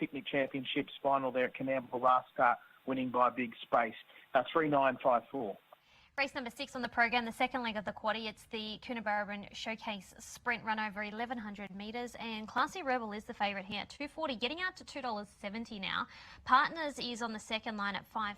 Picnic Championships final there at Contender last start, winning by a big space. 3-9-5-4. Race number 6 on the program, the second leg of the quaddie. It's the Coonabarabran Showcase Sprint run over 1,100 metres, and Classy Rebel is the favourite here, $2.40, getting out to $2.70 now. Partners is on the second line at $5.50.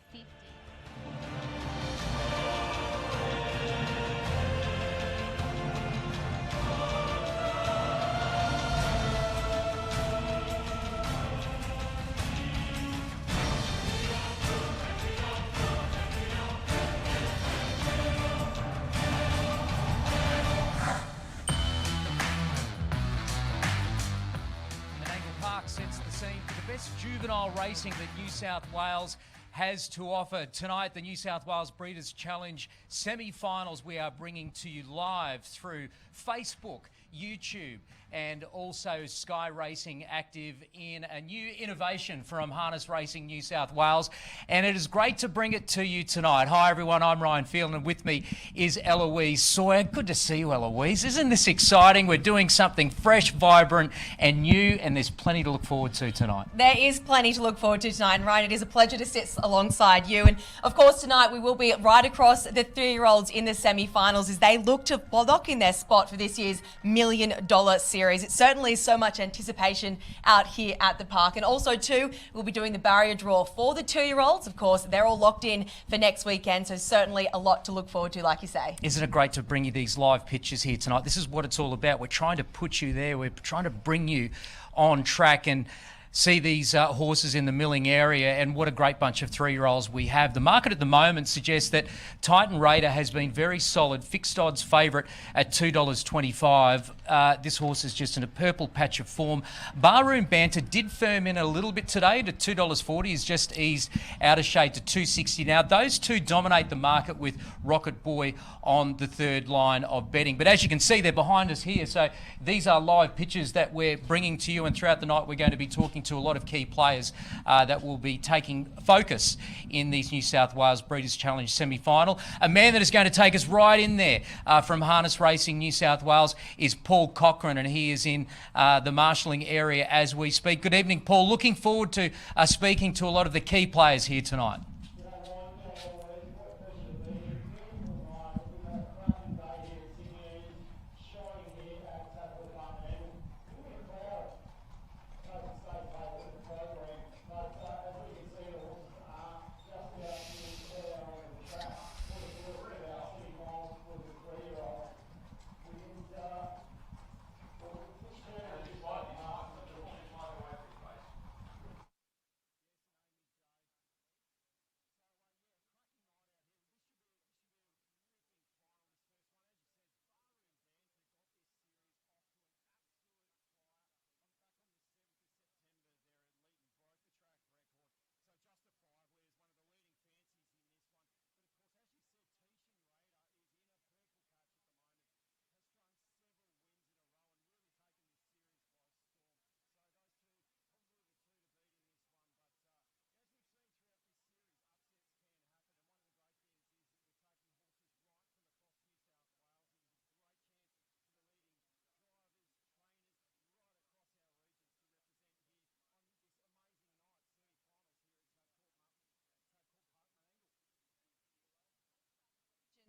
Sets the scene for the best juvenile racing that New South Wales has to offer. Tonight, the New South Wales Breeders Challenge semi-finals we are bringing to you live through Facebook, YouTube, and also Sky Racing, active in a new innovation from Harness Racing New South Wales. And it is great to bring it to you tonight. Hi everyone, I'm Ryan Phelan, and with me is Eloise Sohier. Good to see you, Eloise. Isn't this exciting? We're doing something fresh, vibrant and new, and there's plenty to look forward to tonight. There is plenty to look forward to tonight, and Ryan, it is a pleasure to sit alongside you. And of course tonight we will be right across the 3-year-olds in the semi-finals as they look to lock in their spot for this year's $1 million series. It certainly is so much anticipation out here at the park. And also too, we'll be doing the barrier draw for the 2-year-olds. Of course, they're all locked in for next weekend, so certainly a lot to look forward to, like you say. Isn't it great to bring you these live pictures here tonight? This is what it's all about. We're trying to put you there. We're trying to bring you on track and see these horses in the milling area, and what a great bunch of 3-year-olds we have. The market at the moment suggests that Titan Raider has been very solid, fixed odds favourite at $2.25. This horse is just in a purple patch of form. Barroom Banter did firm in a little bit today to $2.40, has just eased out of shade to $2.60 now. Those two dominate the market with Rocket Boy on the third line of betting. But as you can see, they're behind us here, so these are live pictures that we're bringing to you, and throughout the night we're going to be talking to a lot of key players that will be taking focus in these New South Wales Breeders' Challenge semi-final. A man that is going to take us right in there from Harness Racing New South Wales is Paul Cochrane, and he is in the marshalling area as we speak. Good evening, Paul. Looking forward to speaking to a lot of the key players here tonight.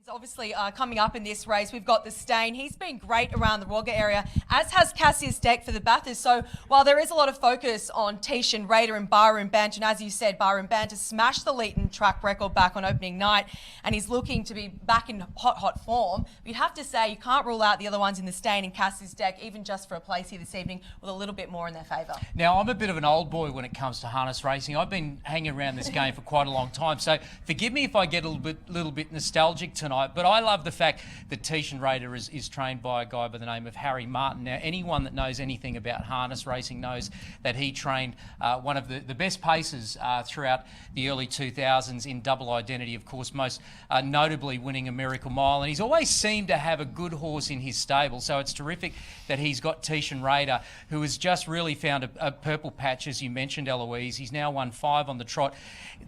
Obviously, coming up in this race, we've got the Stain. He's been great around the Wagga area, as has Cassius Deck for the Bathurst. So while there is a lot of focus on Tish and Raider and Barroom Banter, and as you said, Barroom Banter smashed the Leeton track record back on opening night, and he's looking to be back in hot form. You'd have to say you can't rule out the other ones in the Stain and Cassius Deck, even just for a place here this evening, with a little bit more in their favour. Now, I'm a bit of an old boy when it comes to harness racing. I've been hanging around this game for quite a long time, so forgive me if I get a little bit nostalgic tonight, but I love the fact that Tishan Raider is trained by a guy by the name of Harry Martin. Now, anyone that knows anything about harness racing knows that he trained one of the best pacers throughout the early 2000s in double identity, of course, most notably winning a Miracle Mile. And he's always seemed to have a good horse in his stable, so it's terrific that he's got Tishan Raider, who has just really found a purple patch, as you mentioned, Eloise. He's now won 5 on the trot.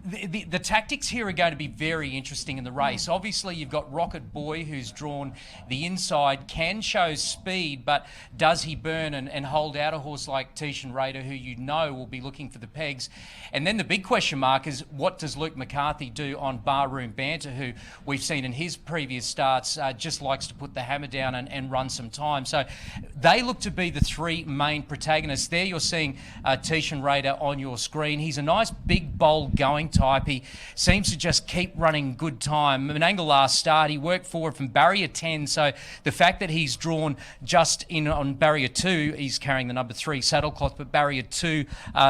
The tactics here are going to be very interesting in the race. Obviously, you've got got Rocket Boy, who's drawn the inside, can show speed, but does he burn and hold out a horse like Tishan Raider, who you know will be looking for the pegs? And then the big question mark is, what does Luke McCarthy do on Barroom Banter, who we've seen in his previous starts just likes to put the hammer down and run some time. So they look to be the three main protagonists. There you're seeing Tishan Raider on your screen. He's a nice big bold going type. He seems to just keep running good time. Menangle last start, he worked forward from barrier 10, so the fact that he's drawn just in on barrier 2, he's carrying the number 3 saddlecloth, but barrier 2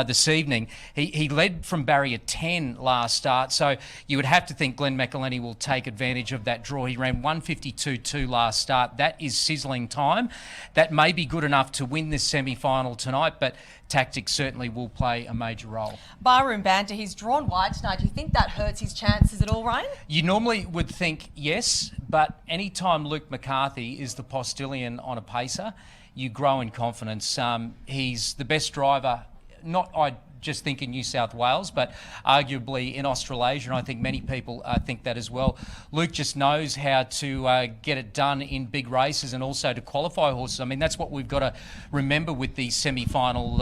this evening, he led from barrier 10 last start, so you would have to think Glenn McElhenney will take advantage of that draw. He ran 152.2 last start. That is sizzling time. That may be good enough to win this semi-final tonight, but tactics certainly will play a major role. Barroom Banter, he's drawn wide tonight. Do you think that hurts his chances at all, Ryan? You normally would think yes, but anytime Luke McCarthy is the postilion on a pacer, you grow in confidence. He's the best driver, I just think in New South Wales, but arguably in Australasia, and I think many people think that as well. Luke just knows how to get it done in big races and also to qualify horses. I mean, that's what we've got to remember with these semi-finals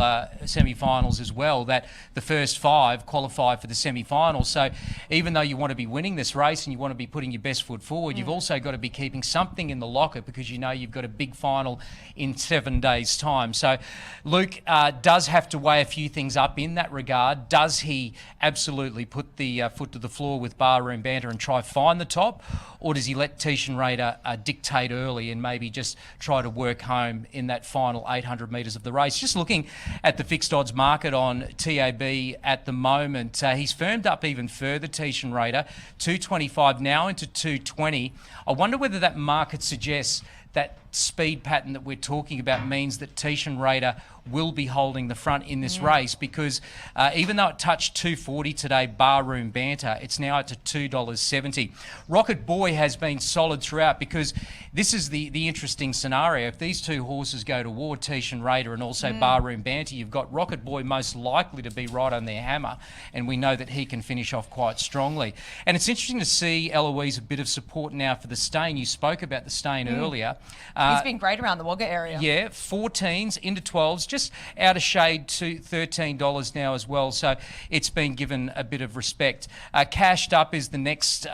as well, that the first 5 qualify for the semi-finals. So even though you want to be winning this race and you want to be putting your best foot forward, you've also got to be keeping something in the locker, because you know you've got a big final in 7 days' time. So Luke does have to weigh a few things up in that regard. Does he absolutely put the foot to the floor with Barroom Banter and try find the top, or does he let Tishan Raider dictate early and maybe just try to work home in that final 800 metres of the race? Just looking at the fixed odds market on TAB at the moment, he's firmed up even further, Tishan Raider, 225 now into 220. I wonder whether that market suggests that speed pattern that we're talking about means that Tishan Raider will be holding the front in this race, because even though it touched 240 today, Barroom Banter, it's now at $2.70. Rocket Boy has been solid throughout, because this is the interesting scenario. If these two horses go to war, Tishan Raider and also Barroom Banter, you've got Rocket Boy most likely to be right on their hammer, and we know that he can finish off quite strongly. And it's interesting to see Eloise a bit of support now for the Stain. You spoke about the Stain earlier. He's been great around the Wagga area. Yeah, 14s into 12s, just out of shade to $13 now as well. So it's been given a bit of respect. Cashed Up is the next,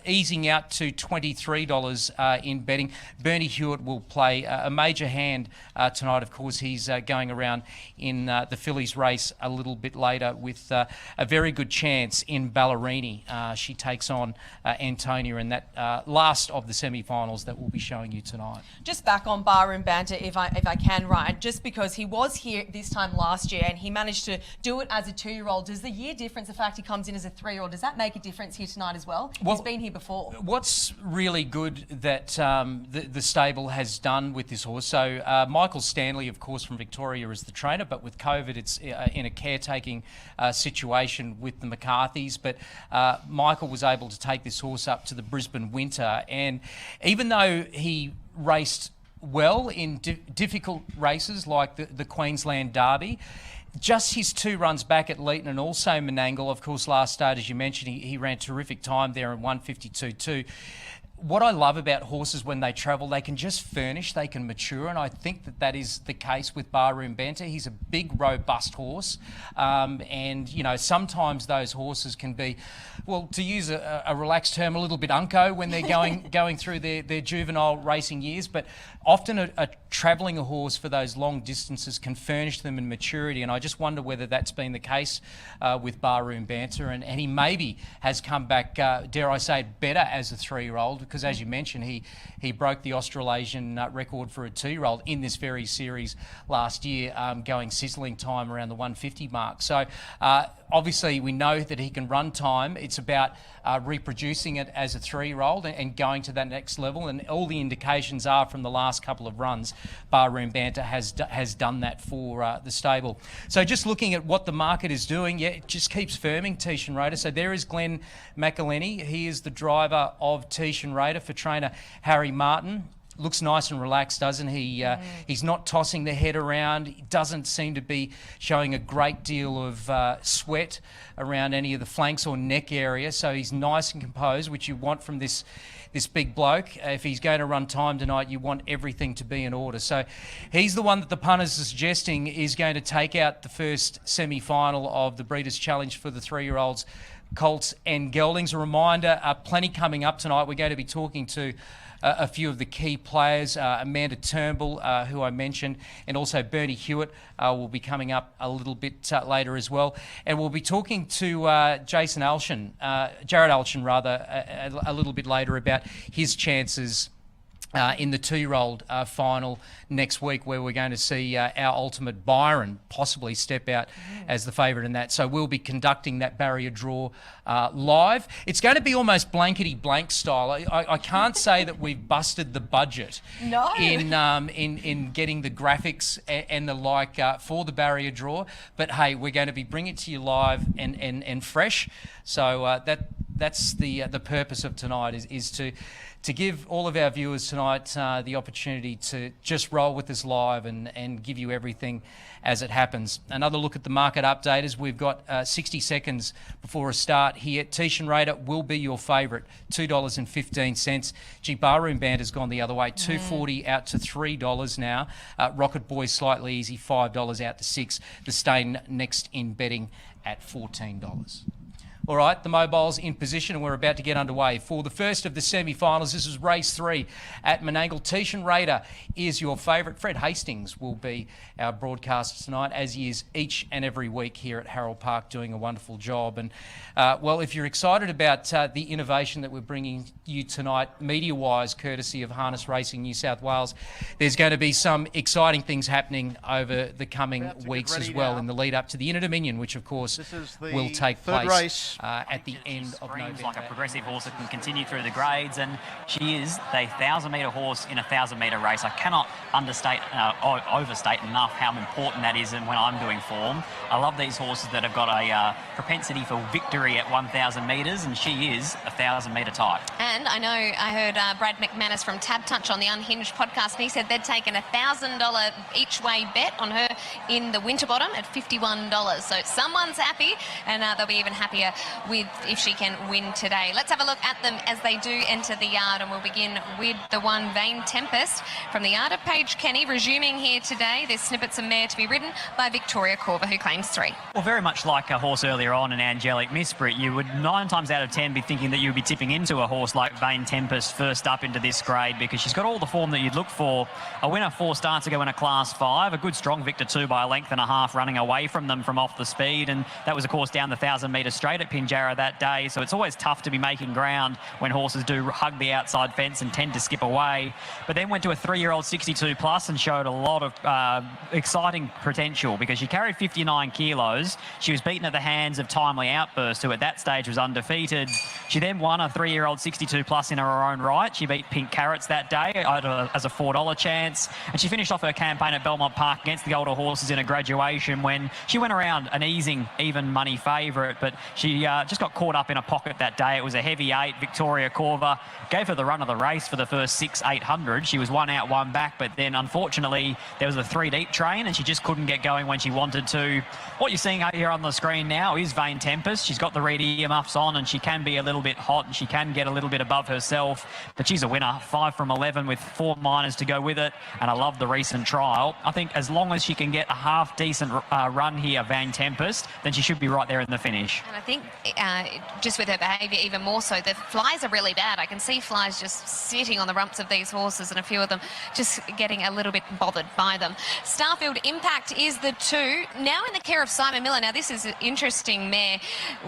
easing out to $23 in betting. Bernie Hewitt will play a major hand tonight. Of course, he's going around in the Fillies race a little bit later with a very good chance in Ballerini. She takes on Antonia in that last of the semi-finals that we'll be showing you tonight. Just back on Barroom Banter, if I can, Ryan, just because he was here this time last year and he managed to do it as a 2-year-old, does the year difference, the fact he comes in as a 3-year-old, does that make a difference here tonight as well? He's been here before. What's really good that the stable has done with this horse, so Michael Stanley, of course, from Victoria is the trainer, but with COVID it's in a caretaking situation with the McCarthys, but Michael was able to take this horse up to the Brisbane Winter, and even though he raced well in difficult races like the Queensland Derby, just his 2 runs back at Leeton and also Menangle, of course, last start, as you mentioned, he ran terrific time there in 152.2. What I love about horses when they travel, they can just furnish, they can mature, and I think that is the case with Barroom Banter. He's a big, robust horse, and, you know, sometimes those horses can be, well, to use a relaxed term, a little bit unco when they're going through their juvenile racing years, but often travelling a horse for those long distances can furnish them in maturity, and I just wonder whether that's been the case with Barroom Banter, and he maybe has come back, dare I say, better as a 3-year-old, because as you mentioned, he broke the Australasian record for a 2-year-old in this very series last year, going sizzling time around the 150 mark. So obviously we know that he can run time. It's about reproducing it as a 3-year-old and going to that next level, and all the indications are from the last couple of runs, Barroom Banter has done that for the stable. So just looking at what the market is doing, it just keeps firming Tishan Raider. So there is Glenn McElhenney. He is the driver of Tishan Raider for trainer Harry Martin. looks nice and relaxed, doesn't he? He's not tossing the head around. He doesn't seem to be showing a great deal of sweat around any of the flanks or neck area. So he's nice and composed, which you want from this big bloke. If he's going to run time tonight, you want everything to be in order. So he's the one that the punters are suggesting is going to take out the first semi-final of the Breeders' Challenge for the 3-year-olds, Colts and Geldings. A reminder, plenty coming up tonight. We're going to be talking to a few of the key players, Amanda Turnbull, who I mentioned, and also Bernie Hewitt will be coming up a little bit later as well. And we'll be talking to Jared Alshan, a little bit later about his chances in the 2-year-old final next week, where we're going to see our ultimate Byron possibly step out as the favourite in that. So we'll be conducting that barrier draw live. It's going to be almost blankety-blank style. I can't say that we've busted the budget in getting the graphics and the like for the barrier draw, but hey, we're going to be bringing it to you live and fresh. So that's the purpose of tonight is to give all of our viewers tonight the opportunity to just roll with us live and give you everything as it happens. Another look at the market update as we've got 60 seconds before a start here. Tishan Raider will be your favourite, $2.15. Gee, Barroom Band has gone the other way, $2.40 out to $3 now. Rocket Boy slightly easy, $5 out to $6. The Stain next in betting at $14. All right, the mobile's in position and we're about to get underway for the first of the semi-finals. This is race 3 at Menangle. Tishan Raider is your favourite. Fred Hastings will be our broadcaster tonight, as he is each and every week here at Harold Park, doing a wonderful job. And, well, if you're excited about the innovation that we're bringing you tonight, media-wise, courtesy of Harness Racing New South Wales, there's going to be some exciting things happening over the coming weeks as well in the lead-up to the Inter Dominion, which, of course, will take place at the end of November. Like a progressive horse that can continue through the grades, and she is the 1,000-metre horse in a 1,000-metre race. I cannot overstate enough how important that is. And when I'm doing form, I love these horses that have got a propensity for victory at 1,000 metres, and she is a 1,000-metre type. And I know I heard Brad McManus from Tab Touch on the Unhinged podcast, and he said they'd taken a $1,000 each way bet on her in the Winterbottom at $51. So someone's happy, and they'll be even happier with if she can win today. Let's have a look at them as they do enter the yard, and we'll begin with the one Vain Tempest from the yard of Paige Kenny, resuming here today. There's snippets of mare to be ridden by Victoria Corver, who claims 3. Well, very much like a horse earlier on, an Angelic Misprit, you would 9 times out of 10 be thinking that you'd be tipping into a horse like Vain Tempest first up into this grade, because she's got all the form that you'd look for. A winner 4 starts ago in a Class 5, a good strong victor 2 by a length and a half, running away from them from off the speed, and that was of course down the 1,000-metre straight at Pinjarra that day. So it's always tough to be making ground when horses do hug the outside fence and tend to skip away. But then went to a 3-year-old 62 plus and showed a lot of exciting potential, because she carried 59 kilos. She was beaten at the hands of Timely Outburst, who at that stage was undefeated. She then won a 3-year-old 62 plus in her own right. She beat Pink Carrots that day as a $4 chance, and she finished off her campaign at Belmont Park against the older horses in a graduation when she went around an easing even money favourite, but she just got caught up in a pocket that day. It was a heavy 8. Victoria Corver gave her the run of the race for the first 6-800. She was 1 out, 1 back, but then unfortunately there was a 3-deep train and she just couldn't get going when she wanted to. What you're seeing here on the screen now is Vain Tempest. She's got the red earmuffs on and she can be a little bit hot and she can get a little bit above herself, but she's a winner. 5 from 11 with 4 minors to go with it, and I love the recent trial. I think as long as she can get a half decent run here, Vain Tempest, then she should be right there in the finish. And I think just with her behaviour even more so, the flies are really bad. I can see flies just sitting on the rumps of these horses, and a few of them just getting a little bit bothered by them. Starfield Impact is the 2, now in the care of Simon Miller. Now this is an interesting mare.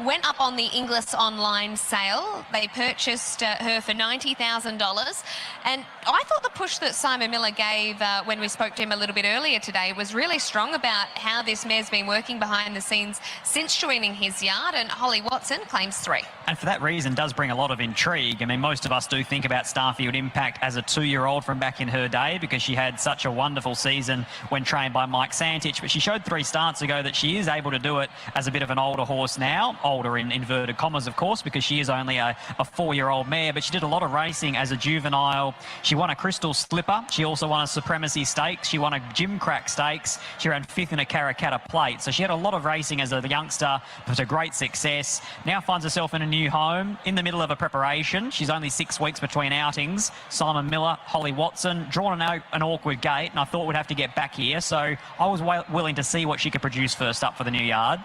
Went up on the Inglis online sale. They purchased her for $90,000, and I thought the push that Simon Miller gave when we spoke to him a little bit earlier today was really strong about how this mare's been working behind the scenes since joining his yard. And Holly Holly Watson claims 3. And for that reason does bring a lot of intrigue. I mean, most of us do think about Starfield Impact as a 2-year-old from back in her day because she had such a wonderful season when trained by Mike Santich, but she showed 3 starts ago that she is able to do it as a bit of an older horse now, older in inverted commas, of course, because she is only a 4-year-old mare, but she did a lot of racing as a juvenile. She won a Crystal Slipper. She also won a Supremacy Stakes. She won a Gimcrack Stakes. She ran 5th in a Karrakatta Plate. So she had a lot of racing as a youngster, but a great success. Now finds herself in a new home, in the middle of a preparation. She's only 6 weeks between outings. Simon Miller, Holly Watson, drawn an awkward gate, and I thought we'd have to get back here. So I was willing to see what she could produce first up for the new yard.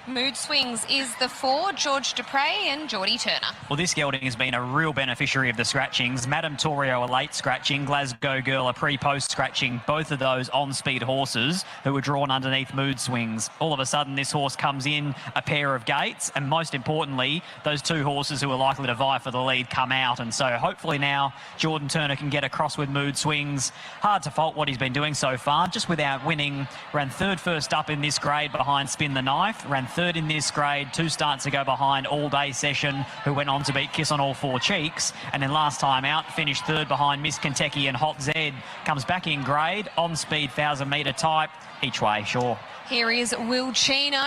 Mood Swings is the 4, George Dupre and Geordie Turner. Well, this gelding has been a real beneficiary of the scratchings. Madame Torio a late scratching, Glasgow Girl a pre-post scratching, both of those on-speed horses who were drawn underneath Mood Swings. All of a sudden, this horse comes in a pair of gates, and most importantly, those 2 horses who are likely to vie for the lead come out. And so hopefully now Jordan Turner can get across with Mood Swings. Hard to fault what he's been doing so far, just without winning. Ran 3rd first up in this grade behind Spin the Knife, ran 3rd in this grade 2 starts ago behind All Day Session, who went on to beat Kiss on All 4 Cheeks, and then last time out finished 3rd behind Miss Kentucky and Hot Z. Comes back in grade, on speed 1,000-metre type, each way, sure. Here is Will Chino,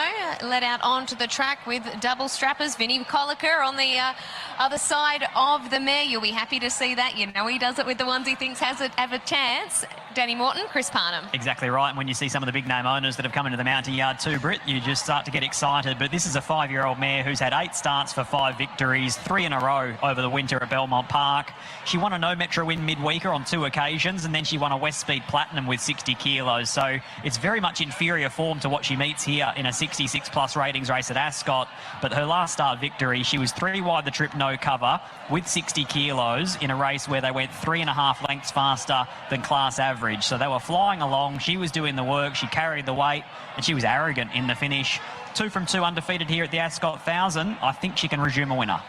led out onto the track with double strappers. Vinnie Coliker on the other side of the mare. You'll be happy to see that. You know he does it with the ones he thinks have a chance. Danny Morton, Chris Parnham. Exactly right. And when you see some of the big name owners that have come into the mounting yard too, Britt, you just start to get excited. But this is a 5-year-old mare who's had 8 starts for 5 victories, 3 in a row over the winter at Belmont Park. She won a No Metro win midweeker on 2 occasions, and then she won a West Speed Platinum with 60 kilos. So it's very much inferior form to what she meets here in a 66+ ratings race at Ascot. But her last start victory, she was 3 wide the trip, no cover, with 60 kilos in a race where they went 3.5 lengths faster than class average. So they were flying along. She was doing the work. She carried the weight, and she was arrogant in the finish. 2 from 2 undefeated here at the Ascot 1000. I think she can resume a winner.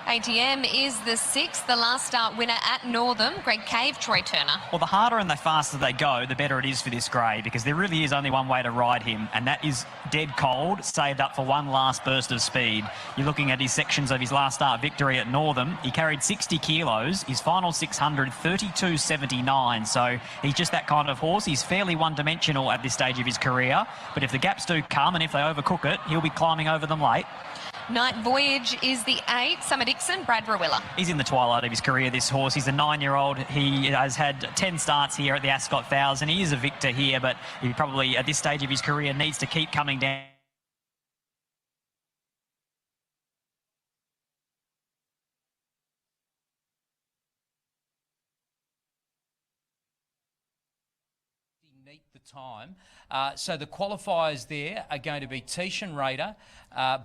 ATM is the 6th, the last start winner at Northam, Greg Cave, Troy Turner. Well, the harder and the faster they go, the better it is for this grade, because there really is only one way to ride him, and that is dead cold, saved up for one last burst of speed. You're looking at his sections of his last start victory at Northam. He carried 60 kilos, his final 600, 32.79, so he's just that kind of horse. He's fairly one-dimensional at this stage of his career, but if the gaps do come and if they overcook it, he'll be climbing over them late. Night Voyage is the 8th. Summer Dixon, Brad Rawilla. He's in the twilight of his career, this horse. He's a 9-year-old. He has had 10 starts here at the Ascot 1000. He is a victor here, but he probably, at this stage of his career, needs to keep coming down. The time. So the qualifiers there are going to be Tishan Raider,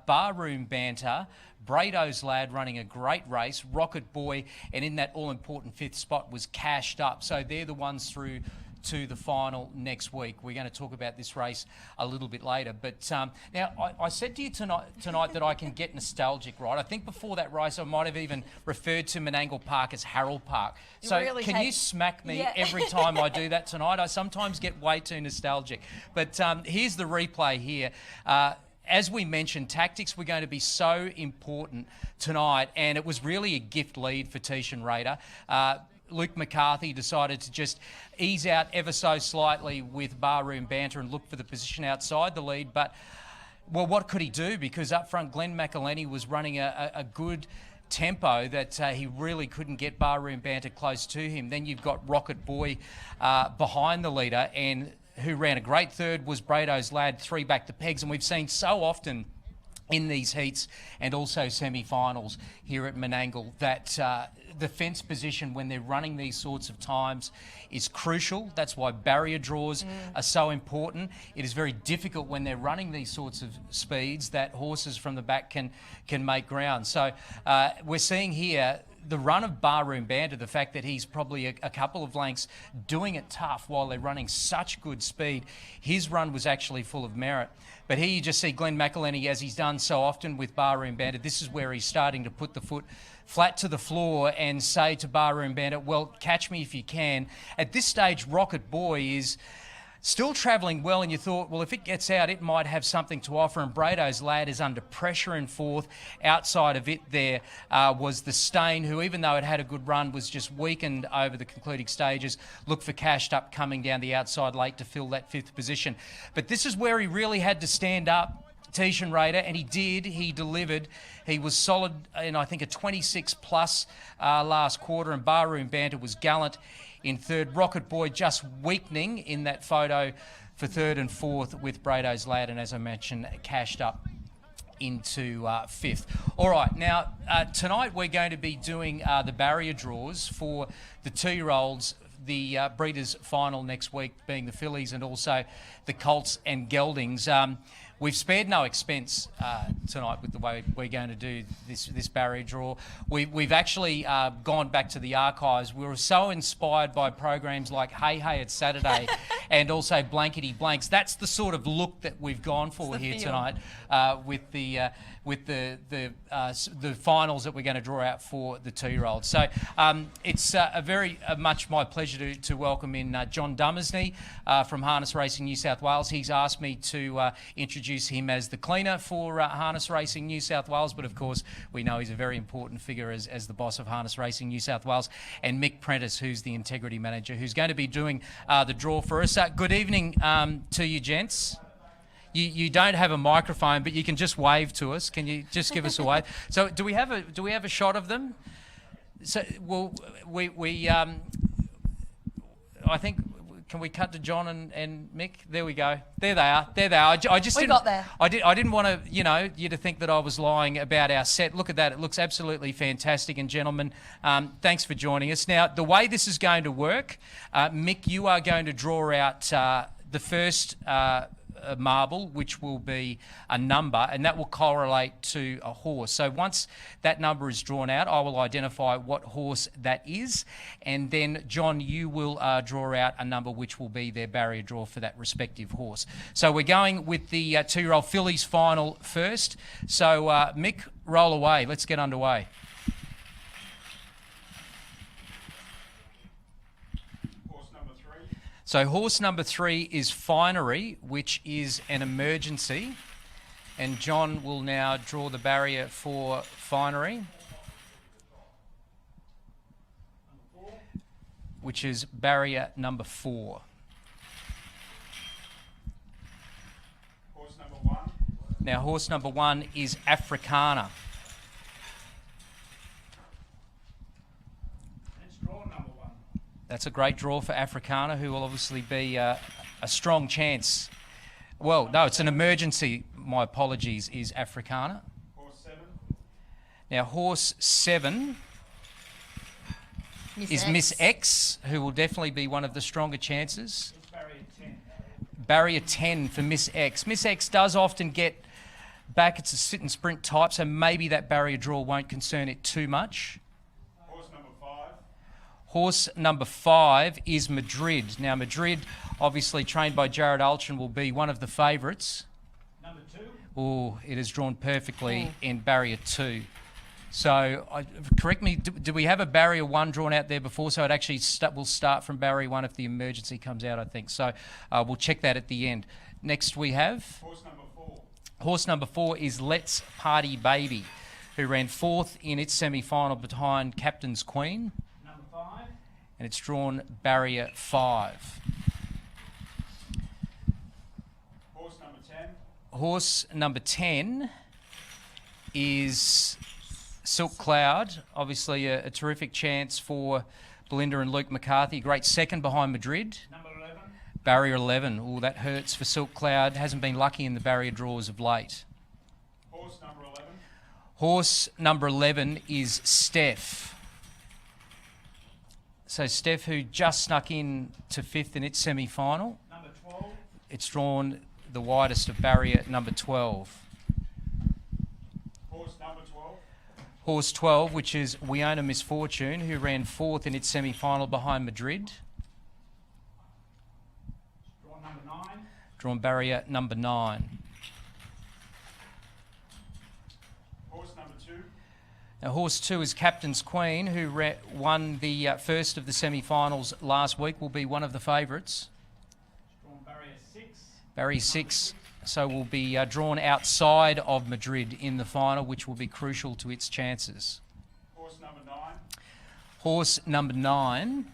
Barroom Banter, Brado's Lad running a great race, Rocket Boy, and in that all-important 5th spot was Cashed Up. So they're the ones through to the final next week. We're going to talk about this race a little bit later. But now, I said to you tonight that I can get nostalgic, right? I think before that race, I might have even referred to Menangle Park as Harold Park. So really can you smack me every time I do that tonight? I sometimes get way too nostalgic. But here's the replay here. As we mentioned, tactics were going to be so important tonight, and it was really a gift lead for Tishan Raider. Luke McCarthy decided to just ease out ever so slightly with Barroom Banter and look for the position outside the lead. But, well, what could he do? Because up front, Glenn McElhenney was running a good tempo that he really couldn't get Barroom Banter close to him. Then you've got Rocket Boy behind the leader, and who ran a great 3rd was Brado's Lad, 3 back the pegs. And we've seen so often in these heats and also semi-finals here at Menangle that the fence position when they're running these sorts of times is crucial. That's why barrier draws are so important. It is very difficult when they're running these sorts of speeds that horses from the back can make ground. So we're seeing here the run of Barroom Banter, the fact that he's probably a couple of lengths doing it tough while they're running such good speed. His run was actually full of merit. But here you just see Glenn McElhenney, as he's done so often with Barroom Banter. This is where he's starting to put the foot flat to the floor and say to Barroom Banter, well, catch me if you can. At this stage, Rocket Boy is Still travelling well, and you thought, well, if it gets out, it might have something to offer. And Brado's Lad is under pressure in fourth. Outside of it there was the Stain, who, even though it had a good run, was just weakened over the concluding stages. Look for Cashed Up coming down the outside late to fill that fifth position. But this is where he really had to stand up, Tishan Raider, and he did. He delivered. He was solid in, I think, a 26-plus last quarter, and Barroom Banter was gallant in third. Rocket Boy just weakening in that photo for third and fourth with Brado's Lad, and as I mentioned, Cashed Up into fifth. All right, now tonight we're going to be doing the barrier draws for the 2-year-olds, the Breeders' final next week being the Fillies and also the Colts and Geldings. We've spared no expense tonight with the way we're going to do this barrier draw. We've actually gone back to the archives. We were so inspired by programs like Hey Hey It's Saturday and also Blankety Blanks. That's the sort of look that we've gone for here tonight with the finals that we're going to draw out for the 2-year-olds. So it's very much my pleasure to welcome in John Dummersney from Harness Racing New South Wales. He's asked me to introduce him as the cleaner for Harness Racing New South Wales, but of course we know he's a very important figure as the boss of Harness Racing New South Wales, and Mick Prentice, who's the integrity manager, who's going to be doing the draw for us. Good evening to you, gents. You don't have a microphone, but you can just wave to us. Can you just give us a wave? So do we have a shot of them? So well, I think. Can we cut to John and Mick? There we go. There they are. I just got there. I didn't want to, you to think that I was lying about our set. Look at that. It looks absolutely fantastic. And gentlemen, thanks for joining us. Now, the way this is going to work, Mick, you are going to draw out the first marble, which will be a number, and that will correlate to a horse. So once that number is drawn out, I will identify what horse that is, and then John, you will draw out a number which will be their barrier draw for that respective horse. So we're going with the 2-year-old Fillies final first. So Mick, roll away. Let's get underway. So horse number 3 is Finery, which is an emergency. And John will now draw the barrier for Finery, which is barrier number 4. Horse number 1. Now horse number 1 is Africana. That's a great draw for Africana, who will obviously be a strong chance. Well, no, it's an emergency. My apologies, is Africana. Horse 7. Now, horse 7 is Miss X, who will definitely be one of the stronger chances. It's barrier 10. Barrier 10 for Miss X. Miss X does often get back. It's a sit and sprint type, so maybe that barrier draw won't concern it too much. Horse number 5 is Madrid. Now, Madrid, obviously trained by Jared Ulchin, will be one of the favourites. Number 2. Oh, it is drawn perfectly in barrier 2. So, correct me, do we have a barrier 1 drawn out there before? So it actually will start from barrier 1 if the emergency comes out, I think. So we'll check that at the end. Next we have... Horse number 4. Horse number 4 is Let's Party Baby, who ran 4th in its semi-final behind Captain's Queen. And it's drawn barrier 5. Horse number 10. Horse number 10 is Silk Cloud. Obviously a terrific chance for Belinda and Luke McCarthy. Great second behind Madrid. Number 11. Barrier 11. Oh, that hurts for Silk Cloud. Hasn't been lucky in the barrier draws of late. Horse number 11. Horse number 11 is Steph. So Steph, who just snuck in to 5th in its semi-final. Number 12. It's drawn the widest of barrier number 12. Horse number 12. Horse 12, which is Wiona Misfortune, who ran 4th in its semi-final behind Madrid. Drawn number 9. Drawn barrier number 9. Horse number 2. Now, horse 2 is Captain's Queen, who won the first of the semi-finals last week, will be one of the favourites. Drawn barrier Barrier 6, so will be drawn outside of Madrid in the final, which will be crucial to its chances. Horse number 9. Horse number 9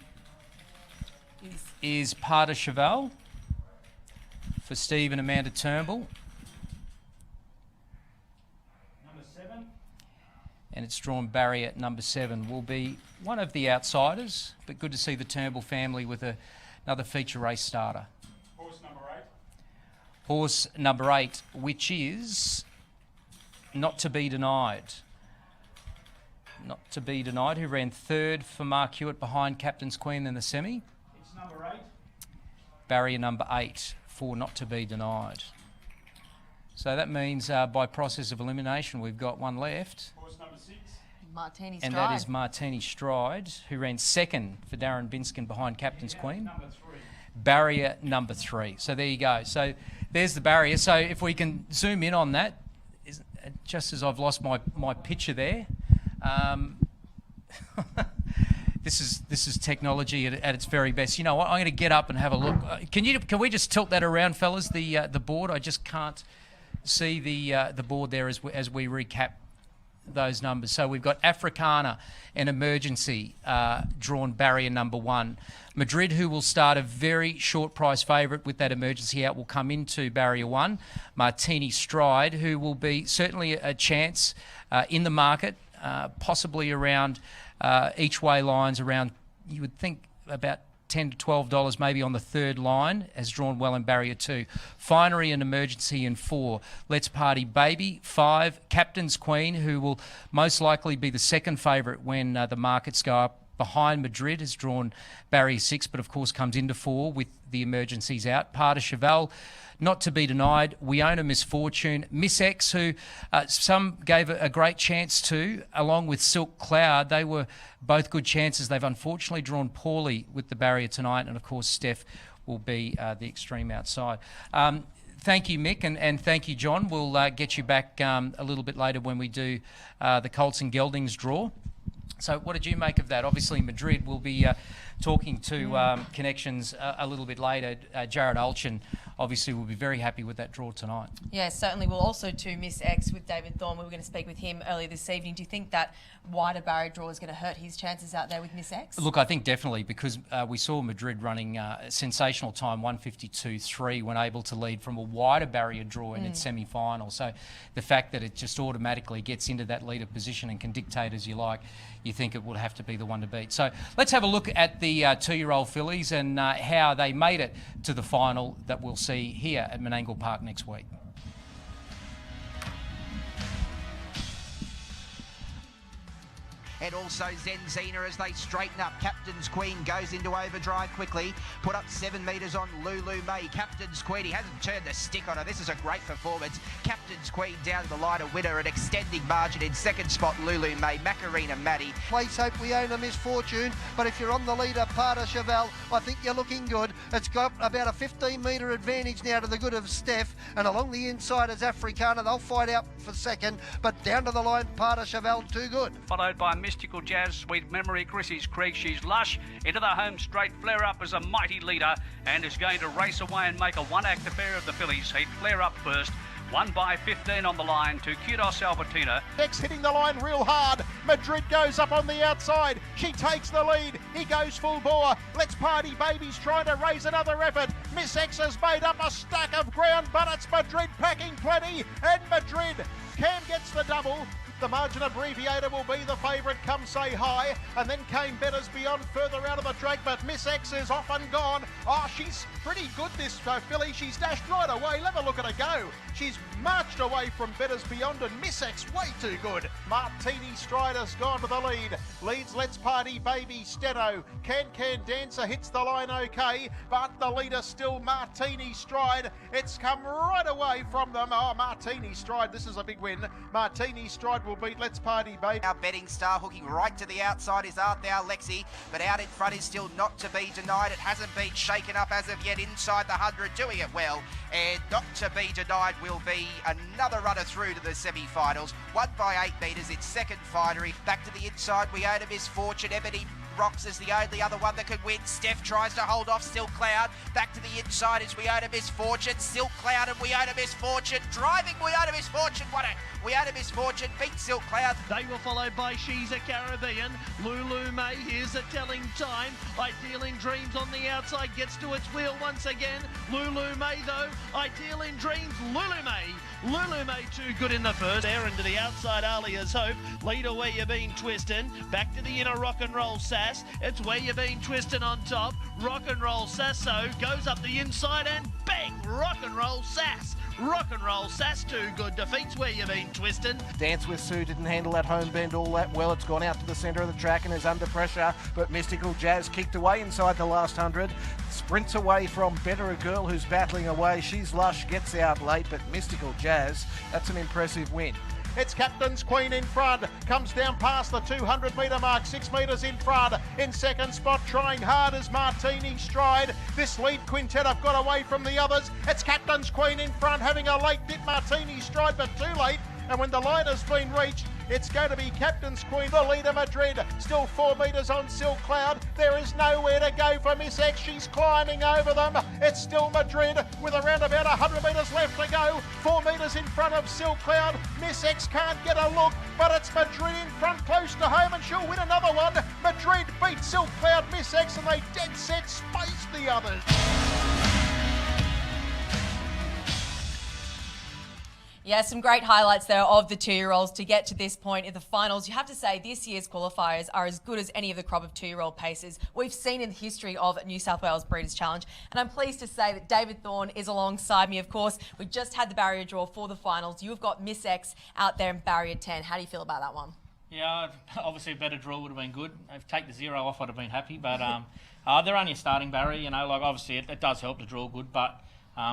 is Pas de Cheval for Steve and Amanda Turnbull. Number 7. And it's drawn barrier number 7. Will be one of the outsiders, but good to see the Turnbull family with another feature race starter. Horse number 8. Horse number 8, which is Not to Be Denied. Not to Be Denied, who ran 3rd for Mark Hewitt behind Captain's Queen in the semi. It's number 8. Barrier number 8 for Not to Be Denied. So that means by process of elimination, we've got one left. Horse number 6. Martini Stride. And that is Martini Stride, who ran 2nd for Darren Binskin behind Captain's Queen. Number 3. Barrier number 3. So there you go. So there's the barrier. So if we can zoom in on that, just as I've lost my picture there. This is technology at its very best. You know what? I'm going to get up and have a look. Can we just tilt that around, fellas? The board. I just can't see the board there as we recap those numbers. So we've got Africana and Emergency drawn barrier number 1. Madrid, who will start a very short price favourite with that Emergency out, will come into barrier 1. Martini Stride, who will be certainly a chance in the market, possibly around each way lines around, you would think about $10 to $12 maybe on the 3rd line, has drawn well in barrier 2. Finery and Emergency in 4. Let's Party Baby 5. Captain's Queen, who will most likely be the 2nd favourite when the markets go up behind Madrid, has drawn barrier 6, but of course comes into 4 with the Emergencies out. Pas de Cheval, Not to Be Denied. We Own a Misfortune. Miss X, who some gave a great chance to, along with Silk Cloud. They were both good chances. They've unfortunately drawn poorly with the barrier tonight. And of course, Steph will be the extreme outside. Thank you, Mick, and thank you, John. We'll get you back a little bit later when we do the Colts and Geldings draw. So what did you make of that? Obviously, Madrid will be talking to connections a little bit later. Jared Olchin obviously will be very happy with that draw tonight. Yeah, certainly. We'll also to Miss X with David Thorne. We were going to speak with him earlier this evening. Do you think that wider barrier draw is going to hurt his chances out there with Miss X? Look, I think definitely, because we saw Madrid running a sensational time, 152.3, when able to lead from a wider barrier draw in its semi-final. So the fact that it just automatically gets into that leader position and can dictate as you like, you think it would have to be the one to beat. So let's have a look at the 2-year-old fillies and how they made it to the final that we'll see here at Menangle Park next week. And also Zenzina as they straighten up. Captain's Queen goes into overdrive quickly. Put up 7 metres on Lulu May. Captain's Queen, he hasn't turned the stick on her. This is a great performance. Captain's Queen down to the line, a winner, an extending margin in 2nd spot, Lulu May. Macarena Maddie. Place Hope We Own a Misfortune, but if you're on the leader, Pas de Cheval, I think you're looking good. It's got about a 15-metre advantage now to the good of Steph, and along the inside is Africana. They'll fight out for 2nd, but down to the line, Pas de Cheval, too good. Followed by Mystical Jazz, Sweet Memory, Chrissy's Creek. She's lush into the home straight. Flare Up as a mighty leader and is going to race away and make a one-act affair of the fillies. He'd Flare Up first. 1 by 15 on the line to Kudos Albertina. Next hitting the line real hard. Madrid goes up on the outside. She takes the lead. He goes full bore. Let's Party Baby's trying to raise another effort. Miss X has made up a stack of ground, but it's Madrid packing plenty. And Madrid, Cam gets the double. The margin abbreviator will be the favourite, Come Say Hi, and then came Betters Beyond further out of the track, but Miss X is off and gone. Oh, she's pretty good, this filly. She's dashed right away. Let a look at her go. She's marched away from Betters Beyond, and Miss X way too good. Martini Strider's gone to the lead. Leads Let's Party Baby Steno. Can Dancer hits the line okay, but the leader still Martini Stride. It's come right away from them. Oh, Martini Stride, this is a big win. Martini Stride will beat Let's Party Baby. Our betting star hooking right to the outside is Art Thou Lexi, but out in front is still Not to Be Denied. It hasn't been shaken up as of yet inside the 100, doing it well. And Not to Be Denied will be another runner through to the semi-finals. 1 by 8 metres in 2nd finery. Back to the inside, We Own a Misfortune. Ebony Rocks is the only other one that could win. Steph tries to hold off Silk Cloud. Back to the inside is We Own a Misfortune. Silk Cloud and We Own a Misfortune. Driving We Own a Misfortune. What a We Own a Misfortune. Beat Silk Cloud. They were followed by She's a Caribbean. Lulu May, here's a telling time. Ideal in Dreams on the outside gets to its wheel once again. Lulu May though, Ideal in Dreams, Lulu May. Lulu May too good in the first. There into the outside, Alia's Hope. Leader Where You Been Twistin'. Back to the inner Rock and Roll Sass. It's Where You Been Twistin' on top. Rock and Roll Sasso goes up the inside and bang! Rock and Roll Sass. Rock and Roll Sass too good. Defeats Where You Been Twistin'. Dance with Sue didn't handle that home bend all that well. It's gone out to the centre of the track and is under pressure. But Mystical Jazz kicked away inside the last 100. Sprints away from Better A Girl who's battling away. She's Lush, gets out late, but Mystical Jazz, that's an impressive win. It's Captain's Queen in front, comes down past the 200 metre mark, 6 metres in front. In second spot, trying hard as Martini Stride. This lead quintet have got away from the others. It's Captain's Queen in front, having a late dip Martini Stride, but too late. And when the line has been reached, it's going to be Captain's Queen, the leader Madrid. Still 4 metres on Silk Cloud. There is nowhere to go for Miss X. She's climbing over them. It's still Madrid with around about 100 metres left to go. 4 metres in front of Silk Cloud. Miss X can't get a look, but it's Madrid in front close to home and she'll win another one. Madrid beats Silk Cloud, Miss X, and they dead set space the others. Yeah, some great highlights there of the 2-year-olds to get to this point in the finals. You have to say this year's qualifiers are as good as any of the crop of 2-year-old paces we've seen in the history of New South Wales Breeders' Challenge. And I'm pleased to say that David Thorne is alongside me, of course. We just had the barrier draw for the finals. You've got Miss X out there in barrier 10. How do you feel about that one? Yeah, obviously a better draw would have been good. If take the 0 off, I'd have been happy. But they're only a starting barrier, you know. Like obviously it does help to draw good, but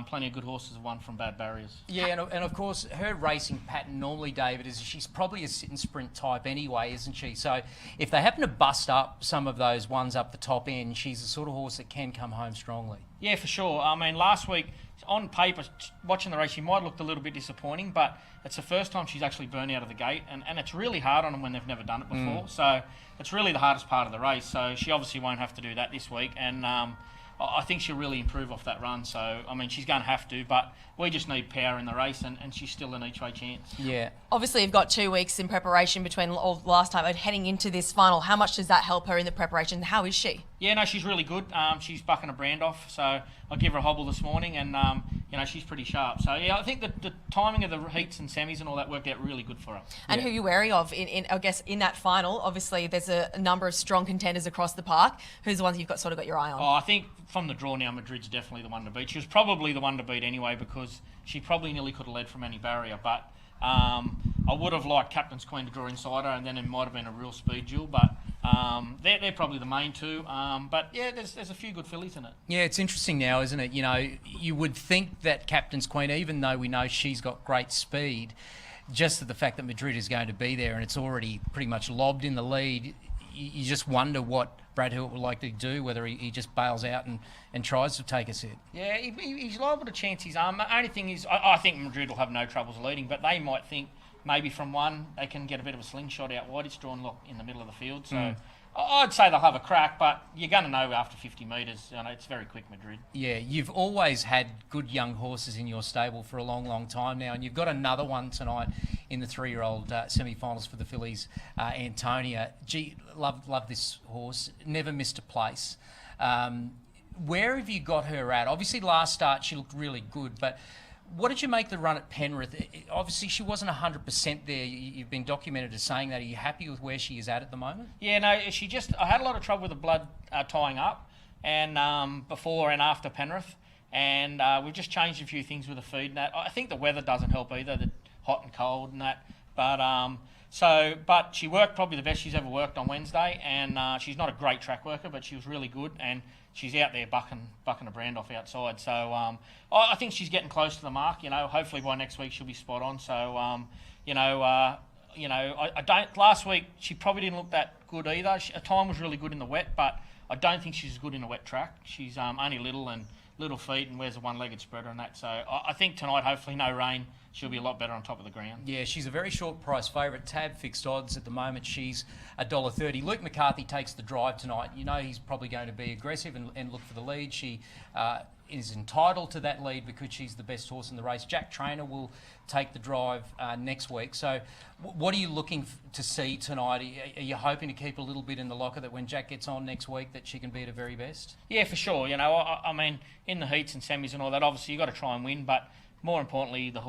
plenty of good horses have won from bad barriers. Yeah, and of course, her racing pattern normally, David, is she's probably a sit and sprint type anyway, isn't she? So if they happen to bust up some of those ones up the top end, she's the sort of horse that can come home strongly. Yeah, for sure. I mean, last week, on paper, watching the race, she might have looked a little bit disappointing, but it's the first time she's actually burned out of the gate, and it's really hard on them when they've never done it before. So it's really the hardest part of the race. So she obviously won't have to do that this week, and I think she'll really improve off that run. So, I mean, she's going to have to, but we just need power in the race, and she's still an each-way chance. Yeah. Obviously, you've got 2 weeks in preparation between last time and heading into this final. How much does that help her in the preparation? How is she? Yeah, no, she's really good. She's bucking a brand off, so I gave her a hobble this morning, and, you know, she's pretty sharp. So, yeah, I think that the timing of the heats and semis and all that worked out really good for her. And who are you wary of, I guess, in that final? Obviously, there's a number of strong contenders across the park. Who's the ones you've sort of got your eye on? Oh, I think from the draw now, Madrid's definitely the one to beat. She was probably the one to beat anyway because she probably nearly could have led from any barrier. But I would have liked Captain's Queen to draw inside her, and then it might have been a real speed duel. But they're probably the main two. But yeah, there's a few good fillies in it. Yeah, it's interesting now, isn't it? You know, you would think that Captain's Queen, even though we know she's got great speed, just the fact that Madrid is going to be there and it's already pretty much lobbed in the lead, you just wonder what Brad Hilt would like to do, whether he just bails out and tries to take a set. Yeah, he's liable to chance his arm. The only thing is, I think Madrid will have no troubles leading, but they might think maybe from one they can get a bit of a slingshot out wide. It's drawn in the middle of the field, so I'd say they'll have a crack, but you're going to know after 50 metres. You know, it's very quick, Madrid. Yeah, you've always had good young horses in your stable for a long, long time now, and you've got another one tonight in the 3-year-old semi-finals for the Fillies, Antonia. Gee, love this horse. Never missed a place. Where have you got her at? Obviously, last start she looked really good, but what did you make the run at Penrith? Obviously, she wasn't 100% there. You've been documented as saying that. Are you happy with where she is at the moment? Yeah, no, I had a lot of trouble with the blood tying up, and before and after Penrith, and we've just changed a few things with the feed and that. I think the weather doesn't help either, the hot and cold and that. But she worked probably the best she's ever worked on Wednesday, and she's not a great track worker, but she was really good, and she's out there bucking a brand off outside. So I think she's getting close to the mark. You know, hopefully by next week she'll be spot on. So I don't. Last week she probably didn't look that good either. Her time was really good in the wet, but I don't think she's as good in a wet track. She's only little feet and wears a one-legged spreader and that. So I think tonight, hopefully no rain, she'll be a lot better on top of the ground. Yeah, she's a very short price favourite. Tab fixed odds at the moment. She's $1.30. Luke McCarthy takes the drive tonight. You know he's probably going to be aggressive and look for the lead. She is entitled to that lead because she's the best horse in the race. Jack Trainer will take the drive next week. So what are you looking to see tonight? Are you hoping to keep a little bit in the locker that when Jack gets on next week that she can be at her very best? Yeah, for sure. You know, I mean, in the heats and semis and all that, obviously you've got to try and win, but more importantly, you got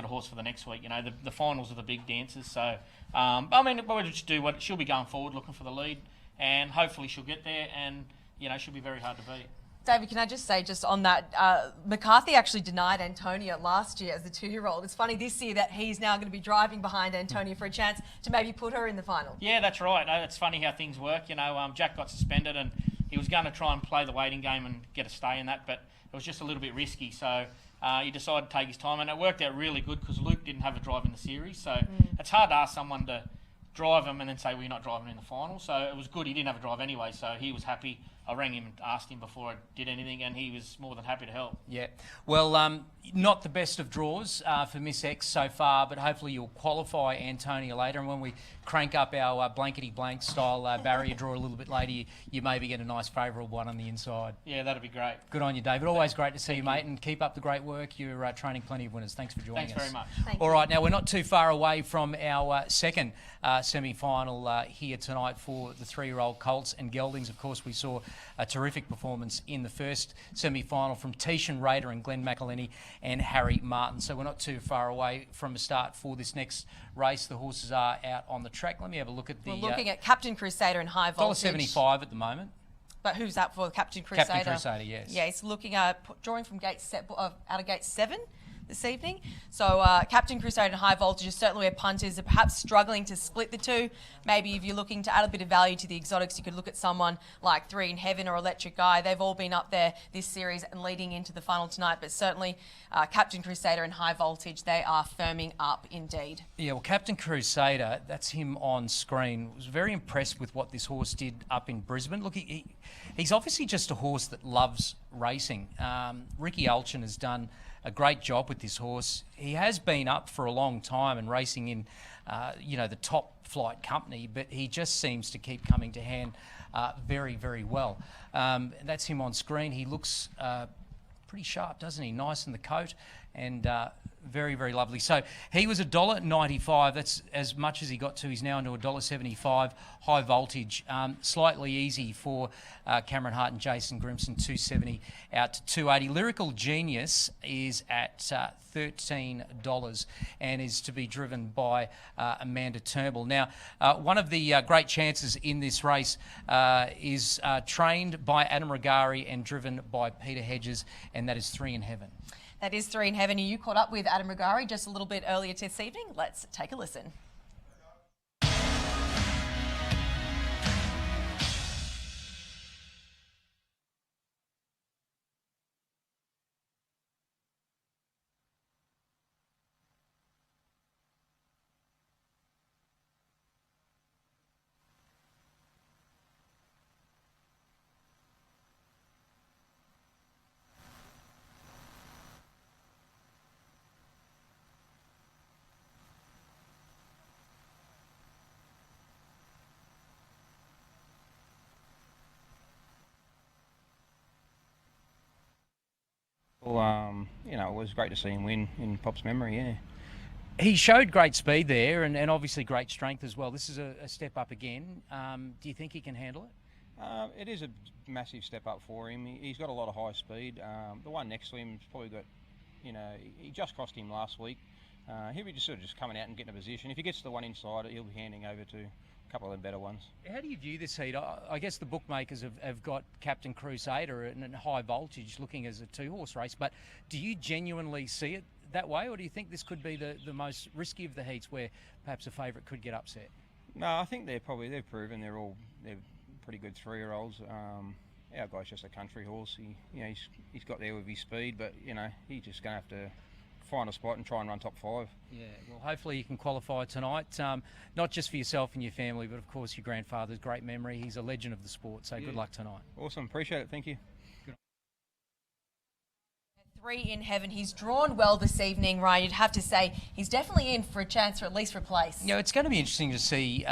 a horse for the next week. You know, the finals are the big dances. So, I mean, we'll just do what she'll be going forward, looking for the lead, and hopefully she'll get there, and you know, she'll be very hard to beat. David, can I just say, just on that, McCarthy actually denied Antonia last year as the 2-year-old. It's funny this year that he's now going to be driving behind Antonia for a chance to maybe put her in the final. Yeah, that's right. It's funny how things work. You know, Jack got suspended and he was going to try and play the waiting game and get a stay in that, but it was just a little bit risky. So he decided to take his time, and it worked out really good because Luke didn't have a drive in the series. So it's hard to ask someone to drive him and then say, well, you're not driving in the final. So it was good. He didn't have a drive anyway, so he was happy. I rang him and asked him before I did anything, and he was more than happy to help. Yeah. Well, not the best of draws for Miss X so far, but hopefully you'll qualify Antonia later. And when we crank up our blankety-blank style barrier draw a little bit later, you maybe get a nice favourable one on the inside. Yeah, that'd be great. Good on you, David. Always great to see you, mate, and keep up the great work. You're training plenty of winners. Thanks for joining us. Thanks very much. All right, now we're not too far away from our second semi-final here tonight for the 3-year-old Colts and Geldings. Of course, we saw a terrific performance in the first semi-final from Tishan Raider and Glenn McElhenney and Harry Martin. So we're not too far away from a start for this next race. The horses are out on the track. Let me have a look at the... We're looking at Captain Crusader and High Voltage. $1.75 at the moment. But who's that for? Captain Crusader? Captain Crusader, yes. Yeah, he's looking at drawing from out of gate 7 this evening. So Captain Crusader and High Voltage is certainly where punters are perhaps struggling to split the two. Maybe if you're looking to add a bit of value to the exotics, you could look at someone like 3 in Heaven or Electric Guy. They've all been up there this series and leading into the final tonight, but certainly Captain Crusader and High Voltage, they are firming up indeed. Yeah, well, Captain Crusader, that's him on screen. I was very impressed with what this horse did up in Brisbane. Look, he's obviously just a horse that loves racing. Ricky Alchin has done a great job with this horse. He has been up for a long time and racing in, the top flight company, but he just seems to keep coming to hand very, very well. That's him on screen. He looks pretty sharp, doesn't he? Nice in the coat and very, very lovely. So he was $1.95. That's as much as he got to. He's now into $1.75. High Voltage, slightly easy for Cameron Hart and Jason Grimson, $2.70 out to $2.80. Lyrical Genius is at $13 and is to be driven by Amanda Turnbull. Now, one of the great chances in this race is trained by Adam Regari and driven by Peter Hedges, and that is 3 in Heaven. That is 3 in Heaven. You caught up with Adam Regari just a little bit earlier this evening. Let's take a listen. Well, it was great to see him win in Pop's memory, yeah. He showed great speed there and obviously great strength as well. This is a step up again. Do you think he can handle it? It is a massive step up for him. He's got a lot of high speed. The one next to him's probably got, he just crossed him last week. He'll be just coming out and getting a position. If he gets the one inside, he'll be handing over to a couple of the better ones. How do you view this heat? I guess the bookmakers have got Captain Crusader and High Voltage looking as a 2-horse race, but do you genuinely see it that way, or do you think this could be the most risky of the heats where perhaps a favourite could get upset? No, I think they've proven they're pretty good 3-year-olds. Our guy's just a country horse. He's got there with his speed, but he's just going to have to find a spot and try and run top 5. Yeah, well, hopefully you can qualify tonight, not just for yourself and your family, but of course your grandfather's great memory. He's a legend of the sport, so good luck tonight. Awesome, appreciate it, thank you. 3 in heaven. He's drawn well this evening, Ryan. You'd have to say he's definitely in for a chance to at least replace. You know, it's going to be interesting to see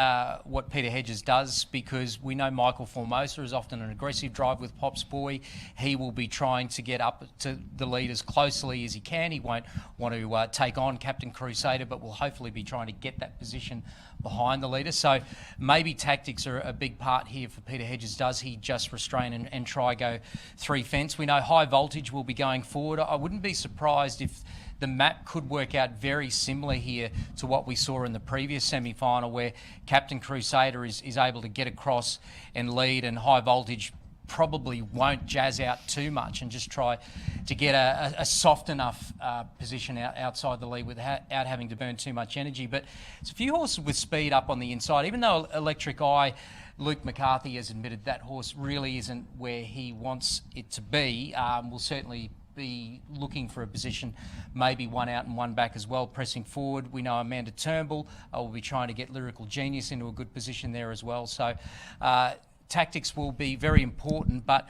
what Peter Hedges does, because we know Michael Formosa is often an aggressive drive with Pop's Boy. He will be trying to get up to the lead as closely as he can. He won't want to take on Captain Crusader, but will hopefully be trying to get that position behind the leader. So maybe tactics are a big part here for Peter Hedges. Does he just restrain and try go 3 fence? We know High Voltage will be going forward. I wouldn't be surprised if the map could work out very similar here to what we saw in the previous semi-final, where Captain Crusader is able to get across and lead, and High Voltage probably won't jazz out too much and just try to get a soft enough position outside the lead without having to burn too much energy. But it's a few horses with speed up on the inside. Even though Electric Eye, Luke McCarthy has admitted that horse really isn't where he wants it to be, will certainly be looking for a position, maybe one out and one back as well, pressing forward. We know Amanda Turnbull will be trying to get Lyrical Genius into a good position there as well. So tactics will be very important, but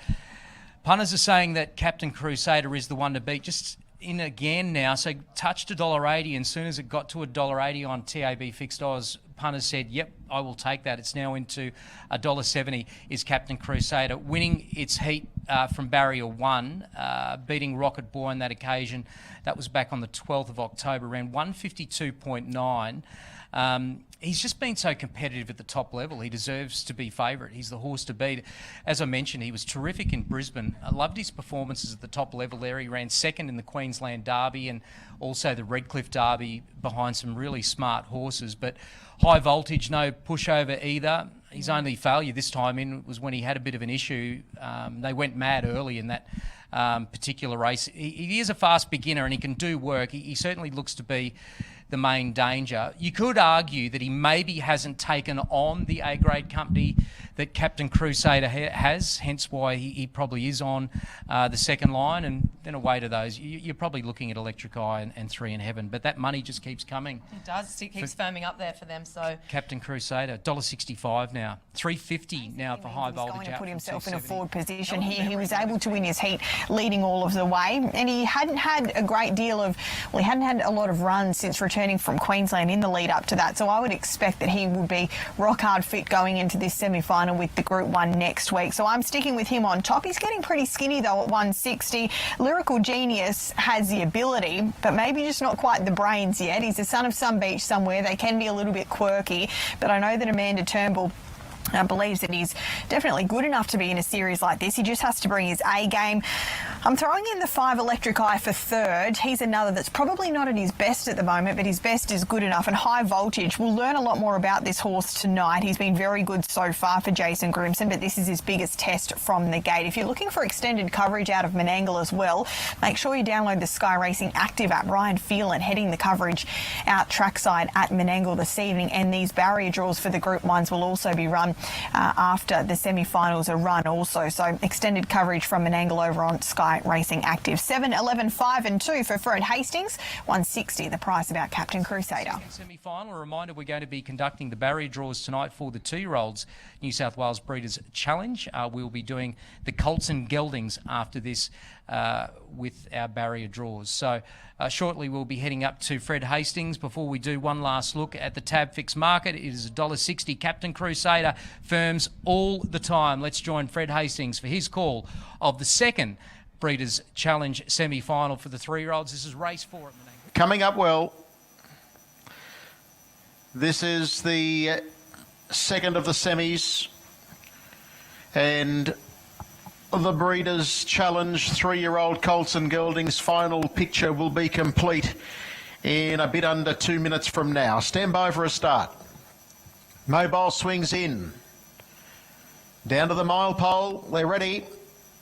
punters are saying that Captain Crusader is the one to beat. Just in again now, so touched $1.80, and as soon as it got to $1.80 on TAB Fixed Oz, punters said, yep, I will take that. It's now into $1.70 is Captain Crusader, winning its heat from barrier 1, beating Rocket Boy on that occasion. That was back on the 12th of October, ran 152.9. He's just been so competitive at the top level. He deserves to be favourite. He's the horse to beat. As I mentioned, he was terrific in Brisbane. I loved his performances at the top level there. He ran second in the Queensland Derby and also the Redcliffe Derby behind some really smart horses. But High Voltage, no pushover either. His only failure this time in was when he had a bit of an issue. They went mad early in that particular race. He is a fast beginner and he can do work. He certainly looks to be the main danger. You could argue that he maybe hasn't taken on the A-grade company that Captain Crusader has, hence why he probably is on the second line, and then away to those. You're probably looking at Electric Eye and 3 in Heaven, but that money just keeps coming. It does. It keeps firming up there for them. So Captain Crusader, $1.65 now, $3.50 now for High Voltage. He's going to put himself in a forward position here. He was able to win his heat, leading all of the way, and he hadn't had a great deal of, well, he hadn't had a lot of runs since returning from Queensland in the lead up to that. So I would expect that he would be rock hard fit going into this semi-final with the Group 1 next week. So I'm sticking with him on top. He's getting pretty skinny though at 160. Lyrical Genius has the ability, but maybe just not quite the brains yet. He's the son of some beach somewhere. They can be a little bit quirky, but I know that Amanda Turnbull believes that he's definitely good enough to be in a series like this. He just has to bring his A game. I'm throwing in the 5 Electric Eye for third. He's another that's probably not at his best at the moment, but his best is good enough. And High Voltage, we'll learn a lot more about this horse tonight. He's been very good so far for Jason Grimson, but this is his biggest test from the gate. If you're looking for extended coverage out of Menangle as well, make sure you download the Sky Racing Active app. Ryan Phelan heading the coverage out trackside at Menangle this evening, and these barrier draws for the Group 1s will also be run after the semi-finals are run also. So extended coverage from Menangle over on Sky Racing Active. 7, 11, 5 and 2 for Fred Hastings. 160 the price about Captain Crusader. Semi-final. A reminder, we're going to be conducting the barrier draws tonight for the 2-year-olds New South Wales Breeders Challenge. We'll be doing the Colts and geldings after this with our barrier draws. So shortly we'll be heading up to Fred Hastings. Before we do, one last look at the Tab Fix market. It is $1.60. Captain Crusader firms all the time. Let's join Fred Hastings for his call of the second Breeders Challenge semi-final for the 3-year-olds. This is race 4 at Menangle. Coming up well. This is the second of the semis, and the Breeders Challenge 3-year-old Colts and geldings final picture will be complete in a bit under 2 minutes from now. Stand by for a start. Mobile swings in. Down to the mile pole. They're ready.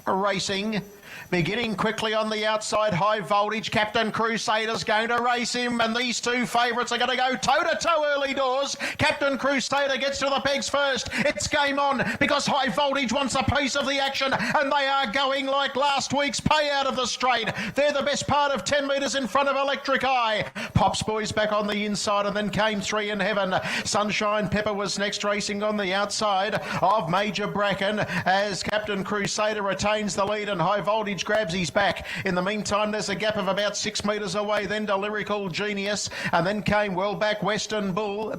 Racing. Beginning quickly on the outside, High Voltage. Captain Crusader's going to race him, and these two favourites are going to go toe-to-toe early doors. Captain Crusader gets to the pegs first. It's game on because High Voltage wants a piece of the action, and they are going like last week's payout of the straight. They're the best part of 10 metres in front of Electric Eye. Pop's Boy's back on the inside, and then came 3 in Heaven. Sunshine Pepper was next, racing on the outside of Major Bracken as Captain Crusader retains the lead, and High Voltage Voltage grabs his back. In the meantime, there's a gap of about 6 metres away, then to Lyrical Genius, and then came well back Western Bill,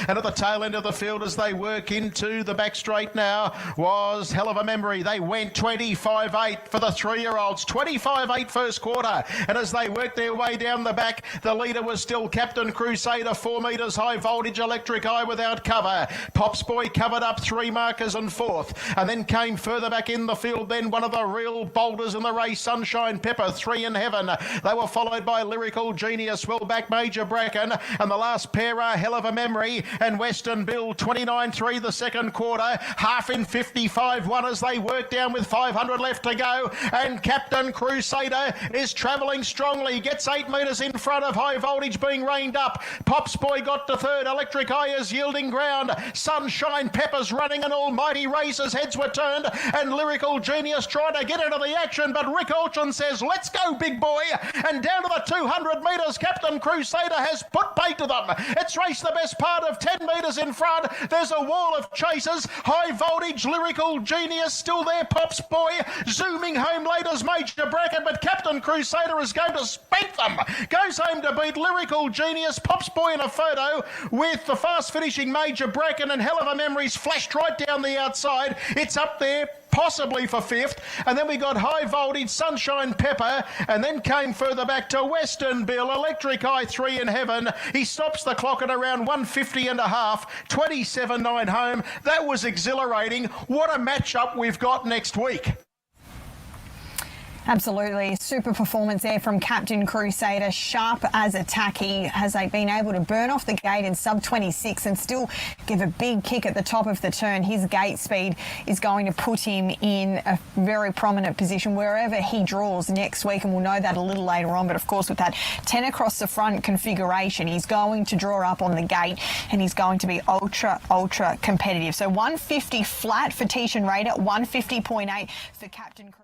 and at the tail end of the field as they work into the back straight now was Hell of a Memory. They went 25-8 for the 3-year-olds, 25-8 first quarter, and as they worked their way down the back, the leader was still Captain Crusader, 4 metres High Voltage, Electric Eye without cover. Pops Boy covered up 3 markers and fourth, and then came further back in the field, then one of the real boulders in the race, Sunshine Pepper, 3 in Heaven. They were followed by Lyrical Genius, well back Major Bracken, and the last pair are Hell of a Memory and Western Bill, 29-3 the second quarter, half in 55-1 as they work down with 500 left to go, and Captain Crusader is travelling strongly, gets 8 metres in front of High Voltage being reined up. Pops Boy got to third, Electric Eye is yielding ground, Sunshine Pepper's running an almighty race as heads were turned, and Lyrical Genius trying to get into the action, but Rick Alchin says, let's go big boy, and down to the 200 metres, Captain Crusader has put bait to them. It's raced the best part of 10 metres in front. There's a wall of chasers. High Voltage, Lyrical Genius still there. Pops Boy zooming home late as Major Bracken, but Captain Crusader is going to spank them. Goes home to beat Lyrical Genius. Pops Boy in a photo with the fast finishing Major Bracken, and Hell of a Memory's flashed right down the outside. It's up there, possibly for fifth, and then we got High Voltage, Sunshine Pepper, and then came further back to Western Bill, Electric Eye, 3 in Heaven. He stops the clock at around 150 and a half, 27-9 home. That was exhilarating. What a matchup we've got next week. Absolutely. Super performance there from Captain Crusader. Sharp as a tack. He has been able to burn off the gate in sub 26 and still give a big kick at the top of the turn. His gate speed is going to put him in a very prominent position wherever he draws next week, and we'll know that a little later on. But of course, with that 10 across the front configuration, he's going to draw up on the gate and he's going to be ultra competitive. So 150 flat for Tishan Raider, 150.8 for Captain Crusader.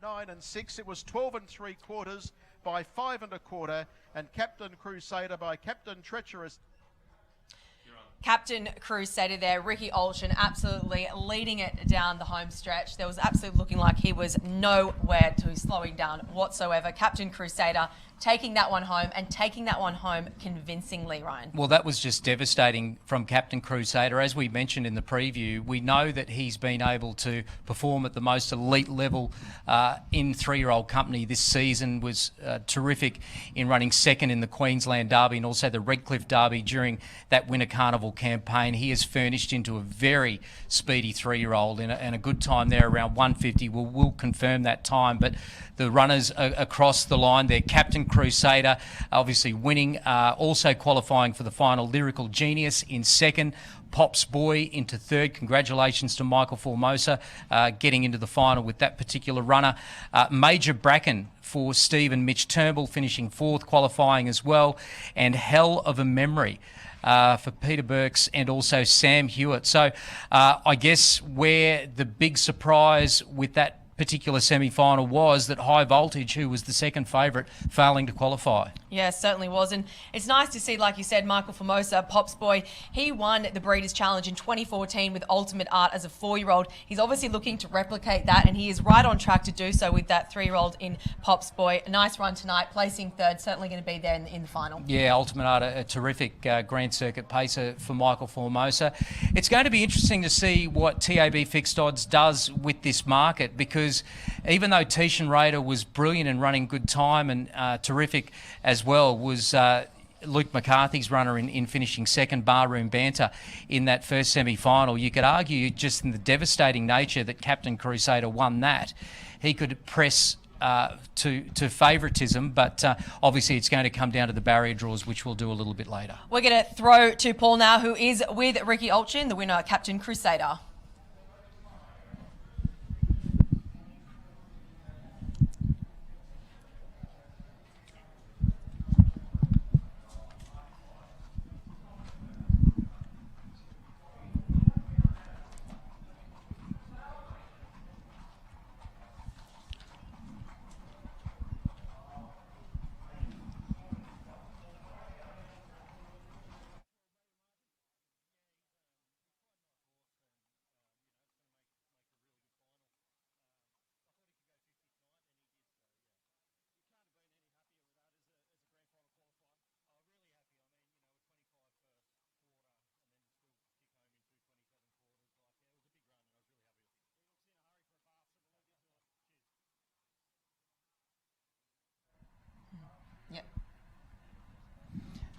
9 and 6. It was 12 3/4 by 5 1/4, and Captain Crusader by Captain Treacherous. Captain Crusader there, Ricky Alchin absolutely leading it down the home stretch. There was absolutely looking like he was nowhere to slowing down whatsoever. Captain Crusader taking that one home, and taking that one home convincingly, Ryan. Well, that was just devastating from Captain Crusader. As we mentioned in the preview, we know that he's been able to perform at the most elite level in 3-year-old company this season. Was terrific in running second in the Queensland Derby and also the Redcliffe Derby during that Winter Carnival campaign. He has furnished into a very speedy 3-year-old and a good time there around 150. We'll confirm that time, but the runners across the line there, Captain Crusader obviously winning, also qualifying for the final, Lyrical Genius in second, Pops Boy into third. Congratulations to Michael Formosa getting into the final with that particular runner. Major Bracken for Steve and Mitch Turnbull finishing fourth, qualifying as well, and Hell of a Memory for Peter Burks and also Sam Hewitt. So I guess where the big surprise with that particular semi-final was that High Voltage, who was the second favourite, failing to qualify. Yeah, certainly was. And it's nice to see, like you said, Michael Formosa, Pops Boy, he won the Breeders' Challenge in 2014 with Ultimate Art as a 4-year-old. He's obviously looking to replicate that, and he is right on track to do so with that 3-year-old in Pops Boy. A nice run tonight, placing third, certainly going to be there in the final. Yeah, Ultimate Art, a terrific Grand Circuit pacer for Michael Formosa. It's going to be interesting to see what TAB Fixed Odds does with this market, because even though Tishan Raider was brilliant in running good time and terrific as well, was Luke McCarthy's runner in finishing second, Barroom Banter, in that first semi-final. You could argue just in the devastating nature that Captain Crusader won that, he could press to favouritism, but obviously it's going to come down to the barrier draws, which we'll do a little bit later. We're going to throw to Paul now, who is with Ricky Alchin, the winner, Captain Crusader.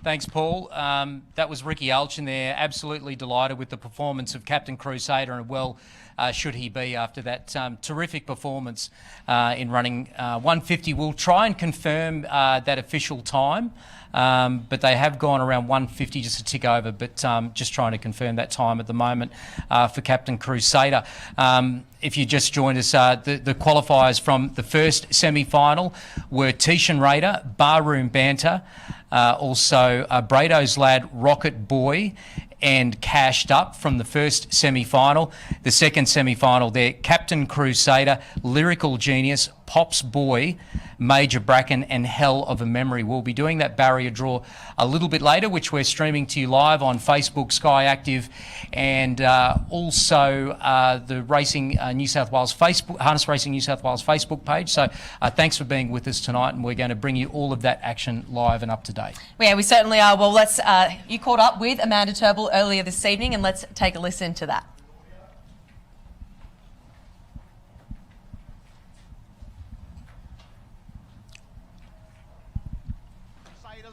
Thanks, Paul. That was Ricky Alchin there. Absolutely delighted with the performance of Captain Crusader, and well should he be after that terrific performance in running 150. We'll try and confirm that official time, but they have gone around 150, just a tick over, but just trying to confirm that time at the moment for Captain Crusader. If you just joined us, the qualifiers from the first semi-final were Tishan Raider, Barroom Banter, also Brado's Lad, Rocket Boy, and Cashed Up from the first semi-final. The second semi-final there, Captain Crusader, Lyrical Genius, Pops Boy, Major Bracken, and Hell of a Memory. We'll be doing that barrier draw a little bit later, which we're streaming to you live on Facebook, Sky Active, and also the Racing New South Wales Facebook, Harness Racing New South Wales Facebook page. So thanks for being with us tonight, and we're going to bring you all of that action live and up to date. Yeah, we certainly are. Well, let's. You caught up with Amanda Turnbull earlier this evening, and let's take a listen to that.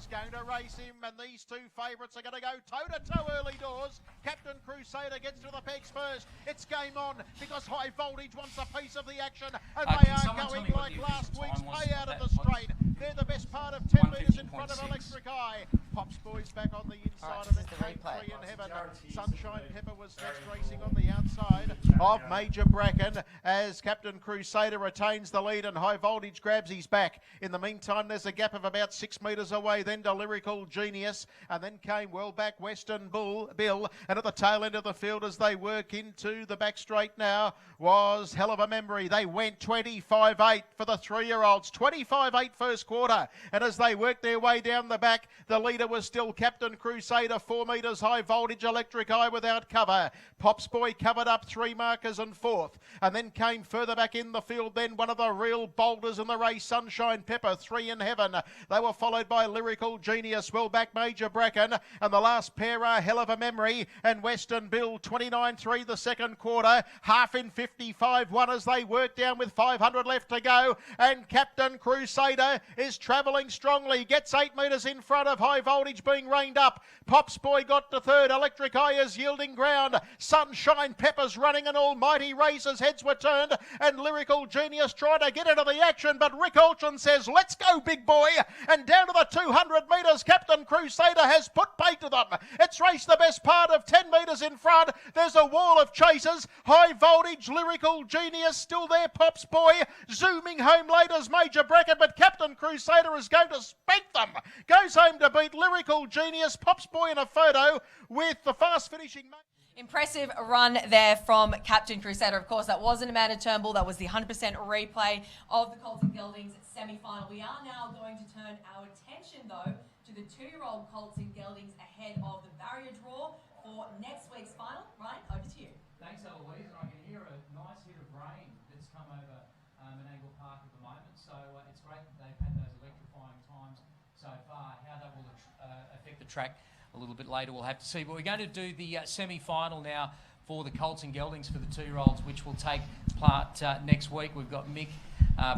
Going to race him, and these two favourites are going to go toe-to-toe early doors. Captain Crusader gets to the pegs first. It's game on because High Voltage wants a piece of the action, and they are going like last week's payout of the straight. They're the best part of 10 metres in front of Electric Eye. Pops Boy's back on the inside, and then came Three in Heaven. Sunshine Pepper was next racing on the outside of Major Bracken as Captain Crusader retains the lead, and High Voltage grabs his back. In the meantime, there's a gap of about 6 metres away. Then to Lyrical Genius, and then came well back Western Bill, and at the tail end of the field as they work into the back straight now was Hell of a Memory. They went 25-8 for the 3-year-olds, 25-8 first quarter, and as they worked their way down the back, the leader was still Captain Crusader, 4 metres High Voltage, Electric Eye without cover. Pops Boy covered up 3 markers and fourth, and then came further back in the field, then one of the real boulders in the race, Sunshine Pepper, 3 in Heaven. They were followed by Lyrical Genius, well back Major Bracken, and the last pair are Hell of a Memory and Western Bill, 29-3 the second quarter, half in 55-1 as they work down with 500 left to go, and Captain Crusader is travelling strongly, gets 8 metres in front of High Voltage being reined up. Pops Boy got to third, Electric Eye is yielding ground, Sunshine Pepper's running, an almighty race as heads were turned, and Lyrical Genius tried to get into the action, but Rick Alchin says, let's go big boy, and down to the 200 metres, Captain Crusader has put pay to them. It's raced the best part of 10 metres in front. There's a wall of chasers. High Voltage, Lyrical Genius still there. Pops Boy zooming home late as Major Bracken, but Captain Crusader is going to spank them. Goes home to beat Lyrical Genius. Pops Boy in a photo with the fast finishing. Impressive run there from Captain Crusader. Of course, that wasn't Amanda Turnbull. That was the 100% replay of the Colts and Geldings semi-final. We are now going to turn our attention, though, to the 2-year-old Colts and Geldings ahead of the barrier draw for next week's final. Ryan, over to you. Thanks, Eloise. And I can hear a nice hit of rain that's come over Menangle Park at the moment. So it's great that they've had those electrifying times so far. How that will affect the track a little bit later, we'll have to see. But we're going to do the semi-final now for the Colts and Geldings for the 2-year-olds, which will take part next week. We've got Mick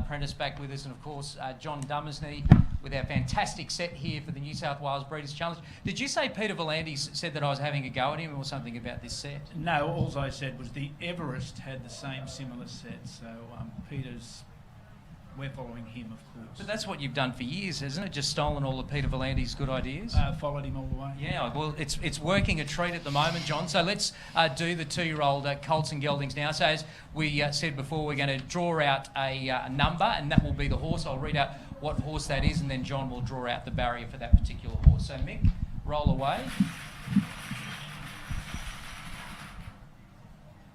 Prentice back with us, and of course John Dummersney with our fantastic set here for the New South Wales Breeders' Challenge. Did you say Peter Volandes said that I was having a go at him or something about this set? No, all I said was the Everest had the same similar set, so Peter's, we're following him, of course. But that's what you've done for years, hasn't it? Just stolen all of Peter Volandes' good ideas? Followed him all the way. Yeah, well, it's working a treat at the moment, John. So let's do the 2-year-old Colts and Geldings now. So as we said before, we're going to draw out a number, and that will be the horse. I'll read out what horse that is, and then John will draw out the barrier for that particular horse. So Mick, roll away.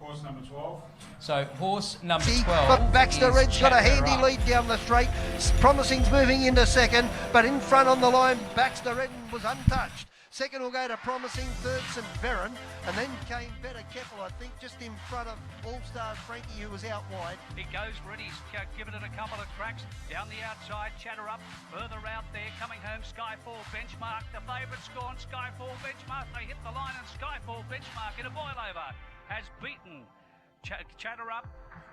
Horse number 12. So horse number 12. But Baxter Red's got a handy lead down the straight. Promising's moving into second, but in front on the line, Baxter Red was untouched. Second will go to Promising, third St. Veron, and then came Better Keppel, I think, just in front of All-Stars Frankie, who was out wide. He goes ready, he's given it a couple of cracks. Down the outside, Chatter Up, further out there, coming home, Skyfall Benchmark. The favourite's gone, Skyfall Benchmark. They hit the line, and Skyfall Benchmark in a boil-over has beaten Chatter Up.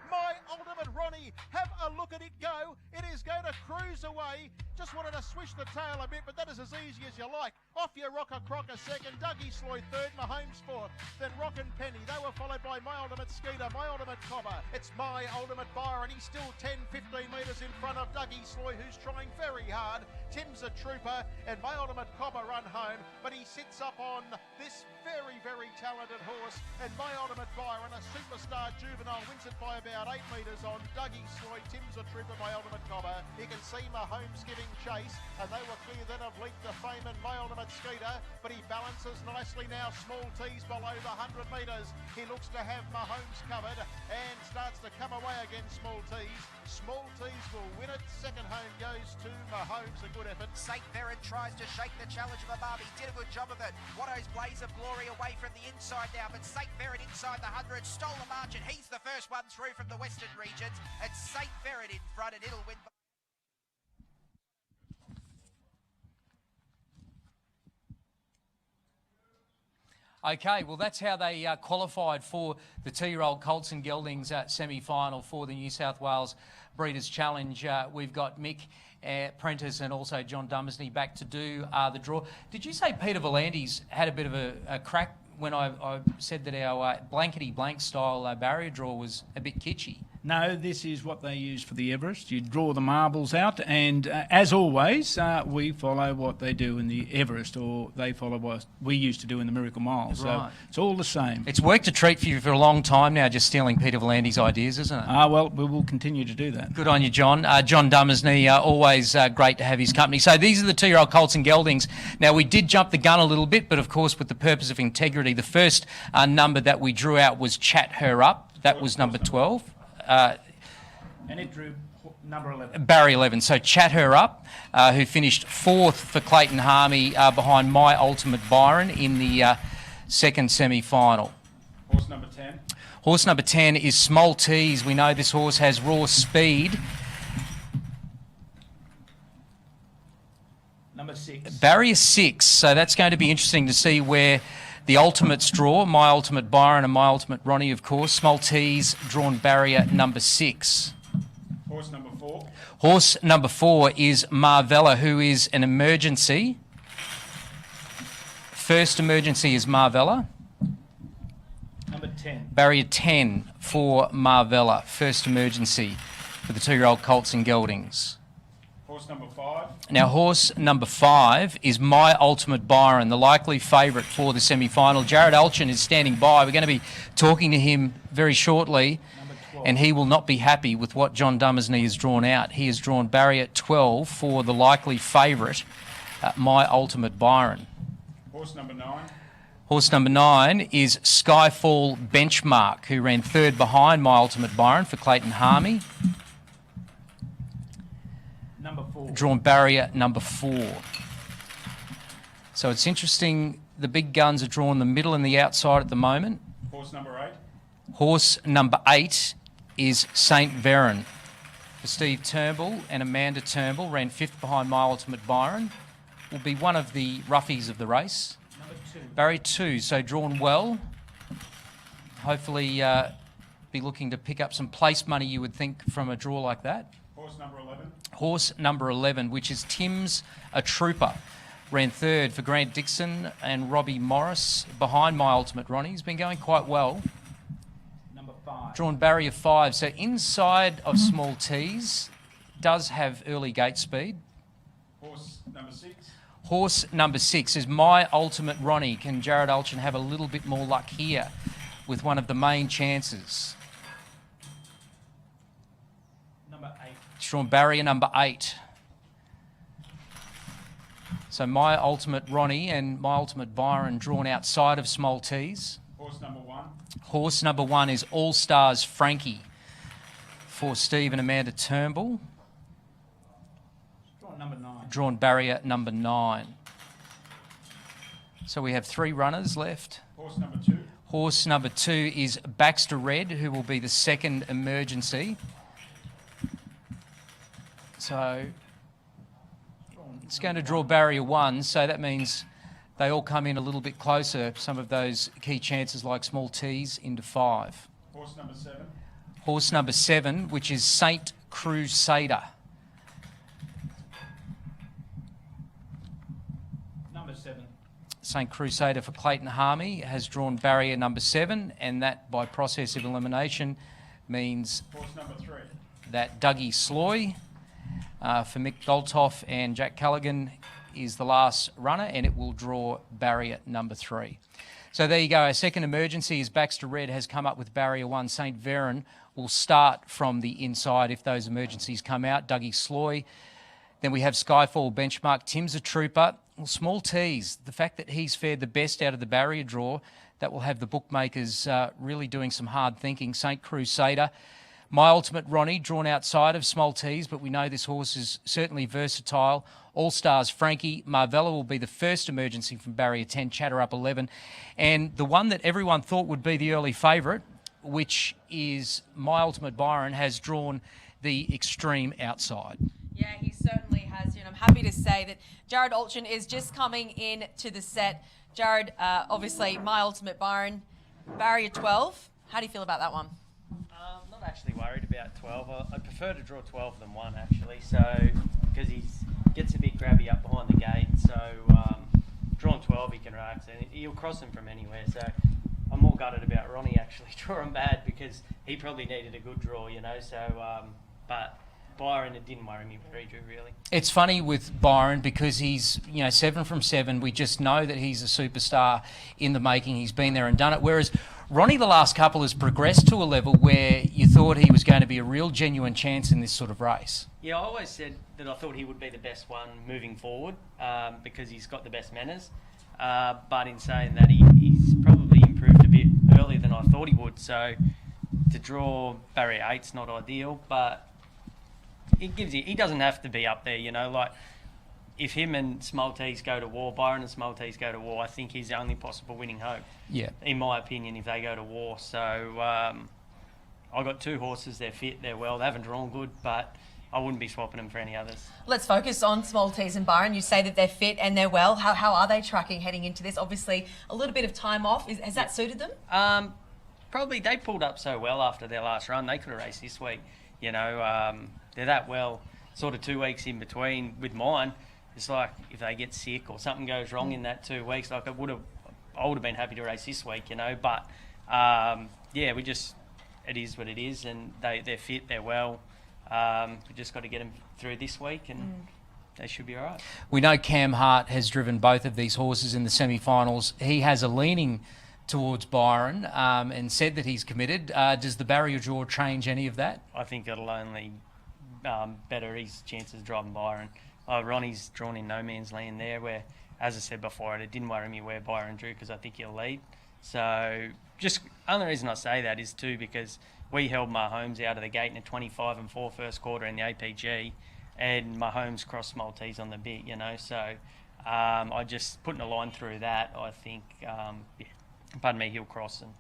My Ultimate Ronnie, have a look at it go. It is going to cruise away. Just wanted to swish the tail a bit, but that is as easy as you like. Off your Rocker Crocker second, Dougie Sloy third, Mahomes fourth, then Rockin' Penny. They were followed by My Ultimate Skeeter, My Ultimate Cobber. It's My Ultimate Byron. He's still 10, 15 metres in front of Dougie Sloy, who's trying very hard. Tim's a trooper, and My Ultimate Cobber run home, but he sits up on this very, very talented horse, and My Ultimate Byron, a superstar juvenile, wins it by about 8 metres on Dougie Sloy. Tim's a trooper, My Ultimate Cobber. You can see Mahomes giving chase, and they were clear then of Leap to Fame and My Ultimate Skeeter, but he balances nicely now. Small T's below the 100 metres. He looks to have Mahomes covered and starts to come away against Small T's. Small T's will win it. Second home goes to Mahomes. A good effort. St. Veron tries to shake the challenge of Ababa. He did a good job of it. Watto's Blaze of Glory away from the inside now, but St. Veron inside the 100 stole the margin. He's the first one through from the Western regions. It's St. Veron in front, and it'll win. Okay, well, that's how they qualified for the two-year-old Colts and Geldings semi-final for the New South Wales Breeders' Challenge. We've got Mick Prentice and also John Dummersney back to do the draw. Did you say Peter Volandis had a bit of a crack when I said that our blankety-blank style barrier draw was a bit kitschy? No, this is what they use for the Everest. You draw the marbles out, and as always, we follow what they do in the Everest, or they follow what we used to do in the Miracle Mile. So Right. it's all the same. It's worked a treat for you for a long time now, just stealing Peter Volandis' ideas, isn't it? Well, we will continue to do that. Good on you, John. John Dummersney, always great to have his company. So these are the two-year-old Colts and Geldings. Now, we did jump the gun a little bit, but of course, with the purpose of integrity, the first number that we drew out was Chat Her Up. That was number 12. And it drew number 11. Barry 11. So Chat Her Up, who finished fourth for Clayton Harmey behind My Ultimate Byron in the second semi-final. Horse number 10. Horse number 10 is Small Tease. We know this horse has raw speed. Number 6. Barrier 6. So that's going to be interesting to see where the ultimates draw. My Ultimate Byron and My Ultimate Ronnie, of course. Small Tease drawn barrier number 6. Horse number 4. Horse number 4 is Marvella, who is an emergency. First emergency is Marvella. Number 10. Barrier 10 for Marvella. First emergency for the two-year-old Colts and Geldings. Horse number 5. Now, horse number 5 is My Ultimate Byron, the likely favourite for the semi-final. Jared Alchin is standing by. We're going to be talking to him very shortly, and he will not be happy with what John Dummersney has drawn out. He has drawn barrier 12 for the likely favourite, My Ultimate Byron. Horse number 9. Horse number 9 is Skyfall Benchmark, who ran third behind My Ultimate Byron for Clayton Harmey. Number 4. Drawn barrier number 4. So it's interesting, the big guns are drawn the middle and the outside at the moment. Horse number 8. Horse number 8 is St. Veron for Steve Turnbull and Amanda Turnbull, ran fifth behind My Ultimate Byron. Will be one of the roughies of the race. Number 2. Barrier 2, so drawn well. Hopefully be looking to pick up some place money, you would think, from a draw like that. Horse number 11. Horse number 11, which is Tim's a Trooper. Ran third for Grant Dixon and Robbie Morris behind My Ultimate Ronnie. He's been going quite well. Number 5. Drawn barrier 5. So inside of Small T's, does have early gate speed. Horse number 6. Horse number 6 is My Ultimate Ronnie. Can Jared Alchin have a little bit more luck here with one of the main chances? Number 8. It's drawn barrier number 8. So My Ultimate Ronnie and My Ultimate Byron drawn outside of Small T's. Horse number 1. Horse number 1 is All Stars Frankie for Steve and Amanda Turnbull. Drawn number 9. Drawn barrier number 9. So we have 3 runners left. Horse number 2. Horse number 2 is Baxter Red, who will be the second emergency. So it's going to draw barrier 1, so that means they all come in a little bit closer, some of those key chances like Small T's into 5. Horse number 7. Horse number 7, which is Saint Crusader. St Crusader for Clayton Harmey has drawn barrier number 7, and that by process of elimination means Horse number 3. that Dougie Sloy for Mick Goltoff and Jack Callaghan is the last runner, and it will draw barrier number 3. So there you go. Our second emergency is Baxter Red has come up with barrier 1. St Veron will start from the inside if those emergencies come out. Dougie Sloy. Then we have Skyfall Benchmark. Tim's a trooper. Well, Small T's, the fact that he's fared the best out of the barrier draw, that will have the bookmakers really doing some hard thinking. St Crusader. My Ultimate Ronnie, drawn outside of Small T's, but we know this horse is certainly versatile. All Stars Frankie. Marvella will be the first emergency from barrier 10, Chatter Up 11. And the one that everyone thought would be the early favourite, which is My Ultimate Byron, has drawn the extreme outside. Yeah, he certainly has. And I'm happy to say that Jared Altrin is just coming in to the set. Jared, obviously, My Ultimate Byron, barrier 12. How do you feel about that one? Not actually worried about 12. I prefer to draw 12 than 1 actually, so because he gets a bit grabby up behind the gate. So drawn 12 he can relax and he'll cross him from anywhere. So I'm more gutted about Ronnie actually drawing bad because he probably needed a good draw, you know. So but Byron, it didn't worry me pre-drew really. It's funny with Byron because he's 7 from 7. We just know that he's a superstar in the making. He's been there and done it. Whereas Ronnie, the last couple, has progressed to a level where you thought he was going to be a real genuine chance in this sort of race. Yeah, I always said that I thought he would be the best one moving forward because he's got the best manners. But in saying that, he's probably improved a bit earlier than I thought he would. So to draw barrier 8's not ideal, but it gives he doesn't have to be up there, you know. Like if him and Smoltese go to war, Byron and Smoltese go to war, I think he's the only possible winning hope. Yeah. In my opinion, if they go to war. So I've got 2 horses, they're fit, they're well, they haven't drawn good, but I wouldn't be swapping them for any others. Let's focus on Smoltese and Byron. You say that they're fit and they're well. How are they tracking heading into this? Obviously, a little bit of time off. Has that suited them? Probably they pulled up so well after their last run, they could have raced this week. You know, they're that well, sort of 2 weeks in between with mine. It's like if they get sick or something goes wrong in that 2 weeks, like I would have been happy to race this week, you know. But yeah, it is what it is, and they're fit, they're well. We just got to get them through this week, and they should be all right. We know Cam Hart has driven both of these horses in the semi-finals. He has a leaning towards Byron and said that he's committed. Does the barrier draw change any of that? I think it'll only better his chances of driving Byron. Ronnie's drawn in no man's land there, where, as I said before, it didn't worry me where Byron drew because I think he'll lead. So just only reason I say that is too because we held Mahomes out of the gate in a 25 and 4 first quarter in the APG, and Mahomes crossed Maltese on the bit, you know. So I just putting a line through that. I think, pardon me, he'll cross and.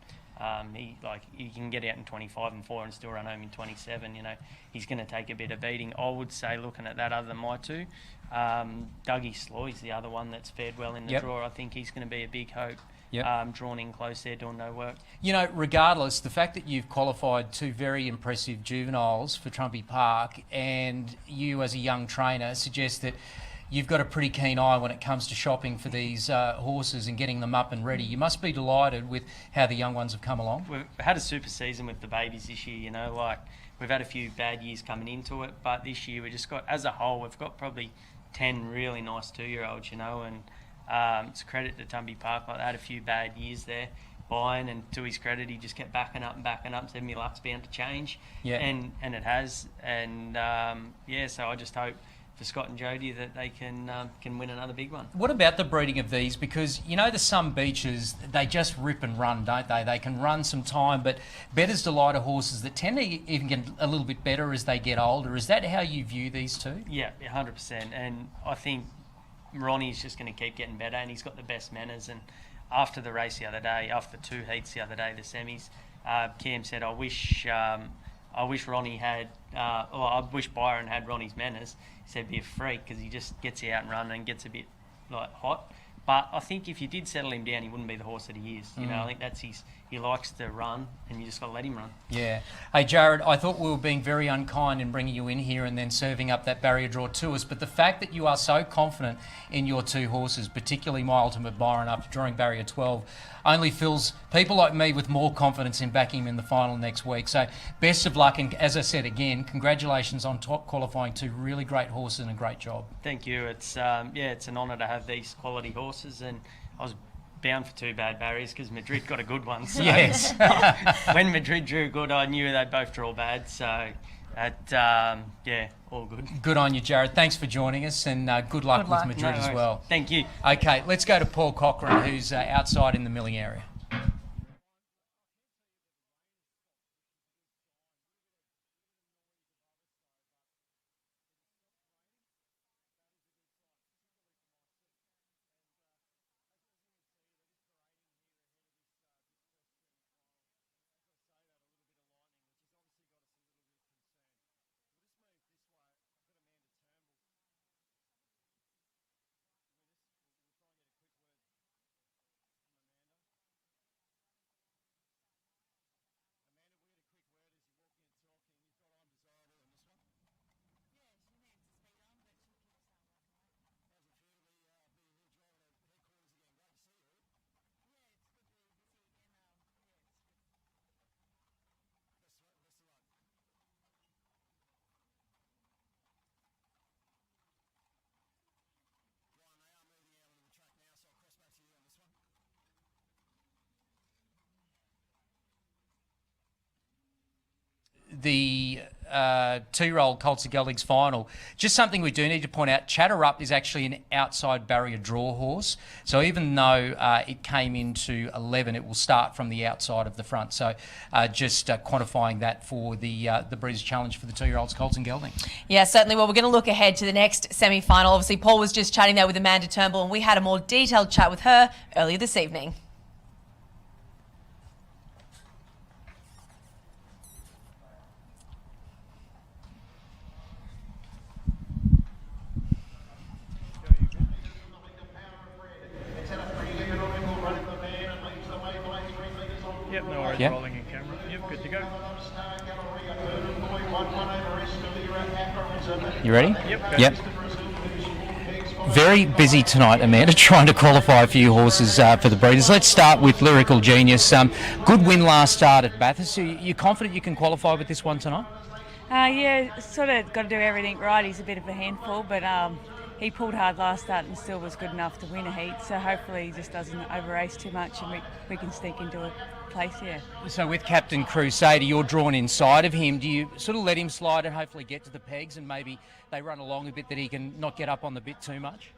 He can get out in 25 and 4 and still run home in 27. You know, he's going to take a bit of beating. I would say, looking at that, other than my 2, Dougie Sloy's the other one that's fared well in the draw. I think he's going to be a big hope. Drawn in close there, doing no work. You know, regardless, the fact that you've qualified 2 very impressive juveniles for Turnbull Park, and you as a young trainer suggests that you've got a pretty keen eye when it comes to shopping for these horses and getting them up and ready. You must be delighted with how the young ones have come along. We've had a super season with the babies this year, you know, like we've had a few bad years coming into it, but this year we just got, as a whole, we've got probably 10 really nice 2-year-olds, you know, and it's a credit to Turnbull Park. Like, they had a few bad years there, buying, and to his credit, he just kept backing up, said my luck's bound to change, and it has, and so I just hope for Scott and Jody that they can win another big one. What about the breeding of these? Because you know, there's some beaches, they just rip and run, don't they? They can run some time, but Bettor's Delight are horses that tend to even get a little bit better as they get older. Is that how you view these 2? Yeah, 100%. And I think Ronnie's just going to keep getting better, and he's got the best manners. And after the race the other day, after 2 heats the other day, the semis, Cam said, I wish Ronnie had, I wish Byron had Ronnie's manners. He said, be a freak, because he just gets out and run and gets a bit like hot. But I think if you did settle him down, he wouldn't be the horse that he is. You know, I think that's he likes to run, and you just got to let him run. Yeah. Hey, Jared, I thought we were being very unkind in bringing you in here and then serving up that barrier draw to us, but the fact that you are so confident in your two horses, particularly My Ultimate Byron after drawing barrier 12, only fills people like me with more confidence in backing him in the final next week. So best of luck, and as I said again, congratulations on top qualifying two really great horses and a great job. Thank you. It's it's an honour to have these quality horses, and I was bound for two bad barriers because Madrid got a good one. So yes. When Madrid drew good, I knew they'd both draw bad. So, all good. Good on you, Jared. Thanks for joining us, and good luck with Madrid as well. Thank you. Okay, let's go to Paul Cochrane, who's outside in the milling area. The two-year-old Colts of Geldings final. Just something we do need to point out, Chatter Up is actually an outside barrier draw horse. So even though it came into 11, it will start from the outside of the front. So just quantifying that for the Breeders' Challenge for the two-year-olds, Colts and Geldings. Yeah, certainly. Well, we're going to look ahead to the next semi-final. Obviously, Paul was just chatting there with Amanda Turnbull, and we had a more detailed chat with her earlier this evening. Yep, no worries, yep. Rolling in camera. Yep, good to go. You ready? Yep. Yep. Very busy tonight, Amanda, trying to qualify a few horses for the Breeders. Let's start with Lyrical Genius. Good win last start at Bathurst. So you confident you can qualify with this one tonight? Yeah, sort of got to do everything right. He's a bit of a handful, but he pulled hard last start and still was good enough to win a heat. So hopefully he just doesn't over-race too much and we can sneak into a place here. So with Captain Crusader, you're drawn inside of him. Do you sort of let him slide and hopefully get to the pegs and maybe they run along a bit that he can not get up on the bit too much?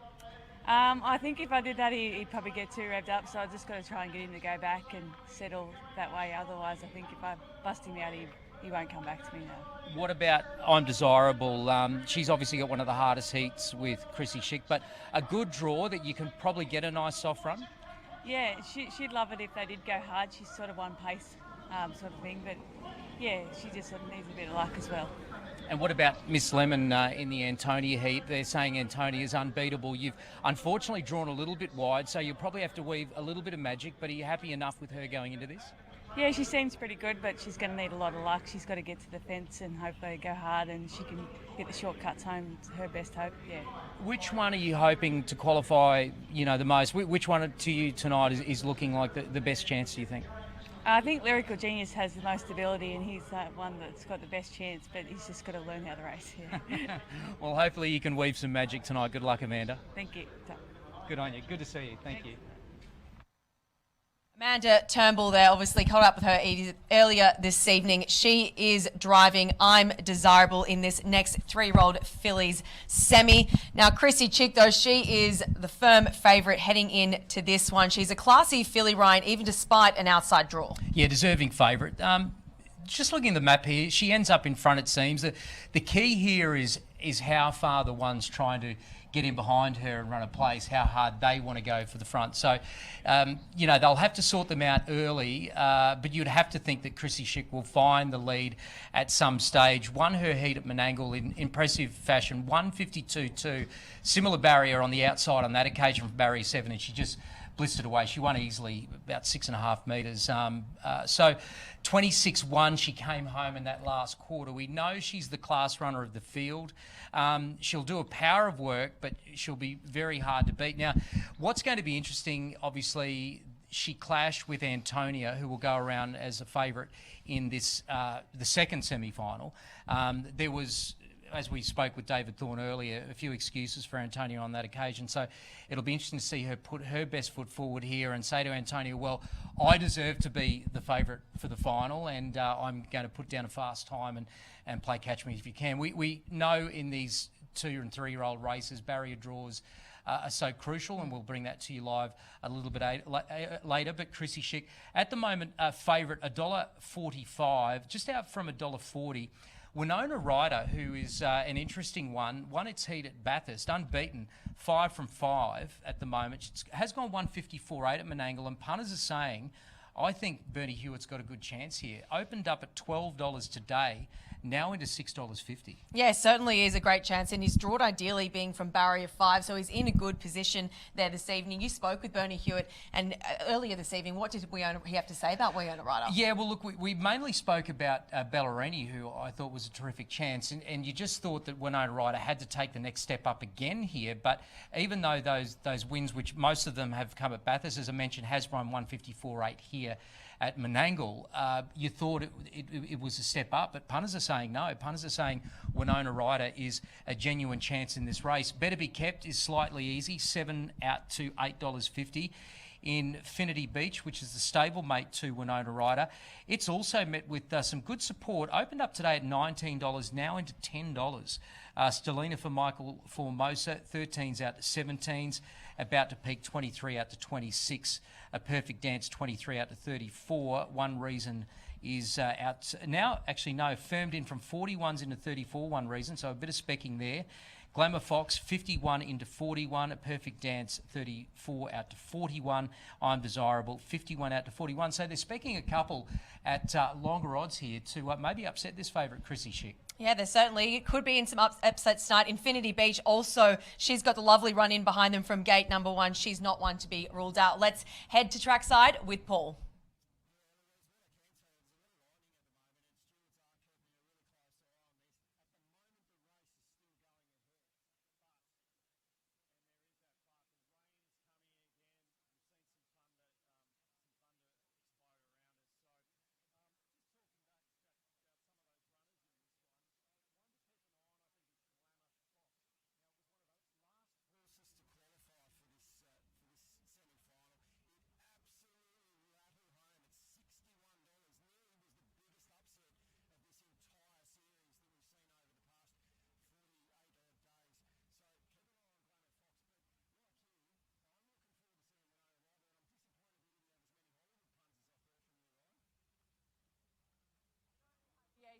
I think if I did that, he'd probably get too revved up, so I just got to try and get him to go back and settle that way. Otherwise, I think if I bust him out, he won't come back to me now. What about I'm Desirable? She's obviously got one of the hardest heats with Chrissy Schick, but a good draw that you can probably get a nice soft run? Yeah, she'd love it if they did go hard. She's sort of one pace sort of thing, but yeah, she just sort of needs a bit of luck as well. And what about Miss Lemon in the Antonia heat? They're saying Antonia is unbeatable. You've unfortunately drawn a little bit wide, so you'll probably have to weave a little bit of magic, but are you happy enough with her going into this? Yeah, she seems pretty good, but she's going to need a lot of luck. She's got to get to the fence and hopefully go hard, and she can get the shortcuts home. It's her best hope, yeah. Which one are you hoping to qualify, the most? Which one to you tonight is looking like the best chance, do you think? I think Lyrical Genius has the most ability, and he's one that's got the best chance, but he's just got to learn how to race. Yeah. Well, hopefully you can weave some magic tonight. Good luck, Amanda. Thank you. Good on you. Good to see you. Thank you. Amanda Turnbull there obviously caught up with her earlier this evening. She is driving I'm Desirable in this next three-year-old Fillies semi. Now, Chrissy Schick, though, she is the firm favourite heading into this one. She's a classy filly, Ryan, even despite an outside draw. Yeah, deserving favourite. just looking at the map here, she ends up in front, it seems. The key here is how far the ones trying to get in behind her and run a place, how hard they want to go for the front. So, you know, they'll have to sort them out early, but you'd have to think that Chrissy Schick will find the lead at some stage. Won her heat at Menangle in impressive fashion, 152.2. Similar barrier on the outside on that occasion from barrier 7, and she just blistered away. She won easily, about 6.5 metres. So 26-1, she came home in that last quarter. We know she's the class runner of the field. She'll do a power of work, but she'll be very hard to beat. Now, what's going to be interesting, obviously, she clashed with Antonia, who will go around as a favourite in this the second semi-final. There was, as we spoke with David Thorne earlier, a few excuses for Antonia on that occasion. So it'll be interesting to see her put her best foot forward here and say to Antonia, well, I deserve to be the favourite for the final, and I'm going to put down a fast time and play catch me if you can. We know in these 2- and 3-year-old races, barrier draws are so crucial, and we'll bring that to you live a little bit later. But Chrissy Schick, at the moment, favourite $1.45, just out from $1.40. Winona Ryder, who is an interesting one, won its heat at Bathurst, unbeaten, 5 from 5 at the moment. She has gone 154.8 at Menangle, and punters are saying, I think Bernie Hewitt's got a good chance here. Opened up at $12 today, now into $6.50. Yeah, certainly is a great chance, and he's drawn ideally being from barrier 5, so he's in a good position there this evening. You spoke with Bernie Hewitt and earlier this evening. What did he have to say about Winona Ryder? Yeah, well, look, we mainly spoke about Ballerini, who I thought was a terrific chance, and you just thought that Winona Ryder had to take the next step up again here. But even though those wins, which most of them have come at Bathurst, as I mentioned, has run 154.8 here at Menangle, you thought it was a step up, but punters are saying no. Punters are saying Winona Ryder is a genuine chance in this race. Better Be Kept is slightly easy, 7 out to $8.50. Infinity Beach, which is the stablemate to Winona Ryder, it's also met with some good support. Opened up today at $19, now into $10. Stellina for Michael Formosa, 13s out to 17s. About to peak, 23 out to 26. A Perfect Dance, 23 out to 34. One Reason is out now. Actually, no, firmed in from 41s into 34. One Reason, so a bit of specking there. Glamour Fox, 51 into 41. A Perfect Dance, 34 out to 41. I'm Desirable, 51 out to 41. So they're specking a couple at longer odds here to maybe upset this favourite, Chrissy Schick. Yeah, there certainly could be in some upsets tonight. Infinity Beach also, she's got the lovely run in behind them from gate number 1. She's not one to be ruled out. Let's head to trackside with Paul.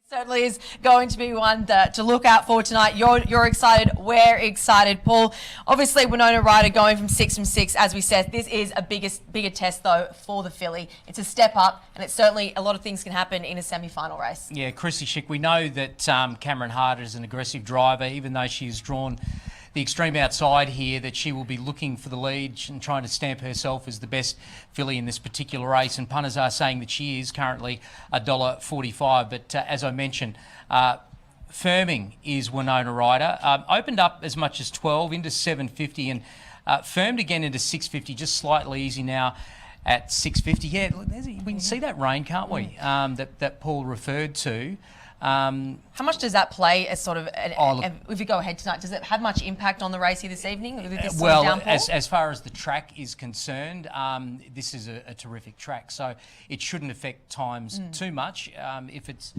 Certainly is going to be one to look out for tonight. You're excited. We're excited, Paul. Obviously, Winona Ryder going from 6 from 6, as we said. This is a bigger test, though, for the filly. It's a step up, and it's certainly a lot of things can happen in a semi-final race. Yeah, Chrissy Schick, we know that Cameron Hart is an aggressive driver, even though she's drawn the extreme outside here, that she will be looking for the lead and trying to stamp herself as the best filly in this particular race. And punters are saying that she is currently $1.45. But as I mentioned, firming is Winona Ryder. Opened up as much as 12 into 750 and firmed again into 650, just slightly easy now at 650. Yeah, we can see that rain, can't we? That Paul referred to. How much does that play as sort of, if you go ahead tonight, does it have much impact on the race here this evening? Well, as far as the track is concerned, this is a terrific track, so it shouldn't affect times too much. If it's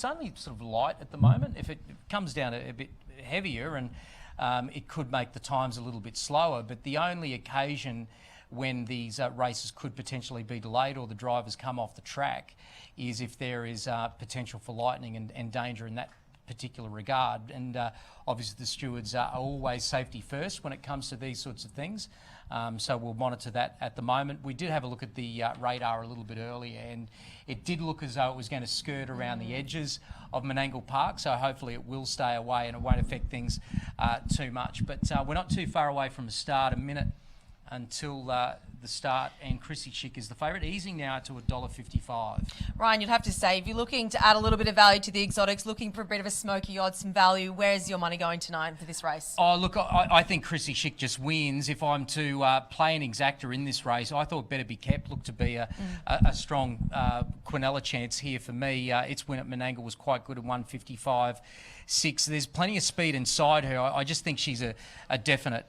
only sort of light at the moment. If it comes down a bit heavier, and it could make the times a little bit slower, but the only occasion when these races could potentially be delayed or the drivers come off the track is if there is potential for lightning and danger in that particular regard. And obviously the stewards are always safety first when it comes to these sorts of things. So we'll monitor that at the moment. We did have a look at the radar a little bit earlier, and it did look as though it was going to skirt around the edges of Menangle Park, so hopefully it will stay away and it won't affect things too much. But we're not too far away from the start, a minute until the start, and Chrissy Chick is the favourite, easing now to $1.55. Ryan, you'd have to say, if you're looking to add a little bit of value to the exotics, looking for a bit of a smoky odds, some value, where's your money going tonight for this race? Oh, look, I think Chrissy Chick just wins. If I'm to play an exactor in this race, I thought Better Be Kept looked to be a strong Quinella chance here for me. Its win at Menangle was quite good at 155.6. There's plenty of speed inside her. I just think she's a definite,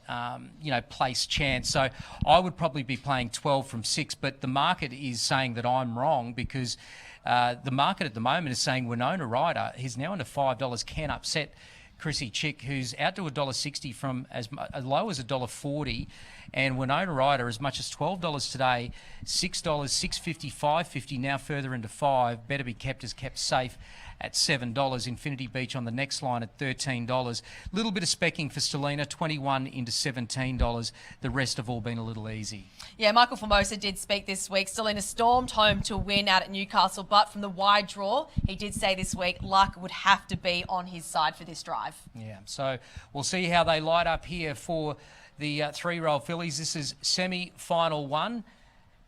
place chance. So I would probably be playing 12 from 6, but the market is saying that I'm wrong because the market at the moment is saying Winona Ryder, he's now under $5, can upset Chrissy Chick, who's out to $1.60 from as low as $1.40, and Winona Ryder as much as $12 today, $6, $6.50, $5.50, now further into $5. Better Be Kept is kept safe at $7. Infinity Beach on the next line at $13. Little bit of specking for Stelina, $21 into $17. The rest have all been a little easy. Yeah, Michael Formosa did speak this week. Stelina stormed home to win out at Newcastle, but from the wide draw, he did say this week luck would have to be on his side for this drive. Yeah, so we'll see how they light up here for the three-year-old fillies. This is semi-final one,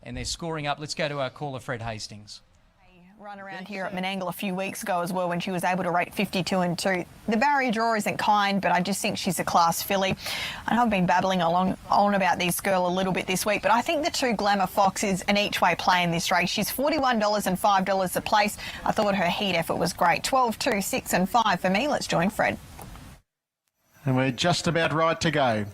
and they're scoring up. Let's go to our caller, Fred Hastings. Run around here at Menangle a few weeks ago as well when she was able to rate 52 and 2. The barrier draw isn't kind, but I just think she's a class filly. I know I've been babbling on about this girl a little bit this week, but I think the two Glamour Fox is an each-way play in this race. She's $41 and $5 a place. I thought her heat effort was great. 12, 2, 6 and 5 for me. Let's join Fred. And we're just about right to go.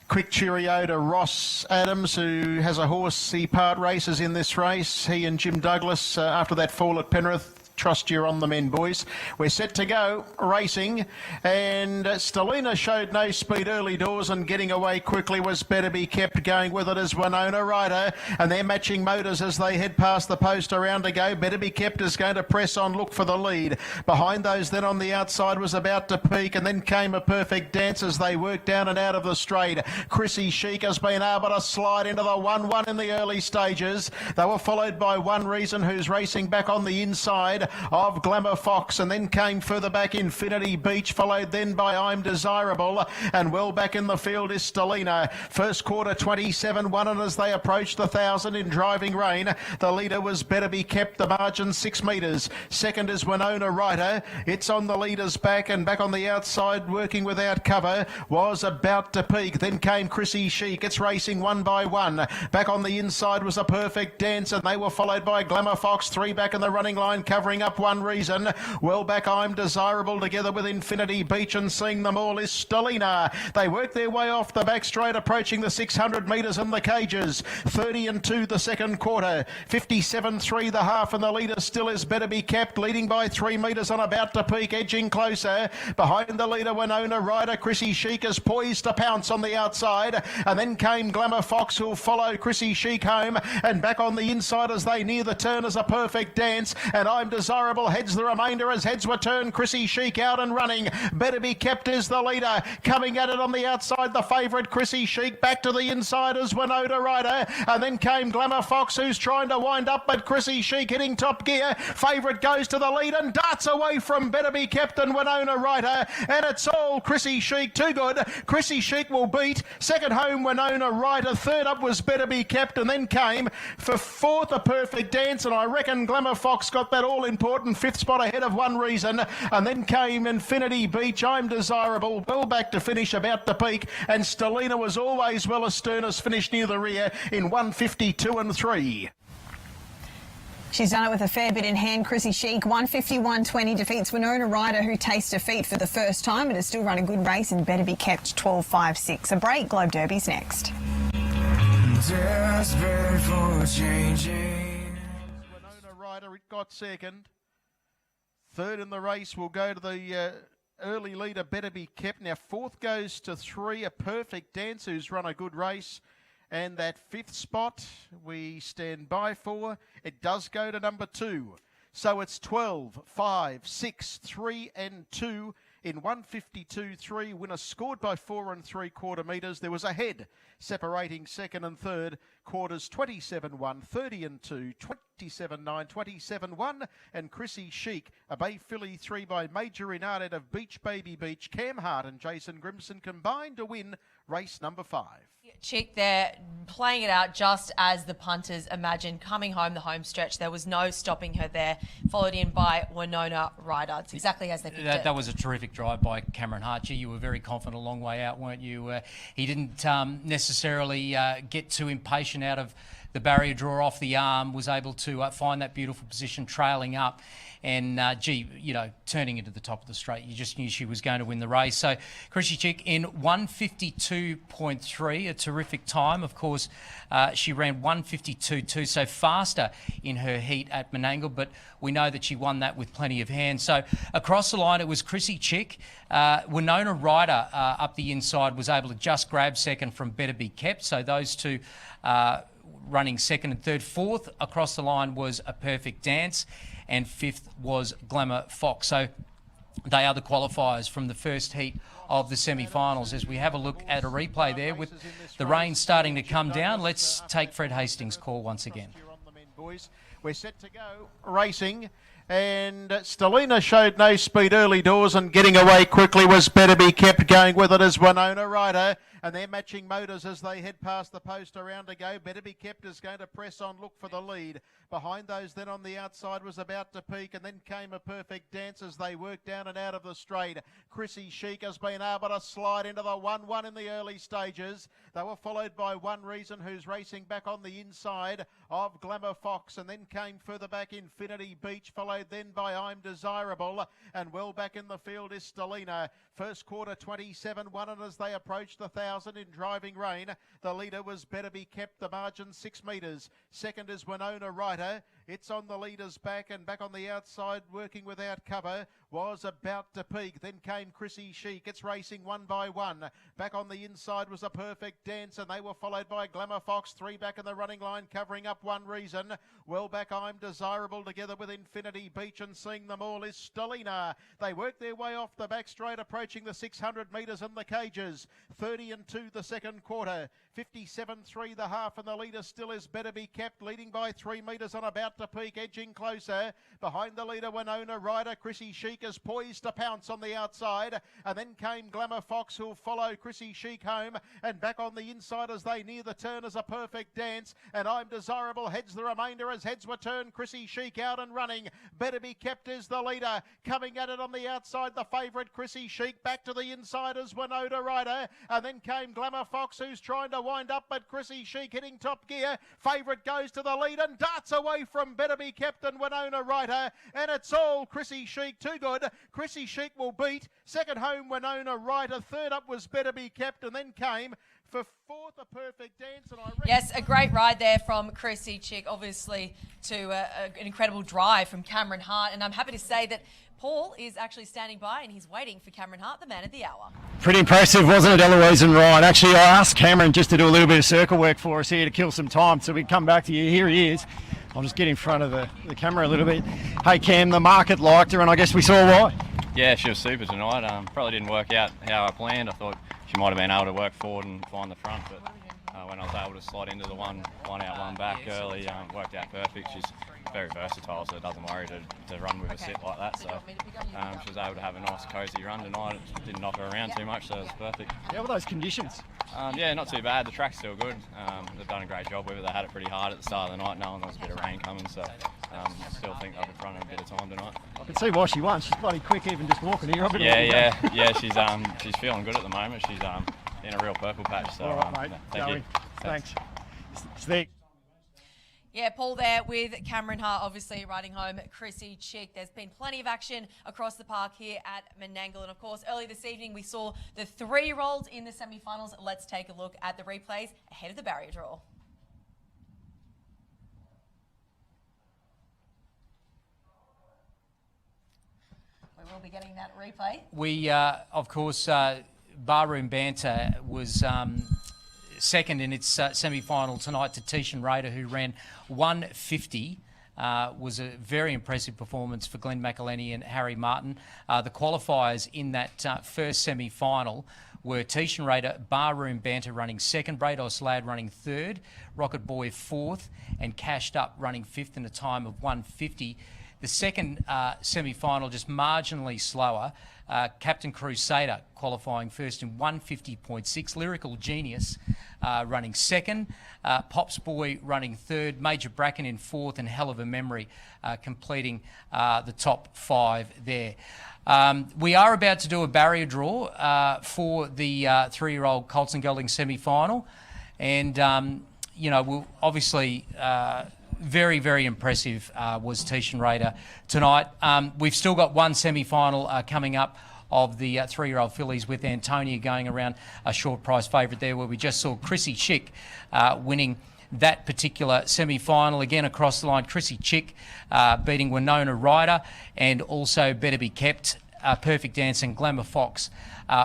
Quick cheerio to Ross Adams, who has a horse he part races in this race. He and Jim Douglas, after that fall at Penrith, trust you're on the men, boys. We're set to go, racing, and Stelina showed no speed early doors, and getting away quickly was Better Be Kept. Going with it as Winona Ryder, and they're matching motors as they head past the post around to go. Better Be Kept is going to press on, look for the lead. Behind those then on the outside was About to Peak, and then came A Perfect Dance as they worked down and out of the straight. Chrissy Chic has been able to slide into the 1-1 in the early stages. They were followed by One Reason, who's racing back on the inside of Glamour Fox, and then came further back Infinity Beach, followed then by I'm Desirable, and well back in the field is Stelina. First quarter 27-1, and as they approached the 1,000 in driving rain, the leader was Better Be Kept, the margin 6 metres. Second is Winona Ryder. It's on the leader's back, and back on the outside working without cover was About to Peak. Then came Chrissy Chic. It's racing one by one. Back on the inside was A Perfect Dance, and they were followed by Glamour Fox. 3 back in the running line, covering up One Reason. Well back I'm Desirable together with Infinity Beach, and seeing them all is Stelina. They work their way off the back straight, approaching the 600 metres in the cages. 30 and 2 the second quarter. 57-3 the half, and the leader still is Better Be Kept, leading by 3 metres on About to Peak, edging closer. Behind the leader Winona Ryder. Chrissy Chic is poised to pounce on the outside, and then came Glamour Fox, who'll follow Chrissy Chic home, and back on the inside as they near the turn is A Perfect Dance, and I'm Desirable heads the remainder as heads were turned. Chrissy Chic out and running. Better Be Kept is the leader. Coming at it on the outside, the favourite Chrissy Chic. Back to the inside as Winona Ryder, and then came Glamour Fox, who's trying to wind up, but Chrissy Chic hitting top gear. Favourite goes to the lead and darts away from Better Be Kept and Winona Ryder, and it's all Chrissy Chic. Too good. Chrissy Chic will beat. Second home Winona Ryder. Third up was Better Be Kept, and then came for fourth A Perfect Dance, and I reckon Glamour Fox got that all-important fifth spot ahead of One Reason, and then came Infinity Beach. I'm Desirable, well back to finish About to Peak, and Stelina was always well astern as finished near the rear in 152 and 3. She's done it with a fair bit in hand. Chrissy Chic, 151.20, defeats Winona Ryder, who tastes defeat for the first time and has still run a good race, and Better Be Kept, 12.56. A break. Globe Derby's next. Desperate for changing. Winona Ryder, it got second. Third in the race will go to the early leader, Better Be Kept. Now fourth goes to 3, A Perfect Dance, who's run a good race. And that 5th spot we stand by for. It does go to number 2. So it's 12, 5, 6, 3 and 2 in 152.3. Winner scored by 4 3/4 metres. There was a head separating second and third. Quarters 27-1, 30 and 2, 27-9, 27-1. And Chrissy Chic, a Bay Filly 3 by Major Renard out of Beach Baby Beach. Cam Hart and Jason Grimson combined to win race number 5. Chick there playing it out just as the punters imagined. Coming home the home stretch, there was no stopping her there. Followed in by Winona Ryder. It's exactly as they picked it. That was a terrific drive by Cameron Hart. You were very confident a long way out, weren't you? He didn't necessarily get too impatient out of the barrier draw off the arm, was able to find that beautiful position trailing up. And, turning into the top of the straight, you just knew she was going to win the race. So, Chrissy Chick in 152.3, a terrific time. Of course, she ran 152.2, so faster in her heat at Menangle, but we know that she won that with plenty of hands. So, across the line, it was Chrissy Chick. Winona Ryder up the inside was able to just grab second from Better Be Kept. So, those two running second and third. Fourth across the line was A Perfect Dance. And 5th was Glamour Fox. So they are the qualifiers from the first heat of the semi-finals. As we have a look at a replay there with the rain starting to come down, let's take Fred Hastings' call once again. We're set to go racing. And Stelina showed no speed early doors, and getting away quickly was Better Be Kept. Going with it as Winona Ryder. And they're matching motors as they head past the post around to go. Better Be Kept is going to press on, look for the lead. Behind those then on the outside was About to Peak, and then came A Perfect Dance as they worked down and out of the straight. Chrissy Chic has been able to slide into the 1-1 in the early stages. They were followed by One Reason, who's racing back on the inside of Glamour Fox, and then came further back Infinity Beach, followed then by I'm Desirable, and well back in the field is Stelina. First quarter 27-1, and as they approached the 1,000 in driving rain, the leader was Better Be Kept, the margin 6 metres. Second is Winona Ryder. It's on the leader's back, and back on the outside, working without cover, was About to Peak. Then came Chrissy Chic. It's racing 1 by 1. Back on the inside was A Perfect Dance, and they were followed by Glamour Fox. 3 back in the running line, covering up One Reason. Well back, I'm Desirable, together with Infinity Beach, and seeing them all is Stelina. They work their way off the back straight, approaching the 600 metres in the cages. 30 and 2 the second quarter. 57.3 the half, and the leader still is Better Be Kept, leading by 3 metres on About to Peak, edging closer. Behind the leader, Winona Ryder. Chrissy Chic is poised to pounce on the outside, and then came Glamour Fox, who'll follow Chrissy Chic home, and back on the inside as they near the turn as A Perfect Dance, and I'm Desirable heads the remainder as heads were turned. Chrissy Chic out and running. Better Be Kept is the leader, coming at it on the outside, the favourite Chrissy Chic. Back to the inside as Winona Ryder, and then came Glamour Fox, who's trying to wind up, but Chrissy Chic hitting top gear. Favourite goes to the lead and darts away from Better Be Kept and Winona Ryder, and it's all Chrissy Chic. Too good. Chrissy Chic will beat. Second home, Winona Ryder. Third up was Better Be Kept, and then came for fourth A Perfect Dance. And yes, a great ride there from Chrissy Chic, obviously to an incredible drive from Cameron Hart, and I'm happy to say that Paul is actually standing by and he's waiting for Cameron Hart, the man of the hour. Pretty impressive, wasn't it, Eloise and Ryan? Actually, I asked Cameron just to do a little bit of circle work for us here to kill some time, so we come back to you. Here he is. I'll just get in front of the camera a little bit. Hey, Cam, the market liked her, and I guess we saw why. Yeah, she was super tonight. Probably didn't work out how I planned. I thought she might have been able to work forward and find the front, but when I was able to slide into the one out, one back early, worked out perfect. She's very versatile, so it doesn't worry to run with a sit like that. So she was able to have a nice cosy run tonight. It didn't knock her around too much, so it was perfect. How were those conditions? Yeah, not too bad. The track's still good. They've done a great job with it. They had it pretty hard at the start of the night, knowing there was a bit of rain coming, so I still think they'll be running a bit of time tonight. I can see why she won. She's bloody quick, even just walking here. Yeah. She's feeling good at the moment. She's in a real purple patch. So all right, mate. thank you. Thanks. Steve. Yeah, Paul there with Cameron Hart, obviously riding home Chrissy Chic. There's been plenty of action across the park here at Menangle. And of course, early this evening, we saw the 3-year-olds in the semi-finals. Let's take a look at the replays ahead of the barrier draw. We will be getting that replay. We, of course, Barroom Banter was second in its semi-final tonight to Tishan Raider, who ran 150. Was a very impressive performance for Glenn McElhenney and Harry Martin. The qualifiers in that first semi-final were Tishan Raider, Barroom Banter running second, Brados Lad running third, Rocket Boy fourth, and Cashed Up running fifth in a time of 150. The second semi-final just marginally slower. Captain Crusader qualifying first in 150.6. Lyrical Genius running second. Pops Boy running third. Major Bracken in fourth, and Hell of a Memory completing the top five there. We are about to do a barrier draw for the 3-year-old Colts and Geldings semi-final. And, you know, we'll obviously... very, very impressive was Tishan Raider tonight. We've still got one semi-final coming up of the 3-year-old fillies, with Antonia going around a short price favourite there, where we just saw Chrissy Chick winning that particular semi-final. Again, across the line, Chrissy Chick beating Winona Ryder, and also Better Be Kept, Perfect Dance and Glamour Fox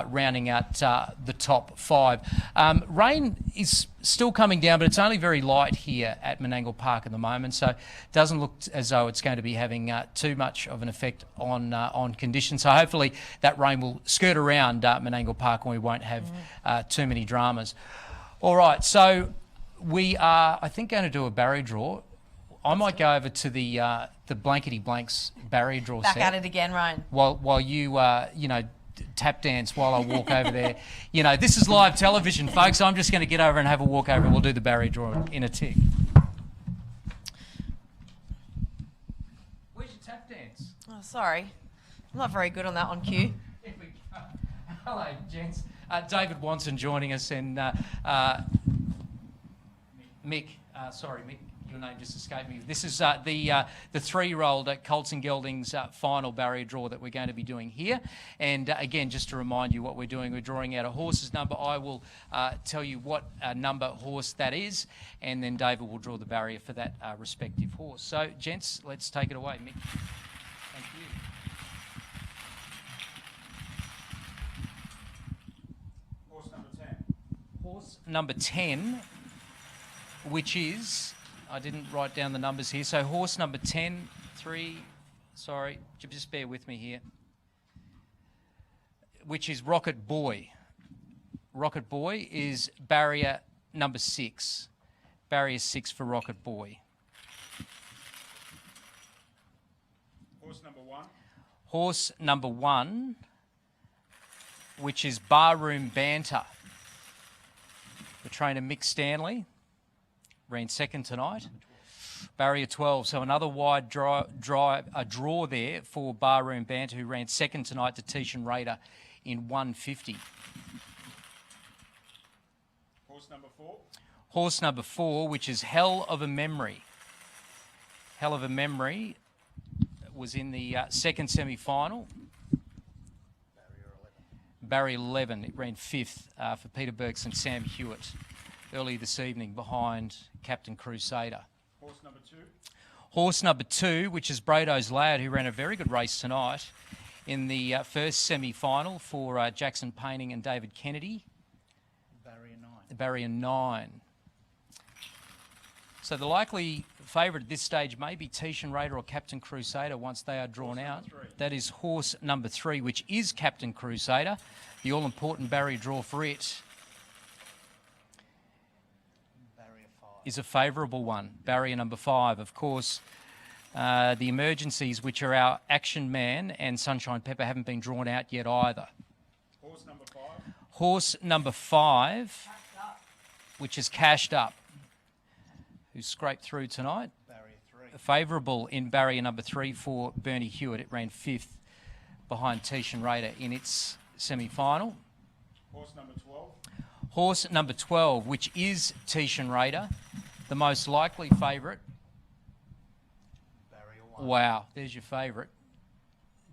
rounding out the top five. Rain is still coming down, but it's only very light here at Menangle Park at the moment, so it doesn't look as though it's going to be having too much of an effect on conditions. So hopefully that rain will skirt around Menangle Park and we won't have too many dramas. All right, so we are, I think, going to do a barrier draw. I might go over to the blankety blanks barrier draw Back set. at it again, Ryan. While you, you know, tap dance while I walk over there. You know, this is live television, folks. I'm just going to get over and have a walk over, and we'll do the barrier draw in a tick. Where's your tap dance? Oh, sorry. I'm not very good on that on cue. Here we go. Hello, gents. David Watson joining us, and Mick. Sorry, Mick. Your name just escaped me. This is the 3-year-old Colts and Geldings final barrier draw that we're going to be doing here. And again, just to remind you what we're doing, we're drawing out a horse's number. I will tell you what number horse that is, and then David will draw the barrier for that respective horse. So, gents, let's take it away, Mick. Thank you. Horse number 10. Horse number 10, which is... I didn't write down the numbers here. So horse number 10, 3, sorry, just bear with me here, which is Rocket Boy. Rocket Boy is barrier number 6. Barrier 6 for Rocket Boy. Horse number 1. Horse number 1, which is Barroom Banter. The trainer Mick Stanley ran second tonight. Barrier 12, so another wide draw there for Barroom Banter, who ran second tonight to Tishan Raider in 150. Horse number 4. Horse number 4, which is Hell of a Memory. Hell of a Memory was in the second semi-final. Barrier 11. It ran 5th for Peter Burks and Sam Hewitt early this evening behind Captain Crusader. Horse number 2. Horse number 2, which is Brado's Lad, who ran a very good race tonight in the first semi-final for Jackson Painting and David Kennedy. Barrier 9. Barrier 9. So the likely favourite at this stage may be Tishan Raider or Captain Crusader once they are drawn out. That is horse number 3, which is Captain Crusader. The all-important barrier draw for it is a favourable one. Barrier number 5, of course. The emergencies, which are our Action Man and Sunshine Pepper, haven't been drawn out yet either. Horse number 5. Horse number 5, which is Cashed Up, who scraped through tonight. Barrier 3. Favourable in barrier number 3 for Bernie Hewitt. It ran 5th behind Tishan Raider in its semi-final. Horse number 12. Horse number 12, which is Tishan Raider, the most likely favourite. Barrier 1. Wow, there's your favourite.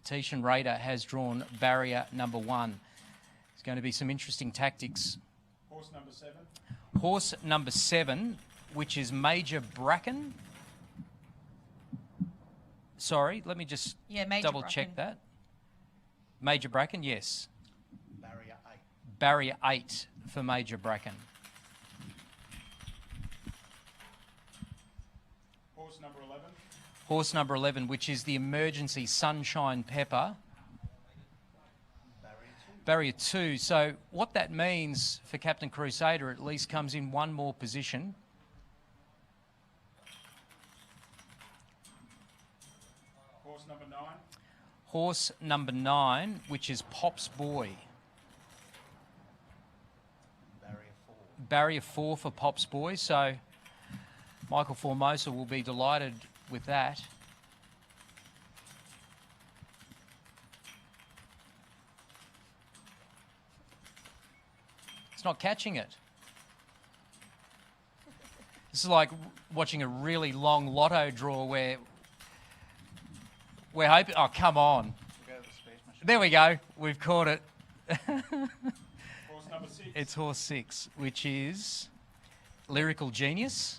Tishan Raider has drawn barrier number 1. There's going to be some interesting tactics. Horse number 7. Horse number 7, which is Major Bracken. Sorry, let me just double check that. Major Bracken, yes. Barrier 8. Barrier 8 for Major Bracken. Horse number 11. Horse number 11, which is the Emergency Sunshine Pepper. Barrier 2. So what that means for Captain Crusader, at least comes in one more position. Horse number 9. Horse number 9, which is Pop's Boy. Barrier 4 for Pop's Boy. So Michael Formosa will be delighted with that. It's not catching it. This is like watching a really long lotto draw where we're hoping... Oh, come on. There we go. We've caught it. Horse number 6. It's horse 6, which is Lyrical Genius.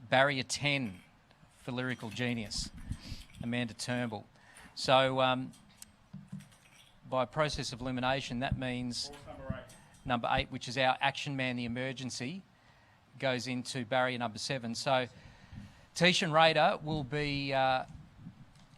Barrier 10 for Lyrical Genius, Amanda Turnbull. So by process of elimination, that means number 8, which is our Action Man, the Emergency, goes into barrier number 7. So Tishan Raider will be,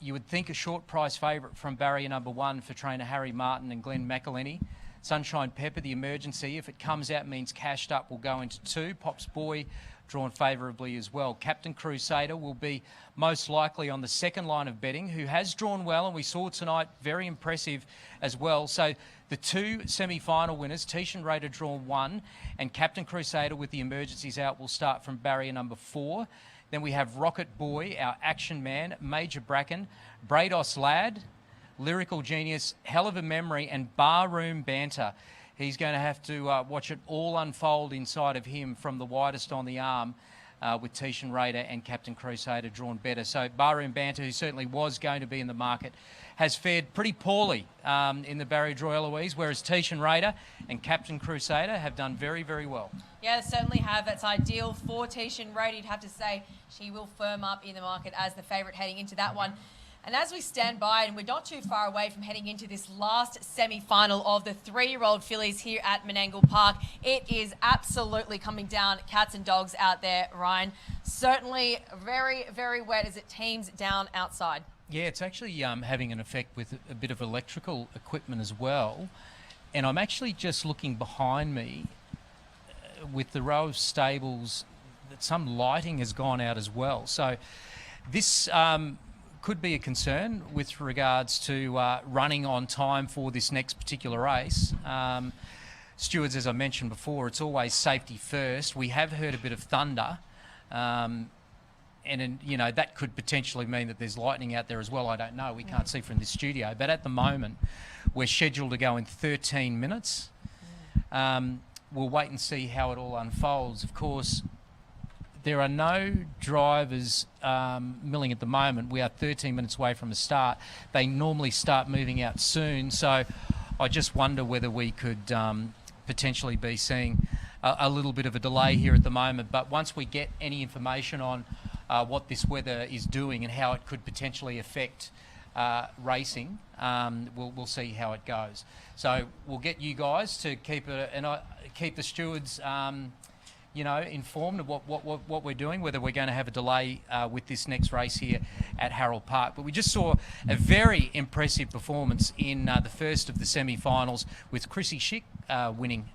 you would think, a short price favourite from barrier number 1 for trainer Harry Martin and Glenn McElhenney. Sunshine Pepper, the Emergency, if it comes out, means Cashed Up will go into 2. Pop's Boy drawn favourably as well. Captain Crusader will be most likely on the second line of betting, who has drawn well, and we saw tonight, very impressive as well. So the 2 semi-final winners, Tishan Raider drawn 1, and Captain Crusader with the Emergencies out will start from barrier number 4. Then we have Rocket Boy, our Action Man, Major Bracken, Brados Lad, Lyrical Genius, Hell of a Memory, and Barroom Banter. He's going to have to watch it all unfold inside of him from the widest on the arm with Tishan Raider and Captain Crusader drawn better. So Barroom Banter, who certainly was going to be in the market, has fared pretty poorly in the barrier draw, Eloise, whereas Tishan Raider and Captain Crusader have done very, very well. Yeah, certainly have. That's ideal for Tishan Raider. You'd have to say she will firm up in the market as the favourite heading into that one. And as we stand by, and we're not too far away from heading into this last semi-final of the 3-year-old fillies here at Menangle Park, it is absolutely coming down cats and dogs out there, Ryan. Certainly very, very wet as it teams down outside. Yeah, it's actually having an effect with a bit of electrical equipment as well. And I'm actually just looking behind me with the row of stables that some lighting has gone out as well. So this... could be a concern with regards to running on time for this next particular race. Stewards, as I mentioned before, it's always safety first. We have heard a bit of thunder, and you know, that could potentially mean that there's lightning out there as well. I don't know. We can't see from the studio. But at the moment, we're scheduled to go in 13 minutes. We'll wait and see how it all unfolds. Of course, there are no drivers milling at the moment. We are 13 minutes away from the start. They normally start moving out soon. So I just wonder whether we could potentially be seeing a little bit of a delay here at the moment. But once we get any information on what this weather is doing and how it could potentially affect racing, we'll see how it goes. So we'll get you guys to keep the stewards you know, informed of what we're doing, whether we're going to have a delay with this next race here at Harold Park. But we just saw a very impressive performance in the first of the semi-finals with Chrissy Schick winning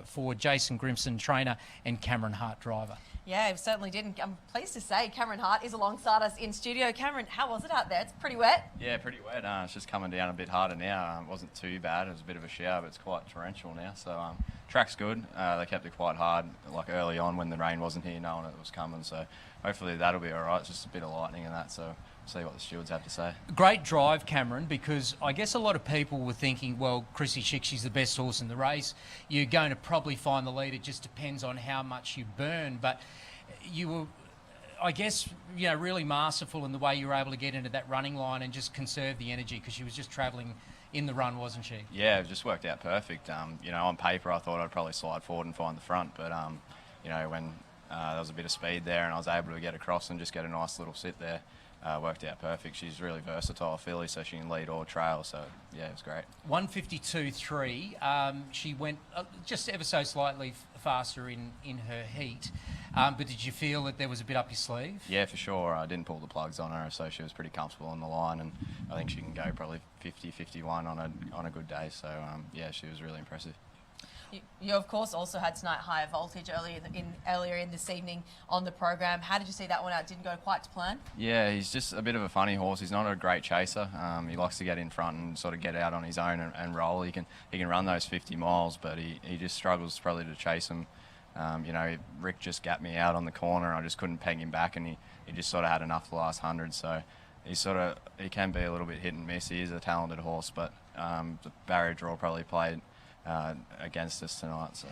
for Jason Grimson, trainer, and Cameron Hart, driver. Yeah, it certainly did. I'm pleased to say Cameron Hart is alongside us in studio. Cameron, how was it out there? It's pretty wet. Yeah, pretty wet. It's just coming down a bit harder now. It wasn't too bad. It was a bit of a shower, but it's quite torrential now. So track's good. They kept it quite hard, like early on when the rain wasn't here, knowing it was coming. So hopefully that'll be all right. It's just a bit of lightning and that. So see what the stewards have to say. Great drive, Cameron, because I guess a lot of people were thinking, well, Chrissy Schick, she's the best horse in the race. You're going to probably find the lead. It just depends on how much you burn. But you were, I guess, you know, really masterful in the way you were able to get into that running line and just conserve the energy, because she was just travelling in the run, wasn't she? Yeah, it just worked out perfect. You know, on paper, I thought I'd probably slide forward and find the front. But, you know, when there was a bit of speed there and I was able to get across and just get a nice little sit there, worked out perfect. She's really versatile filly, so she can lead or trail. So, yeah, it was great. 152.3. She went just ever so slightly faster in her heat. But did you feel that there was a bit up your sleeve? Yeah, for sure. I didn't pull the plugs on her, so she was pretty comfortable on the line, and I think she can go probably 50, 51 on a good day. So yeah, she was really impressive. You of course also had tonight higher voltage earlier in this evening on the program. How did you see that one out? Didn't go quite to plan? Yeah, he's just a bit of a funny horse. He's not a great chaser. He likes to get in front and sort of get out on his own and roll. He can run those 50 miles, but he just struggles probably to chase him. You know, Rick just gapped me out on the corner, and I just couldn't peg him back, and he just sort of had enough the last 100. So he can be a little bit hit and miss. He is a talented horse, but the barrier draw probably played against us tonight. So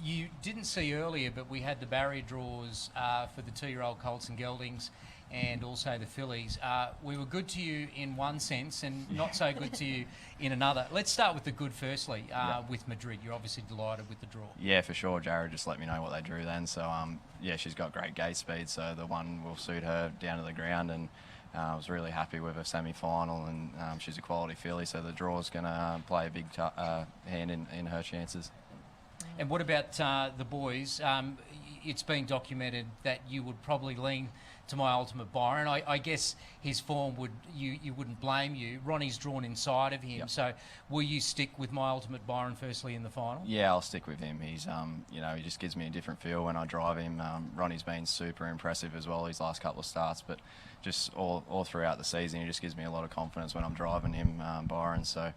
you didn't see earlier, but we had the barrier draws for the 2-year-old Colts and geldings, and also the fillies. We were good to you in one sense and not so good to you in another. Let's start with the good firstly, with Madrid. You're obviously delighted with the draw. Yeah, for sure. Jared just let me know what they drew then. So yeah, she's got great gate speed, so the one will suit her down to the ground, and I was really happy with her semi-final, and she's a quality filly, so the draw's going to play a big hand in her chances. And what about the boys? It's been documented that you would probably lean to My Ultimate Byron. I guess his form you wouldn't blame you. Ronnie's drawn inside of him, so will you stick with My Ultimate Byron firstly in the final? Yeah, I'll stick with him. He's you know, he just gives me a different feel when I drive him. Ronnie's been super impressive as well his last couple of starts, but just all throughout the season he just gives me a lot of confidence when I'm driving him, Byron. So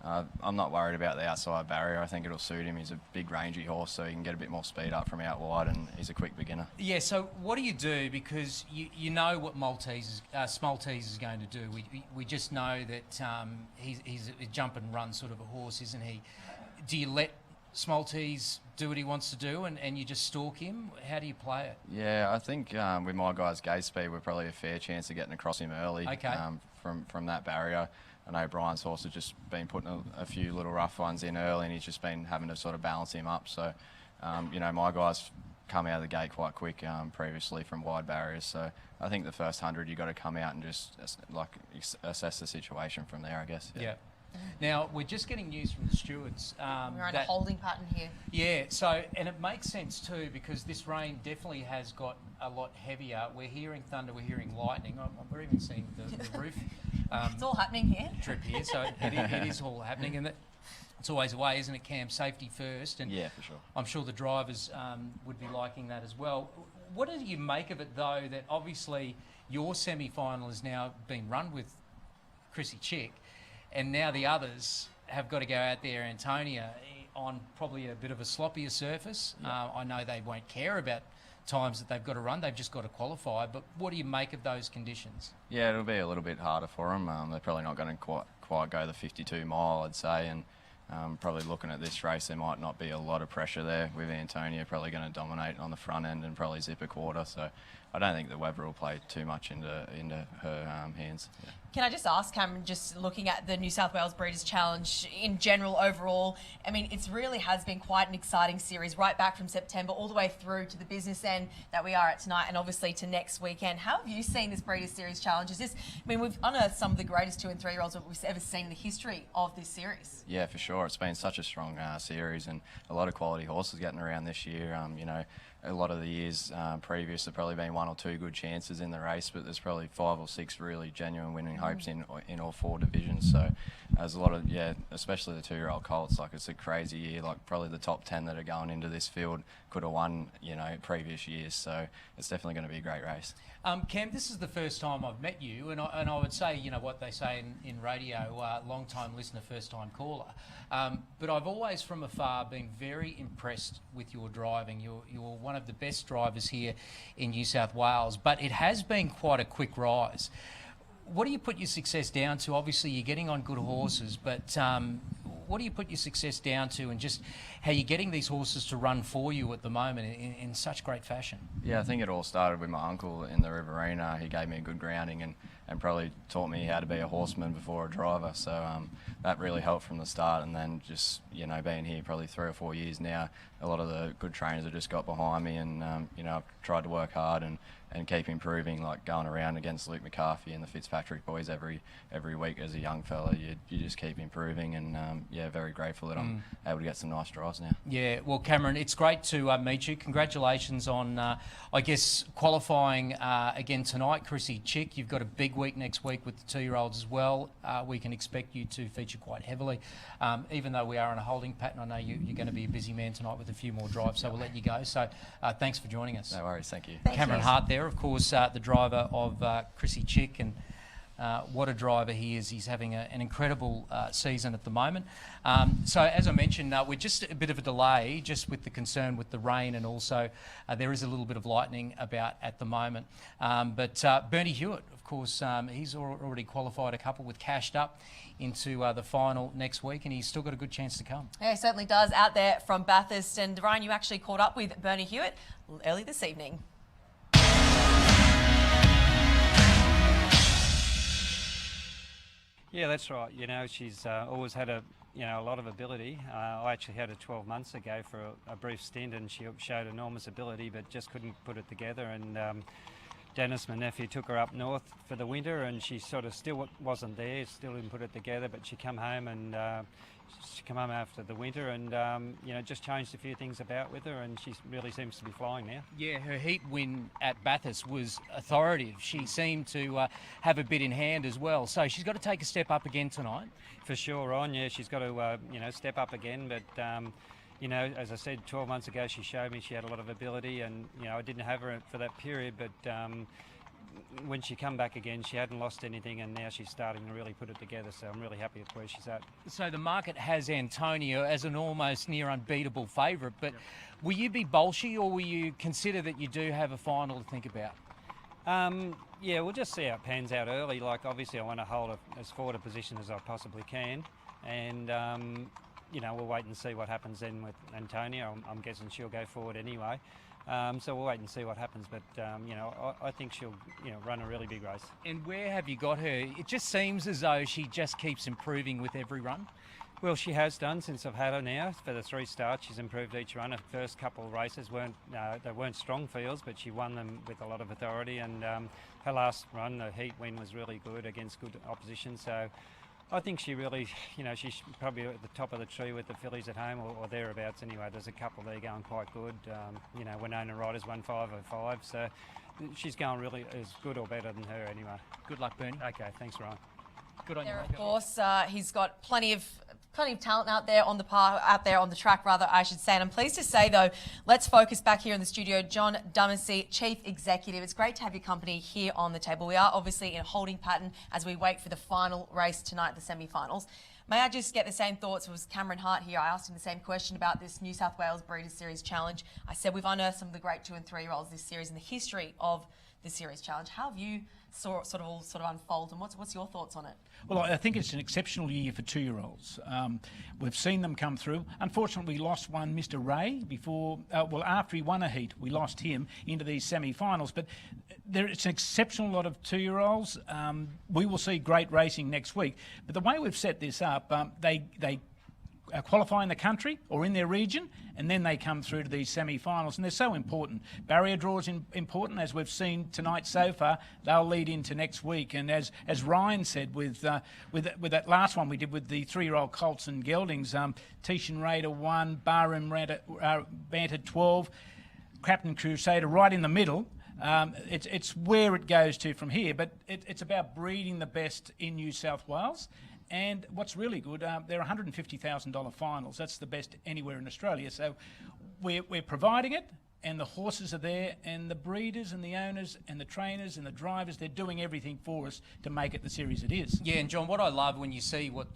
I'm not worried about the outside barrier. I think it'll suit him. He's a big rangy horse, so he can get a bit more speed up from out wide, and he's a quick beginner. Yeah, so what do you do? Because you know what Smoltese is going to do. We just know that he's a jump and run sort of a horse, isn't he? Do you let Smoltese do what he wants to do and you just stalk him? How do you play it? Yeah, I think with my guy's gate speed, we're probably a fair chance of getting across him early. Okay. From that barrier. I know Brian's horse has just been putting a few little rough ones in early, and he's just been having to sort of balance him up. So, you know, my guy's come out of the gate quite quick previously from wide barriers. So I think the first 100 you've got to come out and just assess the situation from there, I guess. Yeah. Now, we're just getting news from the stewards. We're on a holding pattern here. Yeah, so, and it makes sense too, because this rain definitely has got a lot heavier. We're hearing thunder, we're hearing lightning. We're even seeing the roof. It's all happening here. Drip here, so it is all happening. And it's always a way, isn't it, Cam? Safety first. And yeah, for sure. I'm sure the drivers would be liking that as well. What do you make of it, though, that obviously your semi-final has now been run with Chrissy Chick, and now the others have got to go out there, Antonia, on probably a bit of a sloppier surface. Yeah. I know they won't care about times that they've got to run. They've just got to qualify. But what do you make of those conditions? Yeah, it'll be a little bit harder for them. They're probably not going to quite go the 52 mile, I'd say. And probably looking at this race, there might not be a lot of pressure there with Antonia probably going to dominate on the front end and probably zip a quarter. So I don't think the weather will play too much into her hands. Yeah. Can I just ask, Cameron, just looking at the New South Wales Breeders' Challenge in general overall, I mean, it really has been quite an exciting series right back from September all the way through to the business end that we are at tonight and obviously to next weekend. How have you seen this Breeders' Series Challenge? I mean, we've unearthed some of the greatest 2- and 3-year-olds that we've ever seen in the history of this series. Yeah, for sure. It's been such a strong series, and a lot of quality horses getting around this year. You know, a lot of the years previous have probably been 1 or 2 good chances in the race, but there's probably 5 or 6 really genuine winning hopes in all 4 divisions. So there's a lot of, especially the 2-year-old Colts. Like, it's a crazy year. Like, probably the top 10 that are going into this field could have won, you know, previous years. So it's definitely going to be a great race. Cam, this is the first time I've met you, and I would say, you know, what they say in radio, long-time listener, first-time caller. But I've always, from afar, been very impressed with your driving. You're one of the best drivers here in New South Wales, but it has been quite a quick rise. What do you put your success down to? Obviously, you're getting on good horses, but what do you put your success down to, and just how you're getting these horses to run for you at the moment in such great fashion? Yeah, I think it all started with my uncle in the Riverina. He gave me a good grounding and probably taught me how to be a horseman before a driver. So that really helped from the start. And then just, you know, being here probably 3 or 4 years now, a lot of the good trainers have just got behind me, and, you know, I've tried to work hard and keep improving, like going around against Luke McCarthy and the Fitzpatrick boys every week as a young fella. You just keep improving, and very grateful that I'm able to get some nice drives now. Yeah, well, Cameron, it's great to meet you. Congratulations on, I guess, qualifying again tonight. Chrissy Chick, you've got a big week next week with the 2-year-olds as well. We can expect you to feature quite heavily. Even though we are in a holding pattern, I know you're going to be a busy man tonight with a few more drives, so we'll let you go. So thanks for joining us. No worries, thank you. Cameron Hart there, of course, the driver of Chrissy Chick, and what a driver he is. He's having an incredible season at the moment. So as I mentioned, we're just a bit of a delay just with the concern with the rain, and also there is a little bit of lightning about at the moment. But Bernie Hewitt, of course, he's already qualified a couple with Cashed Up into the final next week, and he's still got a good chance to come. Yeah, he certainly does, out there from Bathurst. And Ryan, you actually caught up with Bernie Hewitt early this evening. Yeah, that's right. You know, she's always had a lot of ability. I actually had her 12 months ago for a brief stint, and she showed enormous ability, but just couldn't put it together. And Dennis, my nephew, took her up north for the winter, and she sort of still wasn't there, still didn't put it together. But she come home, and she came home after the winter, and just changed a few things about with her, and she really seems to be flying now. Yeah, her heat win at Bathurst was authoritative. She seemed to have a bit in hand as well, so she's got to take a step up again tonight. For sure, Ron. Yeah, she's got to step up again, but. As I said, 12 months ago, she showed me she had a lot of ability, and I didn't have her for that period, but when she come back again, she hadn't lost anything, and now she's starting to really put it together. So I'm really happy with where she's at. So the market has Antonia as an almost near unbeatable favourite, but will you be bolshy, or will you consider that you do have a final to think about? Yeah, we'll just see how it pans out early. Like, obviously, I want to hold as forward a position as I possibly can, and we'll wait and see what happens then with Antonia. I'm guessing she'll go forward anyway. So we'll wait and see what happens. But, I think she'll, run a really big race. And where have you got her? It just seems as though she just keeps improving with every run. Well, she has done since I've had her now. For the 3 starts, she's improved each run. Her first couple of races weren't strong fields, but she won them with a lot of authority. And her last run, the heat win, was really good against good opposition. So I think she really, she's probably at the top of the tree with the Fillies at home, or thereabouts anyway. There's a couple there going quite good. Winona Ryder's won 5:05, so she's going really as good or better than her anyway. Good luck, Bernie. Okay, thanks, Ryan. Good on you, mate. Of course, he's got plenty of talent out there on the track, I should say. And I'm pleased to say, though, let's focus back here in the studio. John Dumacy, Chief Executive. It's great to have your company here on the table. We are obviously in a holding pattern as we wait for the final race tonight, the semi-finals. May I just get the same thoughts? It was Cameron Hart here. I asked him the same question about this New South Wales Breeders Series Challenge. I said we've unearthed some of the great 2- and 3-year-olds this series in the history of the Series Challenge. How have you sort of unfold, and what's your thoughts on it? Well, I think it's an exceptional year for 2-year-olds. We've seen them come through. Unfortunately, we lost one, Mr. Ray, before. After he won a heat, we lost him into these semi-finals. But it's an exceptional lot of 2-year-olds. We will see great racing next week. But the way we've set this up, they qualify in the country or in their region, and then they come through to these semi-finals, and they're so important. Barrier draws important, as we've seen tonight so far. They'll lead into next week, and as Ryan said, with that last one we did with the 3-year-old Colts and geldings, Tishan Raider 1, Barham Banter 12, Captain Crusader right in the middle. It's where it goes to from here, but it's about breeding the best in New South Wales. And what's really good, they're $150,000 finals. That's the best anywhere in Australia. So we're providing it, and the horses are there, and the breeders and the owners and the trainers and the drivers, they're doing everything for us to make it the series it is. Yeah, and John, what I love when you see what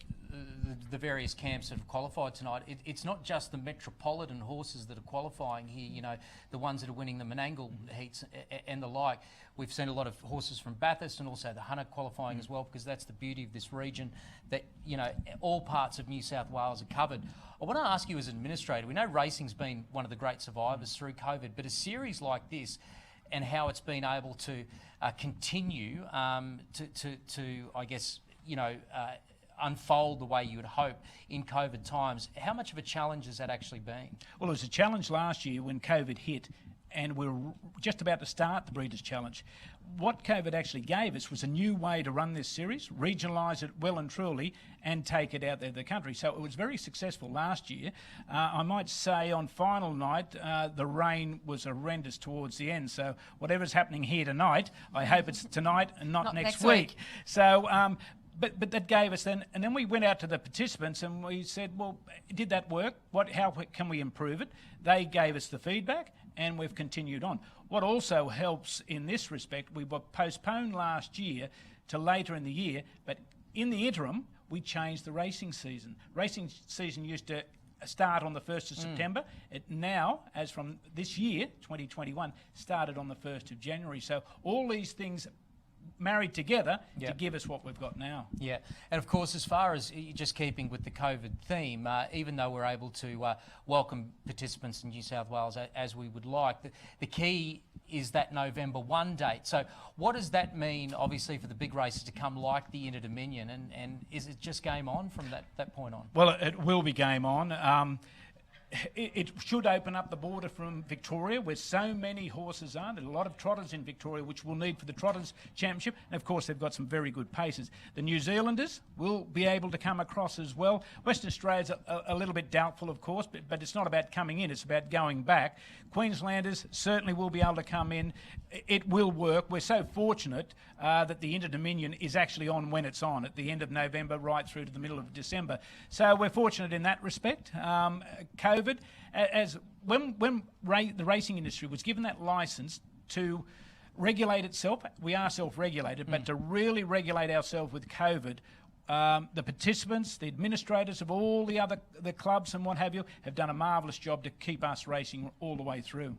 the various camps that have qualified tonight, it's not just the metropolitan horses that are qualifying here, the ones that are winning the Menangle heats and the like. We've seen a lot of horses from Bathurst and also the Hunter qualifying as well, because that's the beauty of this region, that, all parts of New South Wales are covered. I want to ask you as an administrator, we know racing's been one of the great survivors through COVID, but a series like this and how it's been able to continue to I guess, unfold the way you would hope in COVID times, how much of a challenge has that actually been? Well, it was a challenge last year when COVID hit. and we're just about to start the Breeders' Challenge. What COVID actually gave us was a new way to run this series, regionalise it well and truly, and take it out there to the country. So it was very successful last year. I might say on final night, the rain was horrendous towards the end. So whatever's happening here tonight, I hope it's tonight and not next week. So. But that gave us then, and then we went out to the participants and we said, well, did that work? How can we improve it? They gave us the feedback and we've continued on. What also helps in this respect, we were postponed last year to later in the year, but in the interim, we changed the racing season. Racing season used to start on the 1st of September. It now, as from this year, 2021, started on the 1st of January. So all these things married together to give us what we've got now. Yeah, and of course, as far as just keeping with the COVID theme, even though we're able to welcome participants in New South Wales as we would like, the key is that November 1 date. So what does that mean, obviously, for the big races to come like the Inter-Dominion, and is it just game on from that point on? Well, it will be game on. It should open up the border from Victoria, where so many horses are. There's a lot of trotters in Victoria, which we'll need for the Trotters Championship. And, of course, they've got some very good paces. The New Zealanders will be able to come across as well. Western Australia's a little bit doubtful, of course, but it's not about coming in. It's about going back. Queenslanders certainly will be able to come in. It will work. We're so fortunate that the Inter-Dominion is actually on when it's on, at the end of November right through to the middle of December. So we're fortunate in that respect. COVID, as when the racing industry was given that licence to regulate itself, we are self-regulated, but to really regulate ourselves with COVID, the participants, the administrators of all the clubs and what have you, have done a marvellous job to keep us racing all the way through.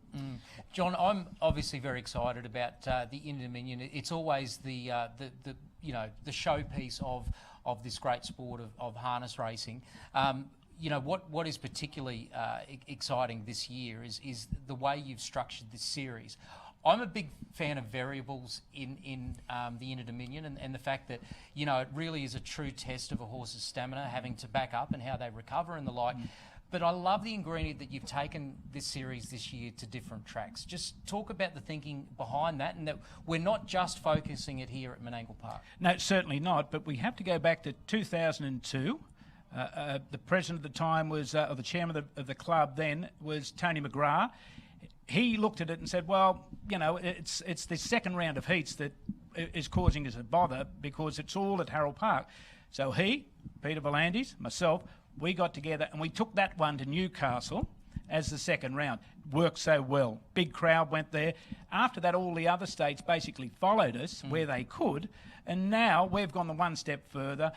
John, I'm obviously very excited about the Inter-Dominion. It's always the showpiece of this great sport of harness racing. What is particularly exciting this year is the way you've structured this series. I'm a big fan of variables in the Inter-Dominion and the fact that, it really is a true test of a horse's stamina, having to back up and how they recover and the like. But I love the ingredient that you've taken this series this year to different tracks. Just talk about the thinking behind that, and that we're not just focusing it here at Menangle Park. No, certainly not, but we have to go back to 2002. The president at the time was, or the chairman of the club then, was Tony McGrath. He looked at it and said, well, it's the second round of heats that is causing us a bother because it's all at Harold Park. So he, Peter Volandis, myself, we got together and we took that one to Newcastle as the second round. Worked so well. Big crowd went there. After that, all the other states basically followed us where they could. And now we've gone the one step further.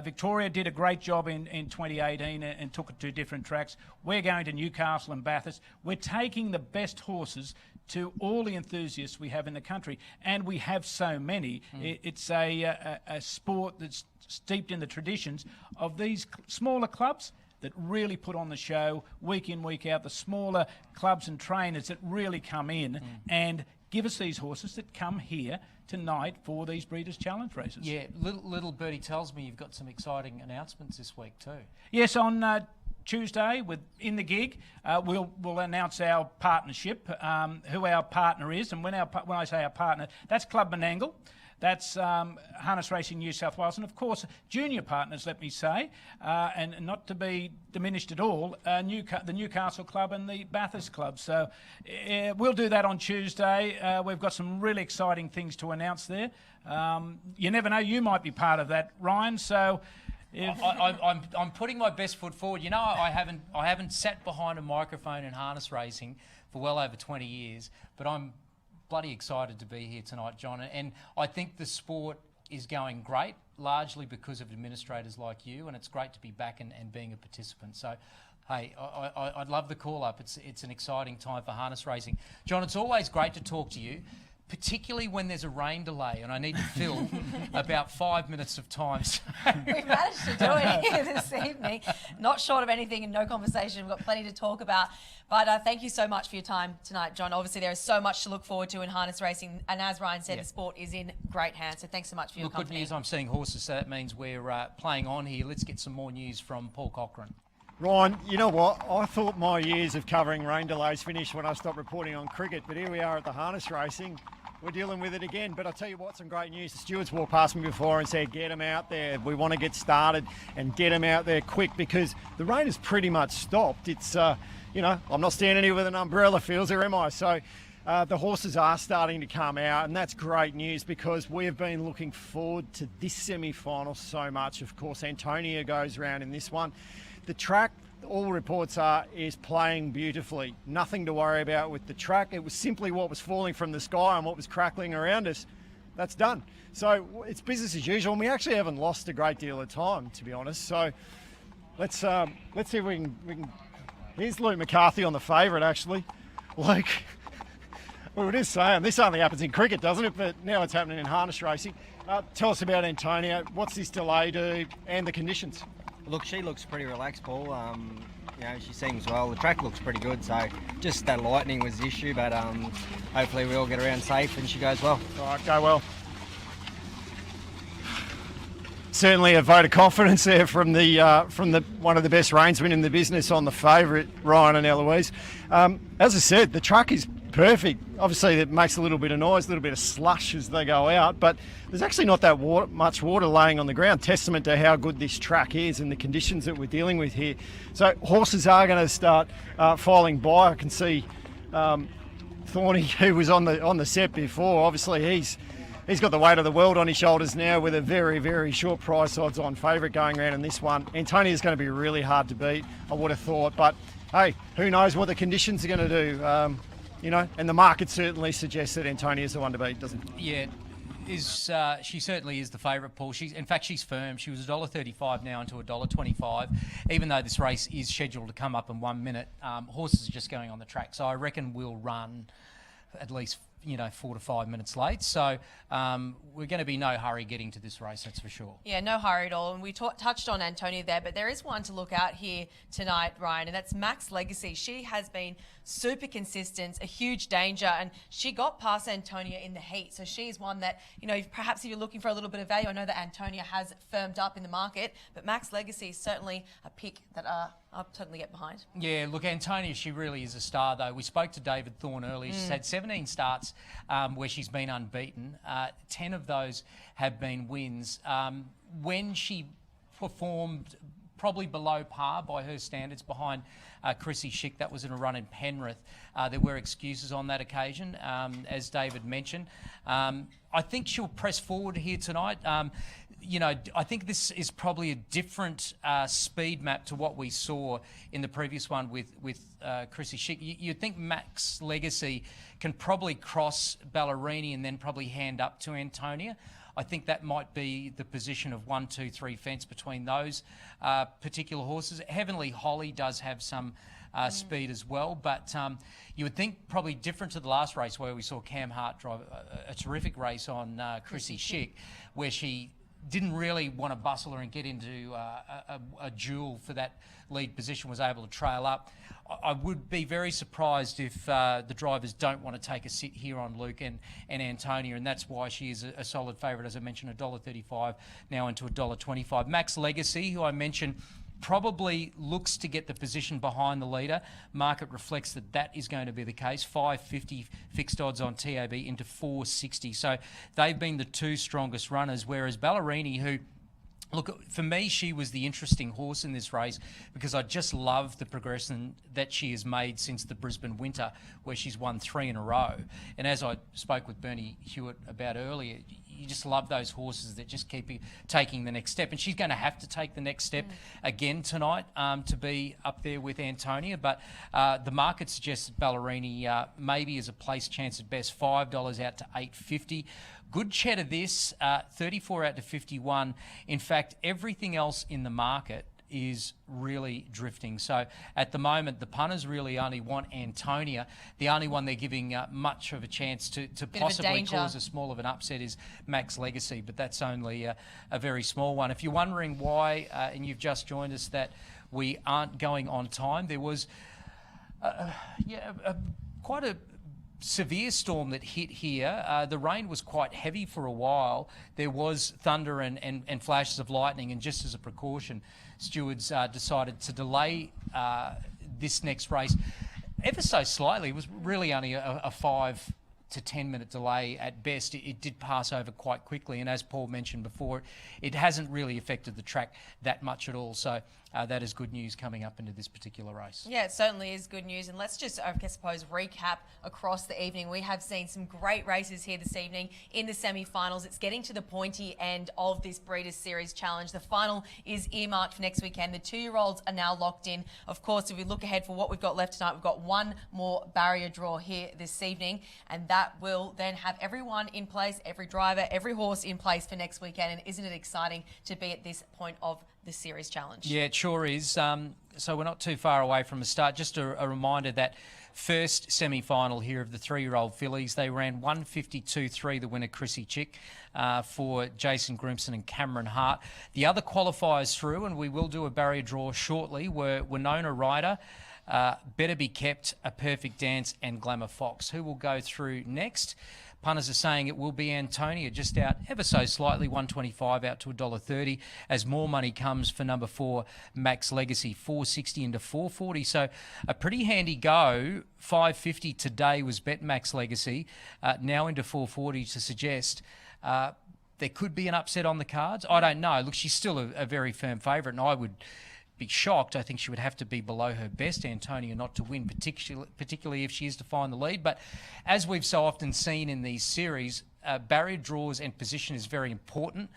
Victoria did a great job in 2018 and took it to different tracks. We're going to Newcastle and Bathurst. We're taking the best horses to all the enthusiasts we have in the country. And we have so many. It's a sport that's steeped in the traditions of these smaller clubs that really put on the show week in, week out, the smaller clubs and trainers that really come in and give us these horses that come here tonight for these Breeders' Challenge races. Yeah, little Birdie tells me you've got some exciting announcements this week too. Yes, on Tuesday in the gig, we'll announce our partnership, who our partner is, and when I say our partner, that's Club Menangle. That's Harness Racing New South Wales, and of course junior partners, let me say, and not to be diminished at all, the Newcastle Club and the Bathurst Club. So we'll do that on Tuesday. We've got some really exciting things to announce there. You never know, you might be part of that, Ryan. So I'm putting my best foot forward. I haven't sat behind a microphone in harness racing for well over 20 years, but I'm bloody excited to be here tonight, John, and I think the sport is going great, largely because of administrators like you, and it's great to be back and being a participant. So, hey, I'd love the call up. It's an exciting time for harness racing. John, it's always great to talk to you, particularly when there's a rain delay and I need to fill about 5 minutes of time. We've managed to do it here this evening. Not short of anything and no conversation. We've got plenty to talk about. But thank you so much for your time tonight, John. Obviously, there is so much to look forward to in harness racing. And as Ryan said, the sport is in great hands. So thanks so much for your company. Good news, I'm seeing horses, so that means we're playing on here. Let's get some more news from Paul Cochrane. Ryan, you know what? I thought my years of covering rain delays finished when I stopped reporting on cricket, but here we are at the harness racing. We're dealing with it again, but I'll tell you what, some great news. The stewards walked past me before and said, get them out there. We want to get started and get them out there quick because the rain has pretty much stopped. It's, you know, I'm not standing here with an umbrella, Fields, or am I? So the horses are starting to come out, and that's great news because we have been looking forward to this semi-final so much. Of course, Antonia goes round in this one. The track, all reports are, is playing beautifully. Nothing to worry about with the track. It was simply what was falling from the sky and what was crackling around us. That's done. So it's business as usual, and we actually haven't lost a great deal of time, to be honest. So let's see if we can. Here's Luke McCarthy on the favourite, actually. Luke, we were just saying, this only happens in cricket, doesn't it? But now it's happening in harness racing. Tell us about Antonia. What's this delay do and the conditions? Look, she looks pretty relaxed, Paul. You know, she seems well. The track looks pretty good, so just that lightning was the issue, but hopefully we all get around safe and she goes well. All right, go well. Certainly a vote of confidence there from the one of the best reinsmen in the business on the favourite, Ryan and Eloise. As I said, the track is perfect. Obviously, it makes a little bit of noise, a little bit of slush as they go out, but there's actually not that much water laying on the ground, testament to how good this track is and the conditions that we're dealing with here. So horses are going to start filing by. I can see Thorny, who was on the set before, obviously he's got the weight of the world on his shoulders now with a very, very short price odds on favourite going around in this one. Antonia's going to be really hard to beat, I would have thought, but hey, who knows what the conditions are going to do. You know, and the market certainly suggests that Antonia's the one to beat, doesn't it? Yeah, she certainly is the favourite, Paul. In fact, she's firm. She was $1.35 now into $1.25. Even though this race is scheduled to come up in 1 minute, horses are just going on the track. So I reckon we'll run at least 4 to 5 minutes late. So we're going to be no hurry getting to this race, that's for sure. Yeah, no hurry at all. And we touched on Antonia there, but there is one to look out here tonight, Ryan, and that's Max Legacy. She has been super consistent, a huge danger, and she got past Antonia in the heat. So she's one that, perhaps if you're looking for a little bit of value, I know that Antonia has firmed up in the market, but Max Legacy is certainly a pick that I'll totally get behind. Yeah, look, Antonia, she really is a star, though. We spoke to David Thorne earlier. She's had 17 starts where she's been unbeaten. 10 of those have been wins. When she performed probably below par by her standards behind Chrissy Schick, that was in a run in Penrith. There were excuses on that occasion, as David mentioned. I think she'll press forward here tonight. I think this is probably a different speed map to what we saw in the previous one with Chrissy Schick. You'd think Max Legacy can probably cross Ballerini and then probably hand up to Antonia. I think that might be the position of 1, 2, 3 fence between those particular horses. Heavenly Holly does have some speed as well, but you would think probably different to the last race where we saw Cam Hart drive a terrific race on Chrissy Schick, where she didn't really want to bustle her and get into a duel for that lead position, was able to trail up. I would be very surprised if the drivers don't want to take a sit here on Luke and Antonia, and that's why she is a solid favourite, as I mentioned, $1.35 now into $1.25. Max Legacy, who I mentioned, probably looks to get the position behind the leader. Market reflects that is going to be the case. $5.50 fixed odds on TAB into $4.60. So they've been the two strongest runners, whereas Ballerini, who, look, for me, she was the interesting horse in this race because I just love the progression that she has made since the Brisbane Winter, where she's won 3 in a row. And as I spoke with Bernie Hewitt about earlier, you just love those horses that just keep taking the next step. And she's going to have to take the next step again tonight to be up there with Antonia. But the market suggests that Ballerini maybe is a place chance at best, $5 out to $8.50. Good cheddar this, 34 out to 51. In fact, everything else in the market is really drifting. So at the moment, the punters really only want Antonia. The only one they're giving much of a chance to possibly cause a small of an upset is Max Legacy, but that's only a very small one. If you're wondering why, and you've just joined us, that we aren't going on time, there was quite a severe storm that hit here. The rain was quite heavy for a while. There was thunder and flashes of lightning, and just as a precaution, stewards decided to delay this next race ever so slightly. It was really only a 5 to 10 minute delay at best. It did pass over quite quickly, and as Paul mentioned before, it hasn't really affected the track that much at all. So that is good news coming up into this particular race. Yeah, it certainly is good news. And let's just, I suppose, recap across the evening. We have seen some great races here this evening in the semi-finals. It's getting to the pointy end of this Breeders Series Challenge. The final is earmarked for next weekend. The 2-year-olds are now locked in. Of course, if we look ahead for what we've got left tonight, we've got one more barrier draw here this evening, and that will then have everyone in place, every driver, every horse in place for next weekend. And isn't it exciting to be at this point of the Series Challenge? Yeah, it sure is. So we're not too far away from a start. Just a reminder that first semi-final here of the 3-year-old fillies, they ran 152.3, the winner Chrissy Chick, for Jason Grimson and Cameron Hart. The other qualifiers through, and we will do a barrier draw shortly, were Winona Ryder, Better Be Kept, A Perfect Dance and Glamour Fox. Who will go through next? Punters are saying it will be Antonia, just out ever so slightly, $1.25 out to $1.30, as more money comes for number 4, Max Legacy, $4.60 into $4.40. So a pretty handy go. $5.50 today was bet Max Legacy, now into $4.40 to suggest there could be an upset on the cards. I don't know. Look, she's still a very firm favourite, and I would be shocked. I think she would have to be below her best, Antonia, not to win, particularly if she is to find the lead. But as we've so often seen in these series, barrier draws and position is very important.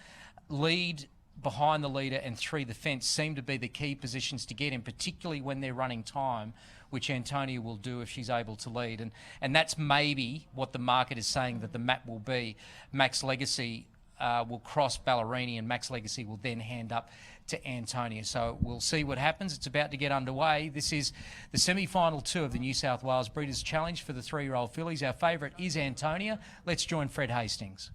Lead, behind the leader, and 3 the fence seem to be the key positions to get in, particularly when they're running time, which Antonia will do if she's able to lead. And that's maybe what the market is saying that the map will be. Max Legacy will cross Ballerini, and Max Legacy will then hand up to Antonia. So we'll see what happens. It's about to get underway. This is the semi-final 2 of the New South Wales Breeders' Challenge for the 3-year-old fillies. Our favourite is Antonia. Let's join Fred Hastings.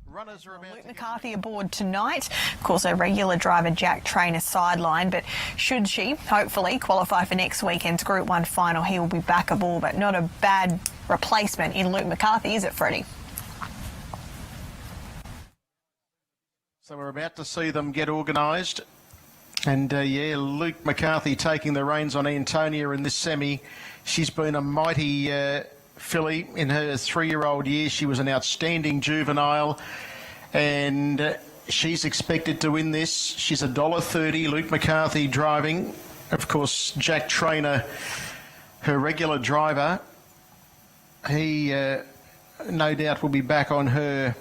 Runners are about Luke McCarthy aboard tonight. Of course, her regular driver Jack Trainer sidelined, but should she hopefully qualify for next weekend's Group 1 final, he will be back aboard. But not a bad replacement in Luke McCarthy, is it, Freddie? So we're about to see them get organised. And yeah, Luke McCarthy taking the reins on Antonia in this semi. She's been a mighty filly in her 3-year-old year. She was an outstanding juvenile, and she's expected to win this. She's $1.30, Luke McCarthy driving. Of course, Jack Trainer, her regular driver, he no doubt will be back on her,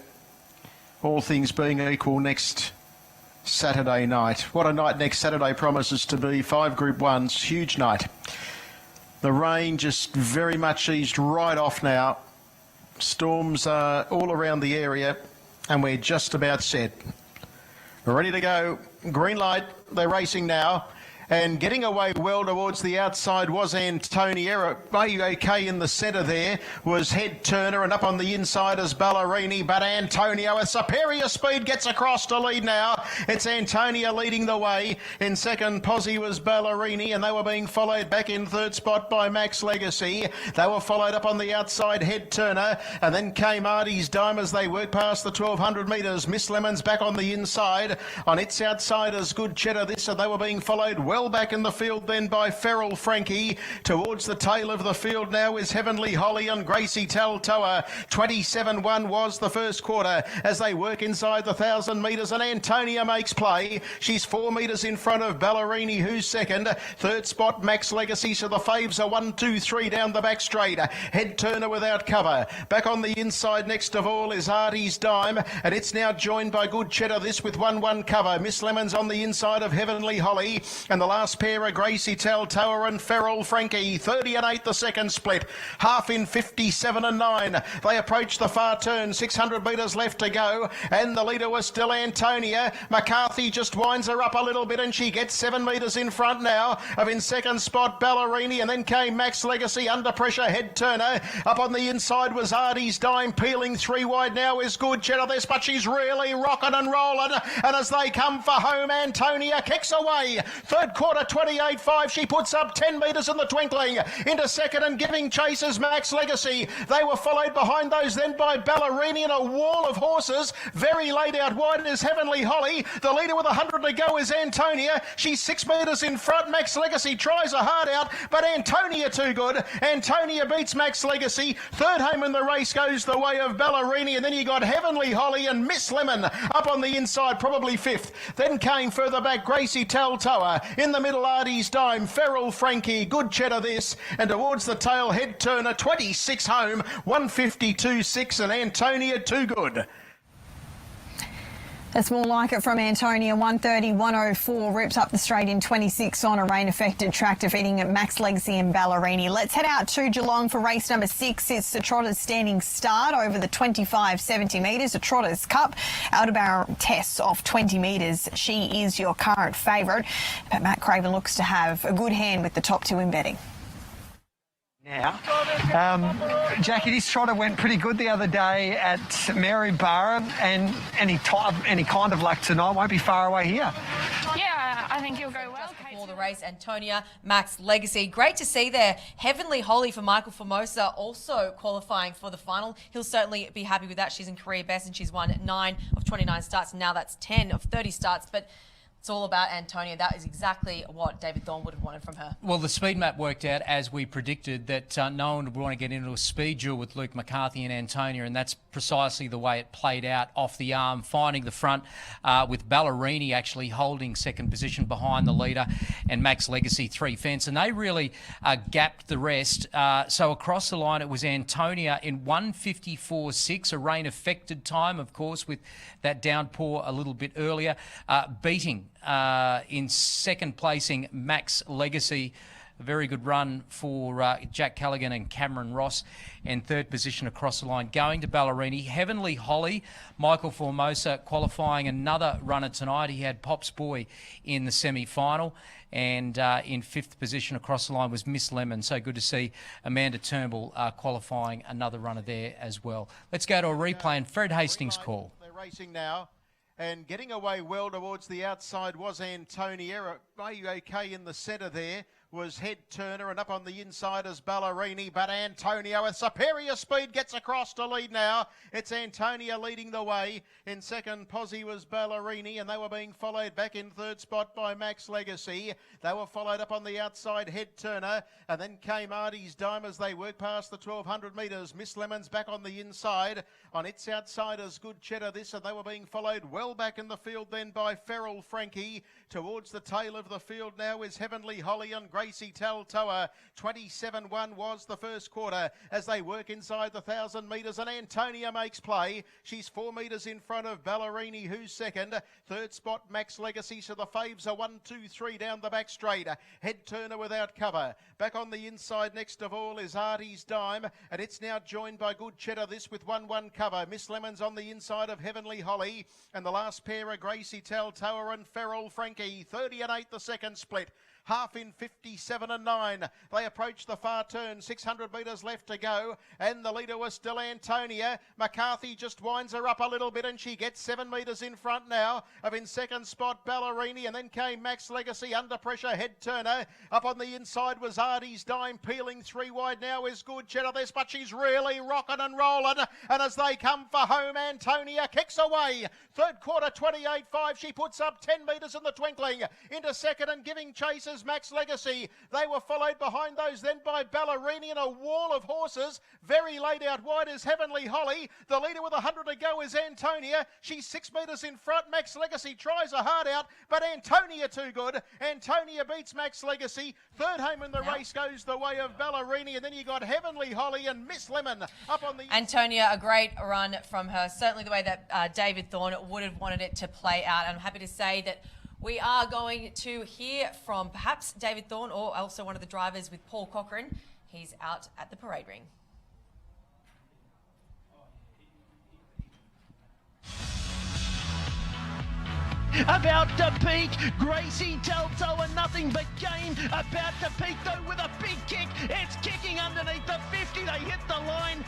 all things being equal, next Saturday night. What a night next Saturday promises to be. 5 Group 1s, huge night. The rain just very much eased right off now. Storms are all around the area, and we're just about set. We're ready to go. Green light. They're racing now. And getting away well towards the outside was Antonia. Okay in the centre there was Head Turner, and up on the inside is Ballerini. But Antonia with superior speed gets across to lead now. It's Antonia leading the way. In second, Posse was Ballerini, and they were being followed back in third spot by Max Legacy. They were followed up on the outside, Head Turner, and then came Artie's Dime as they worked past the 1,200 metres. Miss Lemon's back on the inside. On its outside is Good Cheddar. This, and they were being followed well back in the field then by Feral Frankie. Towards the tail of the field now is Heavenly Holly and Gracie Taltoa. 27-1 was the first quarter as they work inside the 1,000 metres, and Antonia makes play. She's 4 metres in front of Ballerini, who's second. Third spot, Max Legacy, so the faves are 1, 2, 3 down the back straight. Head Turner without cover. Back on the inside next of all is Artie's Dime, and it's now joined by Good Cheddar, this with 1-1 cover. Miss Lemon's on the inside of Heavenly Holly, and the last pair are Gracie Taltoa and Feral Frankie. 30 and 8 the second split. Half in 57 and 9. They approach the far turn. 600 metres left to go, and the leader was still Antonia. McCarthy just winds her up a little bit, and she gets 7 metres in front now of in second spot Ballerini, and then came Max Legacy under pressure. Head Turner. Up on the inside was Artie's Dime, peeling 3 wide now is Good Cheddar this, but she's really rocking and rolling, and as they come for home, Antonia kicks away. Third quarter 28.5. She puts up 10 metres in the twinkling. Into second and giving chase is Max Legacy. They were followed behind those then by Ballerini and a wall of horses. Very late out wide is Heavenly Holly. The leader with 100 to go is Antonia. She's 6 metres in front. Max Legacy tries a hard out, but Antonia too good. Antonia beats Max Legacy. Third home in the race goes the way of Ballerini, and then you got Heavenly Holly and Miss Lemon up on the inside, probably fifth. Then came further back Gracie Taltoa. In the middle, Artie's Dime, Feral Frankie, Good Cheddar this, and towards the tail, Head Turner, 26 home, 152.6, and Antonia too good. That's more like it from Antonia. 130.104 rips up the straight in 26 on a rain-affected track, defeating Max Legacy and Ballerini. Let's head out to Geelong for race number 6. It's the Trotters standing start over the 25-70 metres, the Trotters Cup. Aldebaran Tess off 20 metres. She is your current favourite, but Matt Craven looks to have a good hand with the top two in betting. Now, Jackie, this trotter went pretty good the other day at Maryborough, and any kind of luck tonight won't be far away here. Yeah, I think he'll go well. Before the race, Antonia, Max Legacy. Great to see there. Heavenly Holly for Michael Formosa also qualifying for the final. He'll certainly be happy with that. She's in career best and she's won 9 of 29 starts, and now that's 10 of 30 starts. But it's all about Antonia. That is exactly what David Thorne would have wanted from her. Well, the speed map worked out as we predicted, that no one would want to get into a speed duel with Luke McCarthy and Antonia, and that's precisely the way it played out off the arm, finding the front with Ballerini actually holding second position behind the leader, and Max Legacy 3 fence, and they really gapped the rest. So across the line it was Antonia in 154.6, a rain-affected time, of course, with that downpour a little bit earlier, beating in second placing Max Legacy. A very good run for Jack Callaghan and Cameron Ross, and third position across the line going to Ballerini. Heavenly Holly, Michael Formosa qualifying another runner tonight. He had Pop's Boy in the semi-final, and in fifth position across the line was Miss Lemon. So good to see Amanda Turnbull qualifying another runner there as well. Let's go to a replay and Fred Hastings' call. They're racing now. And getting away well towards the outside was Antonia. Okay in the centre there was Head Turner, and up on the inside is Ballerini, but Antonia with superior speed gets across to lead now. It's Antonia leading the way. In second posse was Ballerini, and they were being followed back in third spot by Max Legacy. They were followed up on the outside, Head Turner, and then came Artie's Dime as they worked past the 1,200 metres. Miss Lemon's back on the inside. On its outside is Good Cheddar this, and they were being followed well back in the field then by Feral Frankie. Towards the tail of the field now is Heavenly Holly and Gracie Taltoa. 27.1 was the first quarter as they work inside the 1,000 metres, and Antonia makes play. She's 4 metres in front of Ballerini, who's second. Third spot, Max Legacy, so the faves are 1, 2, 3 down the back straight. Head Turner without cover. Back on the inside next of all is Artie's Dime, and it's now joined by Good Cheddar this with 1-1 cover. Miss Lemon's on the inside of Heavenly Holly, and the last pair are Gracie Taltoa and Feral Frankie. 30 and 8 the second split. Half in 57 and 9. They approach the far turn. 600 metres left to go. And the leader was still Antonia. McCarthy just winds her up a little bit, and she gets 7 metres in front now of in second spot Ballerini. And then came Max Legacy under pressure. Head Turner. Up on the inside was Artie's Dime. Peeling 3 wide now is Good Cheddar this, but she's really rocking and rolling. And as they come for home, Antonia kicks away. Third quarter 28.5. She puts up 10 metres in the twinkling. Into second and giving chases Max Legacy. They were followed behind those then by Ballerini and a wall of horses. Very late out wide is Heavenly Holly. The leader with 100 to go is Antonia. She's 6 metres in front. Max Legacy tries a hard out, but Antonia too good. Antonia beats Max Legacy. Third home in the race goes the way of Ballerini, and then you got Heavenly Holly and Miss Lemon up on the... Antonia, a great run from her. Certainly the way that David Thorne would have wanted it to play out. I'm happy to say that we are going to hear from perhaps David Thorne, or also one of the drivers with Paul Cochrane. He's out at the parade ring. About to peak, Gracie Taltoa, nothing but game. About to peak though with a big kick. It's kicking underneath the 50. They hit the line.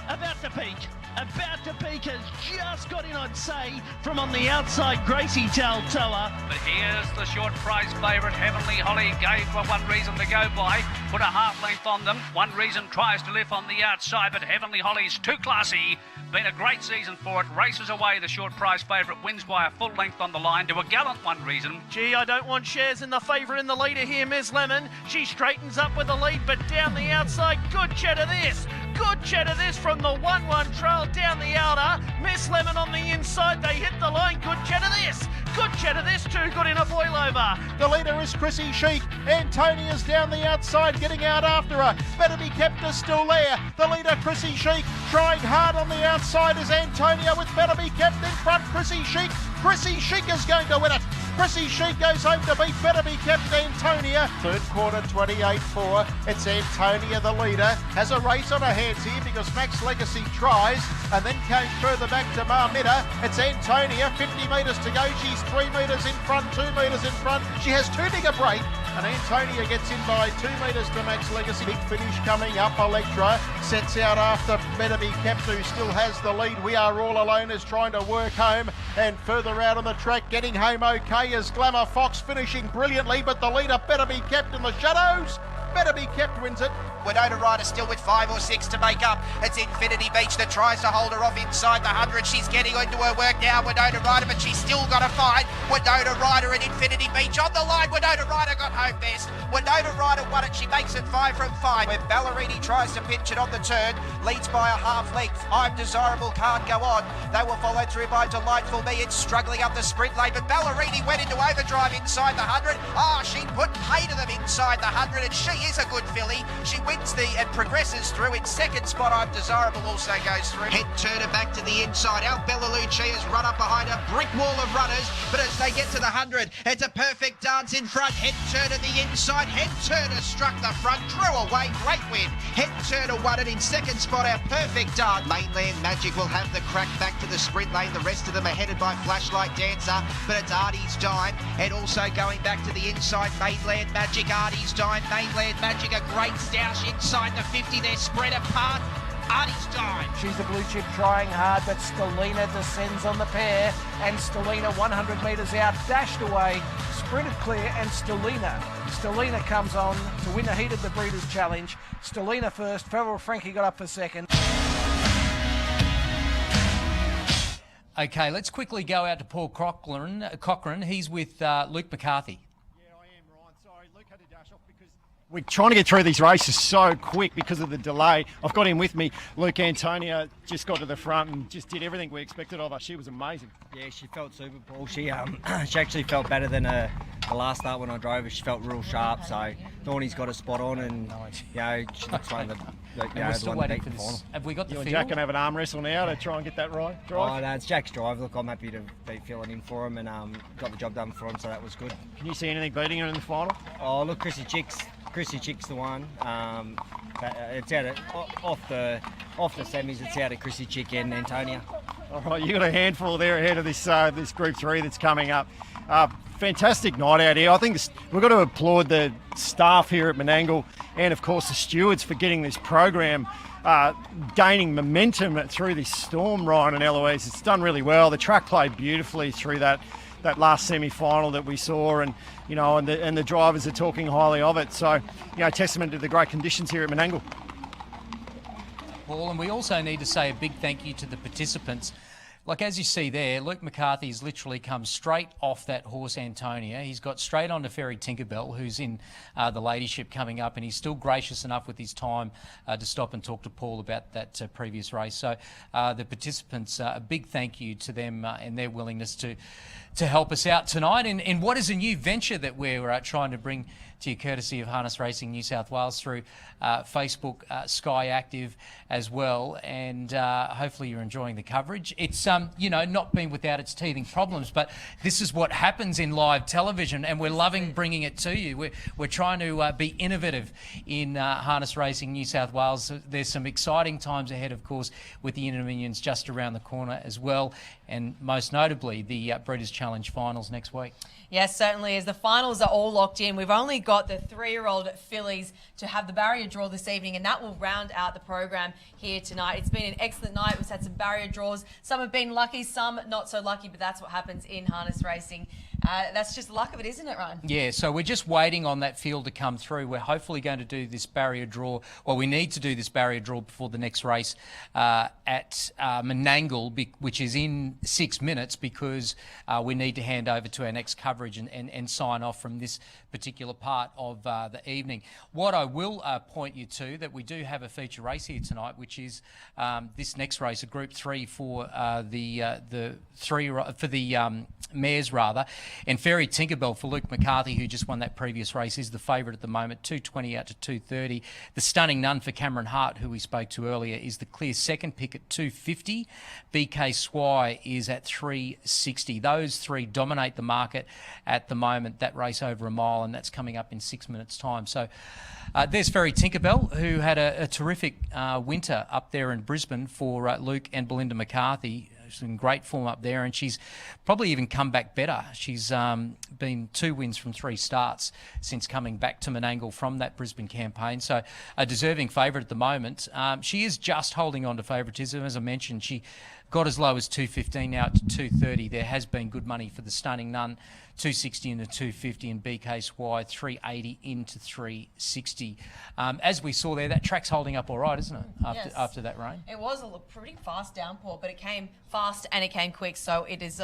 about to peak. About to peak has just got in, I'd say, from on the outside, Gracie Taltoa. But here's the short prize favourite, Heavenly Holly. Gave for one reason to go by, put a half length on them. One reason tries to lift on the outside, but Heavenly Holly's too classy. Been a great season for it. Races away, the short prize favourite wins by a full length on the line to a gallant one reason. Gee, I don't want shares in the favourite in the leader here, Miss Lemon. She straightens up with the lead, but down the outside, good chat of this. Good chat of this from the 1-1 trail down the outer. Miss Lemon on the inside, they hit the line. Good chat of this. Good chat of this, too good in a boil over. The leader is Chrissy Chic. Antonia's down the outside, getting out after her. Better Be Kept is still there. The leader, Chrissy Chic, trying hard on the outside is Antonia with Better Be Kept in front. Chrissy Chic. Chrissy Chic is going to win it. Chrissy Chic goes home to beat Better Be Kept Antonia. Third quarter, 28-4. It's Antonia, the leader. Has a race on her hands here because Max Legacy tries and then came further back to Marmita. It's Antonia, 50 metres to go. She's 3 metres in front, 2 metres in front. She has too big a break. And Antonia gets in by 2 metres to Max Legacy. Big finish coming up. Electra sets out after Better Be Kept, who still has the lead. We Are All Alone is trying to work home. And further out on the track, getting home okay is Glamour Fox, finishing brilliantly. But the leader, Better Be Kept in the shadows. Better Be Kept wins it. Winona Ryder still with 5 or 6 to make up. It's Infinity Beach that tries to hold her off inside the 100. She's getting into her work now, Winona Ryder, but she's still got to fight. Winona Ryder and Infinity Beach on the line. Winona Ryder got home best. Winona Ryder won it. She makes it 5 from 5. Where Ballerini tries to pinch it on the turn, leads by a half length. I'm Desirable can't go on. They were followed through by Delightful Me. It's struggling up the sprint lane, but Ballerini went into overdrive inside the 100. She put pay to them inside the 100, and she is a good filly. She wins and progresses through. In second spot, I'm Desirable also goes through. Head turner back to the inside. Albella Lucia's run up behind a brick wall of runners, but as they get to the 100, it's a perfect dance in front. Head turner the inside. Head turner struck the front, drew away, great win. Head turner won it. In second spot, our perfect dance. Mainland Magic will have the crack back to the sprint lane. The rest of them are headed by Flashlight Dancer, but it's Artie's Dime, and also going back to the inside, Mainland Magic, Artie's Dime, Mainland Magic, a great stoush inside the 50. They're spread apart. Artie's Dime. She's a blue chip trying hard, but Stelina descends on the pair, and Stelina 100 metres out, dashed away, sprinted clear, and Stelina comes on to win the heat of the Breeders' Challenge. Stelina first, Feral Frankie got up for second. Okay, let's quickly go out to Paul Cochrane. He's with Luke McCarthy. We're trying to get through these races so quick because of the delay. I've got him with me. Luke Antonia just got to the front and just did everything we expected of her. She was amazing. Yeah, she felt super, Paul. She actually felt better than the last start when I drove her. She felt real sharp. So Thorny's got a spot on, and she looks like the we're still waiting for this. Have we got the you field? and Jack can have an arm wrestle now to try and get that right. Drive. Oh no, it's Jack's drive. Look, I'm happy to be filling in for him, and got the job done for him, so that was good. Can you see anything beating her in the final? Oh look, Chrissy Chick's the one. It's out off the semis. It's out of Chrissy Chick and Antonia. All right, you got a handful there ahead of this Group 3 that's coming up. Fantastic night out here. I think we've got to applaud the staff here at Menangle and, of course, the stewards for getting this program gaining momentum through this storm, Ryan and Eloise. It's done really well. The track played beautifully through that last semi-final that we saw, and the drivers are talking highly of it. So, testament to the great conditions here at Menangle. Paul, and we also need to say a big thank you to the participants. Like as you see there, Luke McCarthy's literally come straight off that horse Antonia. He's got straight onto Ferry Tinkerbell, who's in the ladyship coming up, and he's still gracious enough with his time to stop and talk to Paul about that previous race. So the participants, a big thank you to them and their willingness to help us out tonight in what is a new venture that we're trying to bring to you courtesy of Harness Racing New South Wales through Facebook, Sky Active as well, and hopefully you're enjoying the coverage. It's not been without its teething problems, but this is what happens in live television, and we're loving bringing it to you. We're trying to be innovative in Harness Racing New South Wales. There's some exciting times ahead, of course, with the Interminions just around the corner as well, and most notably the Breeders' Challenge Challenge finals next week. Yes, certainly, as the finals are all locked in. We've only got the 3-year-old fillies to have the barrier draw this evening, and that will round out the program here tonight. It's been an excellent night. We've had some barrier draws. Some have been lucky, some not so lucky, but that's what happens in harness racing. That's just the luck of it, isn't it, Ryan? Yeah, so we're just waiting on that field to come through. We're hopefully going to do this barrier draw. Well, we need to do this barrier draw before the next race at Menangle, which is in 6 minutes, because we need to hand over to our next coverage and sign off from this particular part of the evening. What I will point you to, that we do have a feature race here tonight, which is this next race, a Group 3 for the mares rather. And Fairy Tinkerbell for Luke McCarthy, who just won that previous race, is the favourite at the moment, 220 out to 230. The Stunning Nun for Cameron Hart, who we spoke to earlier, is the clear second pick at 250. BK Swire is at 360. Those three dominate the market at the moment, that race over a mile, and that's coming up in 6 minutes' time. So there's Fairy Tinkerbell, who had a terrific winter up there in Brisbane for Luke and Belinda McCarthy. She's in great form up there, and she's probably even come back better. She's been 2 wins from 3 starts since coming back to Menangle from that Brisbane campaign. So a deserving favourite at the moment. She is just holding on to favouritism. As I mentioned, she got as low as 215, now to 230. There has been good money for the Stunning Nun, 260 into 250, and BK Swire 380 into 360. As we saw there, that track's holding up all right, isn't it, after that rain? It was a pretty fast downpour, but it came fast and it came quick, so it is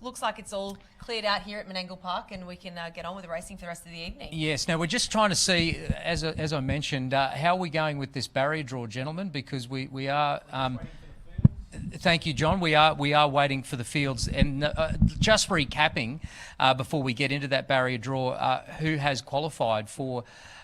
looks like it's all cleared out here at Menangle Park, and we can get on with the racing for the rest of the evening. Yes, now we're just trying to see, as I mentioned, how are we going with this barrier draw, gentlemen, because we are... Thank you, John. We are waiting for the fields, and just recapping before we get into that barrier draw, who has qualified for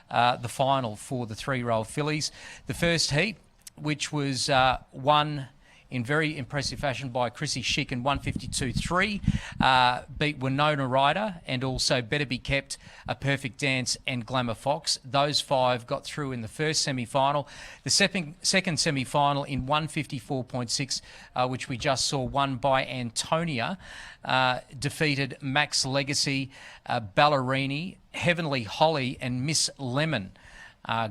the final for the 3-year-old fillies. The first heat, which was won in very impressive fashion by Chrissy Schick in 152.3, beat Winona Ryder and also Better Be Kept, A Perfect Dance and Glamour Fox. Those 5 got through in the first semi-final. The second semi-final in 154.6, which we just saw, won by Antonia, defeated Max Legacy, Ballerini, Heavenly Holly and Miss Lemon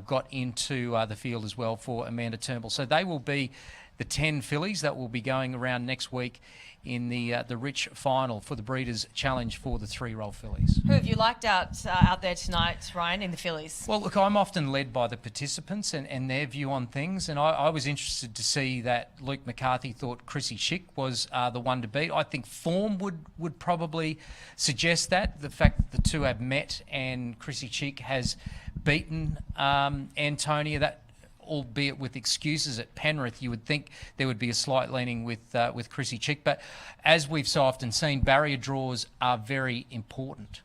got into the field as well for Amanda Turnbull. So they will be the 10 fillies that will be going around next week in the Rich final for the Breeders' Challenge for the 3-year-old fillies. Who have you liked out there tonight, Ryan, in the fillies? Well, look, I'm often led by the participants and their view on things, and I was interested to see that Luke McCarthy thought Chrissy Schick was the one to beat. I think form would probably suggest that. The fact that the two have met and Chrissy Schick has beaten Antonia, that, albeit with excuses at Penrith, you would think there would be a slight leaning with Chrissy Schick. But as we've so often seen, barrier draws are very important.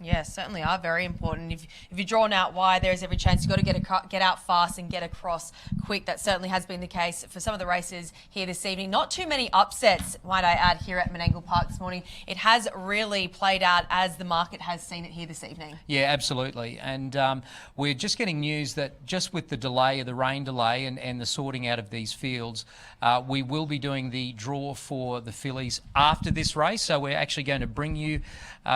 Yes, certainly are very important. If you're drawn out wide, there's every chance you've got to get out fast and get across quick. That certainly has been the case for some of the races here this evening. Not too many upsets, might I add, here at Menangle Park this morning. It has really played out as the market has seen it here this evening. Yeah, absolutely. And we're just getting news that just with the delay, the rain delay and the sorting out of these fields, we will be doing the draw for the fillies after this race. So we're actually going to bring you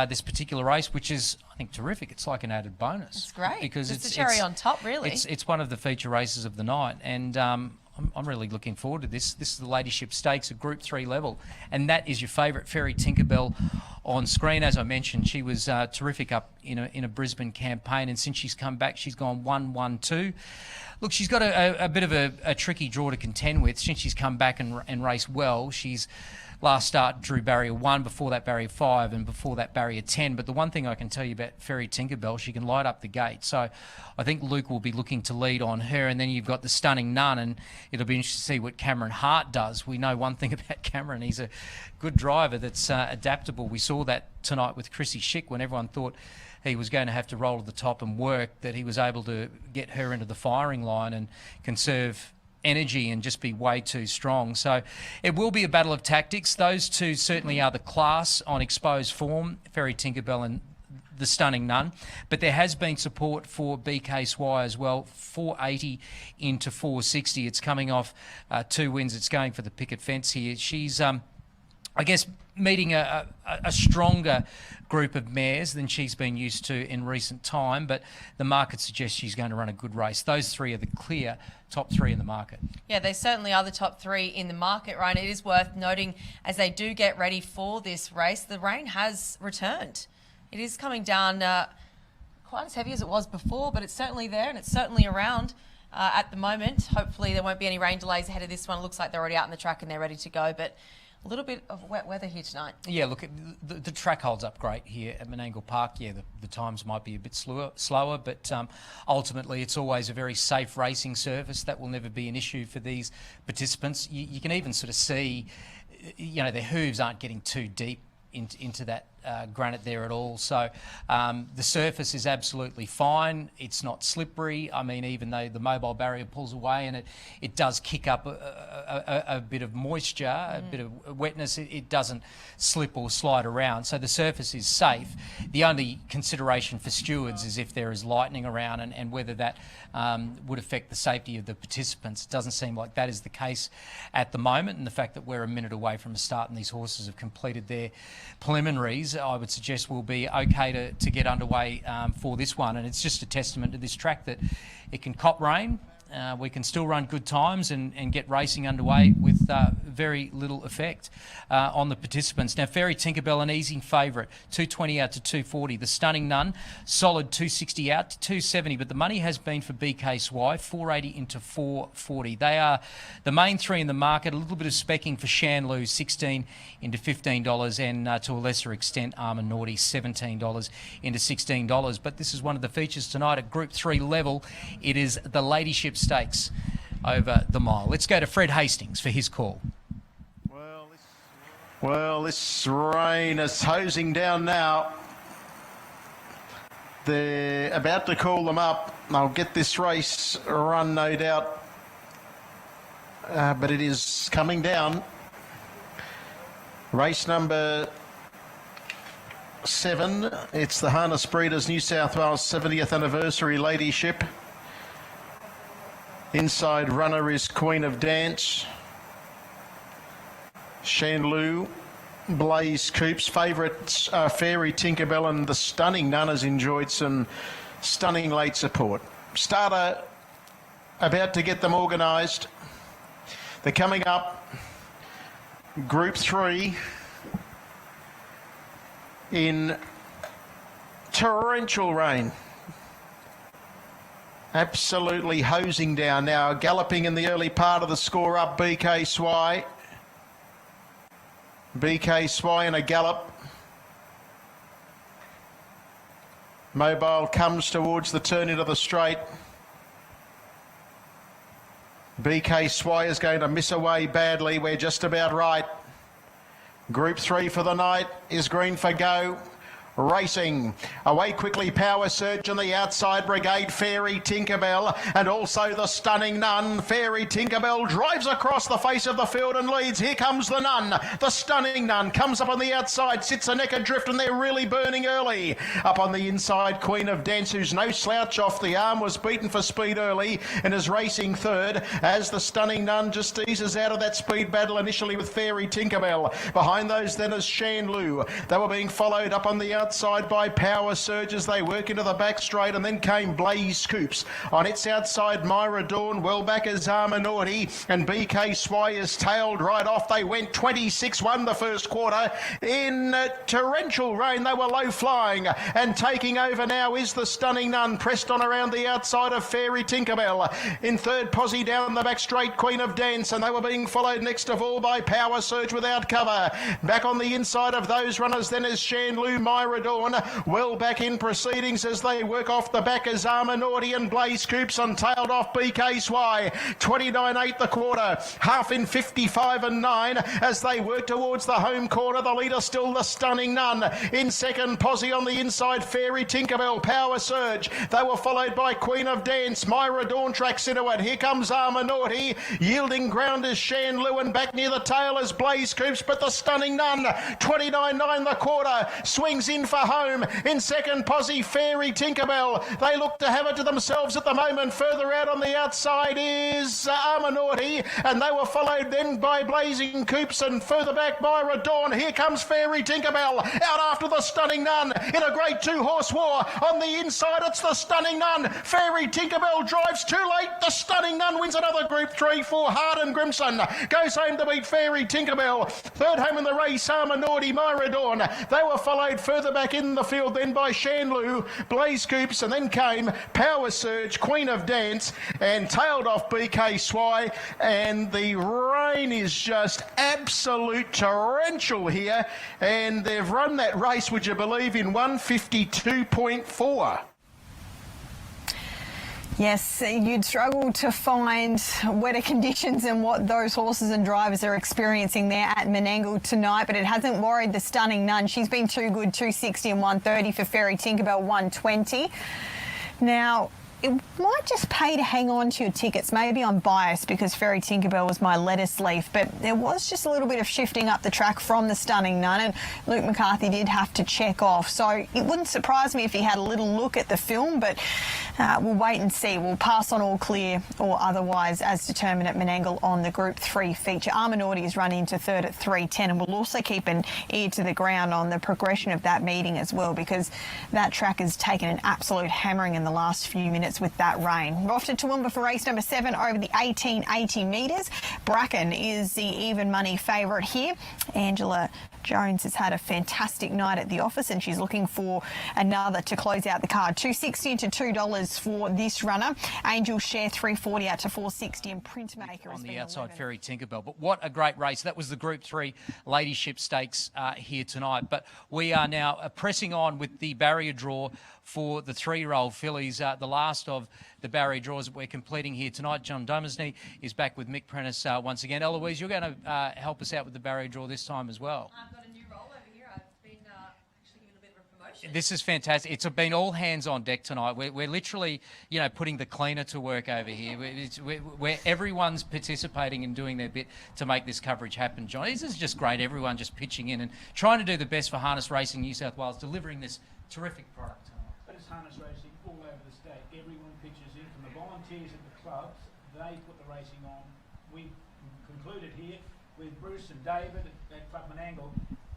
this particular race, which is, I think, terrific. It's like an added bonus. It's great. Because it's the cherry on top, really. It's one of the feature races of the night, and I'm really looking forward to this. This is the Ladyship Stakes at Group 3 level, and that is your favourite Fairy Tinkerbell on screen. As I mentioned, she was terrific up in a Brisbane campaign, and since she's come back, she's gone 1-1-2. Look, she's got a bit of a tricky draw to contend with since she's come back and raced well. She's last start drew barrier 1, before that barrier 5, and before that barrier 10. But the one thing I can tell you about Fairy Tinkerbell, she can light up the gate. So I think Luke will be looking to lead on her. And then you've got the Stunning Nun, and it'll be interesting to see what Cameron Hart does. We know one thing about Cameron. He's a good driver that's adaptable. We saw that tonight with Chrissy Schick when everyone thought he was going to have to roll to the top and work, that he was able to get her into the firing line and conserve energy and just be way too strong. So it will be a battle of tactics. Those two certainly are the class on exposed form, Fairy Tinkerbell and the Stunning Nun. But there has been support for BK Swire as well, 480 into 460. It's coming off 2 wins. It's going for the picket fence here. She's I guess, meeting a stronger group of mares than she's been used to in recent time, but the market suggests she's going to run a good race. Those three are the clear top three in the market. Yeah, they certainly are the top three in the market, Ryan. It is worth noting as they do get ready for this race, the rain has returned. It is coming down quite as heavy as it was before, but it's certainly there and it's certainly around at the moment. Hopefully there won't be any rain delays ahead of this one. It looks like they're already out on the track and they're ready to go, but a little bit of wet weather here tonight. Yeah, look, the track holds up great here at Menangle Park. Yeah, the times might be a bit slower, but ultimately it's always a very safe racing surface. That will never be an issue for these participants. You can even sort of see, you know, their hooves aren't getting too deep into that granite there at all. So the surface is absolutely fine. It's not slippery. I mean, even though the mobile barrier pulls away and it does kick up a bit of moisture, a bit of wetness, it doesn't slip or slide around. So the surface is safe. The only consideration for stewards is if there is lightning around and whether that would affect the safety of the participants. It doesn't seem like that is the case at the moment, and the fact that we're a minute away from a start and these horses have completed their preliminaries, I would suggest will be okay to get underway for this one. And it's just a testament to this track that it can cop rain. We can still run good times and get racing underway with very little effect on the participants. Now, Fairy Tinkerbell, an easy favourite, 220 out to 240. The Stunning Nun, solid 260 out to 270, but the money has been for BKSY, 480 into 440. They are the main three in the market. A little bit of specking for Shanloo, 16 into $15, and to a lesser extent, Armour Naughty, $17 into $16. But this is one of the features tonight at Group 3 level. It is the Ladyship Stakes over the mile. Let's go to Fred Hastings for his call. Well, this rain is hosing down now. They're about to call them up. They'll get this race run, no doubt. But it is coming down. Race number 7. It's the Harness Breeders New South Wales 70th Anniversary Ladyship. Inside runner is Queen of Dance. Shanloo, Blaze Coops. Favourites are Fairy Tinkerbell, and the Stunning Nun has enjoyed some stunning late support. Starter about to get them organised. They're coming up. Group 3 in torrential rain. Absolutely hosing down now. Galloping in the early part of the score up, BKSY. BKSY in a gallop. Mobile comes towards the turn into the straight. BKSY is going to miss away badly. We're just about right. Group 3 for the night is green for go. Racing away quickly, Power Surge on the outside, Brigade Fairy Tinkerbell, and also the Stunning Nun. Fairy Tinkerbell drives across the face of the field and leads. Here comes the Nun. The Stunning Nun comes up on the outside, sits a neck adrift, and they're really burning early. Up on the inside, Queen of Dance, who's no slouch off the arm, was beaten for speed early and is racing third as the Stunning Nun just eases out of that speed battle initially with Fairy Tinkerbell. Behind those then is Shanloo. They were being followed up on the outside by Power Surge as they work into the back straight, and then came Blaze Coops. On its outside, Myra Dawn, well back as Armour Naughty, and BKSY is tailed right off. They went 26-1 the first quarter. In torrential rain, they were low flying, and taking over now is the Stunning Nun, pressed on around the outside of Fairy Tinkerbell. In third, Posse down the back straight, Queen of Dance, and they were being followed next of all by Power Surge without cover. Back on the inside of those runners then is Shanloo, Myra Dawn, well back in proceedings as they work off the back as Armour Naughty and Blaze Coops, and tailed off BKSY. 29.8 the quarter, half in 55.9 as they work towards the home corner. The leader still the Stunning Nun. In second, Posse on the inside, Fairy Tinkerbell, Power Surge. They were followed by Queen of Dance. Myra Dawn tracks into it. Here comes Armour Naughty. Yielding ground is Shanloo, and back near the tail is Blaze Coops, but the Stunning Nun, 29.9 the quarter, swings in in for home. In second, Posse Fairy Tinkerbell. They look to have it to themselves at the moment. Further out on the outside is Armanaughty, and they were followed then by Blazing Coops, and further back by Radorn. Here comes Fairy Tinkerbell out after the Stunning Nun in a great two-horse war. On the inside, it's the Stunning Nun. Fairy Tinkerbell drives too late. The Stunning Nun wins another Group 3 for Harden Grimson. Goes home to beat Fairy Tinkerbell. Third home in the race, Armanaughty, Myradorn. They were followed further back in the field then by Shanloo, Blaze Coops, and then came Power Surge, Queen of Dance, and tailed off BK Swy. And the rain is just absolute torrential here, and they've run that race, would you believe, in 1:52.4. Yes, you'd struggle to find wetter conditions than what those horses and drivers are experiencing there at Menangle tonight, but it hasn't worried the Stunning Nun. She's been too good, 260 and 130 for Fairy Tinkerbell, 120. Now, it might just pay to hang on to your tickets. Maybe I'm biased because Fairy Tinkerbell was my lettuce leaf, but there was just a little bit of shifting up the track from the Stunning Nun, and Luke McCarthy did have to check off. So it wouldn't surprise me if he had a little look at the film, but we'll wait and see. We'll pass on all clear or otherwise as determined at Menangle on the Group 3 feature. Armanaughty is running into third at 3:10, and we'll also keep an ear to the ground on the progression of that meeting as well, because that track has taken an absolute hammering in the last few minutes with that rain. We're off to Toowoomba for race number 7 over the 1880 metres. Bracken is the even money favourite here. Angela Jones has had a fantastic night at the office, and she's looking for another to close out the card. $2.60 to $2 for this runner. Angel Share $3.40 out to $4.60, and Printmaker on the outside, Fairy Tinkerbell. But what a great race. That was the Group 3 Ladyship Stakes here tonight. But we are now pressing on with the barrier draw for the 3-year-old fillies, the last of the barrier draws that we're completing here tonight. John Dumersney is back with Mick Prentice once again. Eloise, you're going to help us out with the barrier draw this time as well. I've got a new role over here. I've been actually given a bit of a promotion. This is fantastic. It's been all hands on deck tonight. We're literally, putting the cleaner to work over here. Where everyone's participating and doing their bit to make this coverage happen, John. This is just great. Everyone just pitching in and trying to do the best for Harness Racing New South Wales, delivering this terrific product. But it's harness racing all over the state. Everyone pitches in, from the volunteers at the clubs. They put the racing on. We've concluded here with Bruce and David at Club Menangle.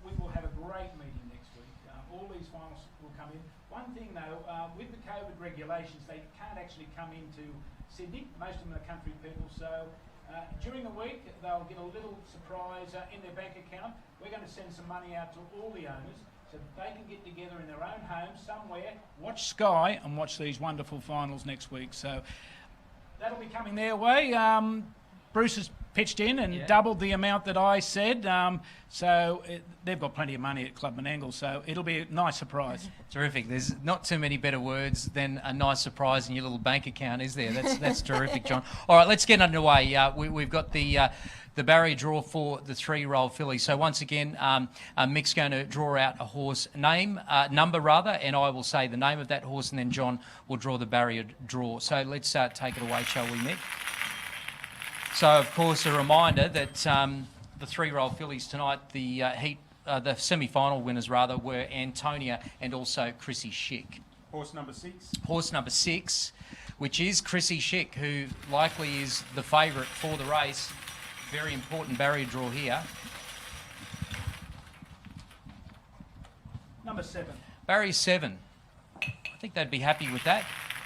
We will have a great meeting next week. All these finals will come in. One thing though, with the COVID regulations, they can't actually come into Sydney. Most of them are country people, so during the week they'll get a little surprise in their bank account. We're going to send some money out to all the owners, so they can get together in their own homes somewhere, watch Sky and watch these wonderful finals next week. So that'll be coming their way. Bruce has pitched in and doubled the amount that I said. They've got plenty of money at Club Menangle, so it'll be a nice surprise. Terrific. There's not too many better words than a nice surprise in your little bank account, is there? That's terrific, John. All right, let's get underway. We've got the barrier draw for the 3-year-old filly. So once again, Mick's going to draw out a horse number, and I will say the name of that horse, and then John will draw the barrier draw. So let's take it away, shall we, Mick? So, of course, a reminder that the 3-year-old fillies tonight, the semi-final winners, were Antonia and also Chrissy Schick. Horse number 6. Horse number 6, which is Chrissy Schick, who likely is the favourite for the race. Very important barrier draw here. Number 7. Barrier 7. I think they'd be happy with that.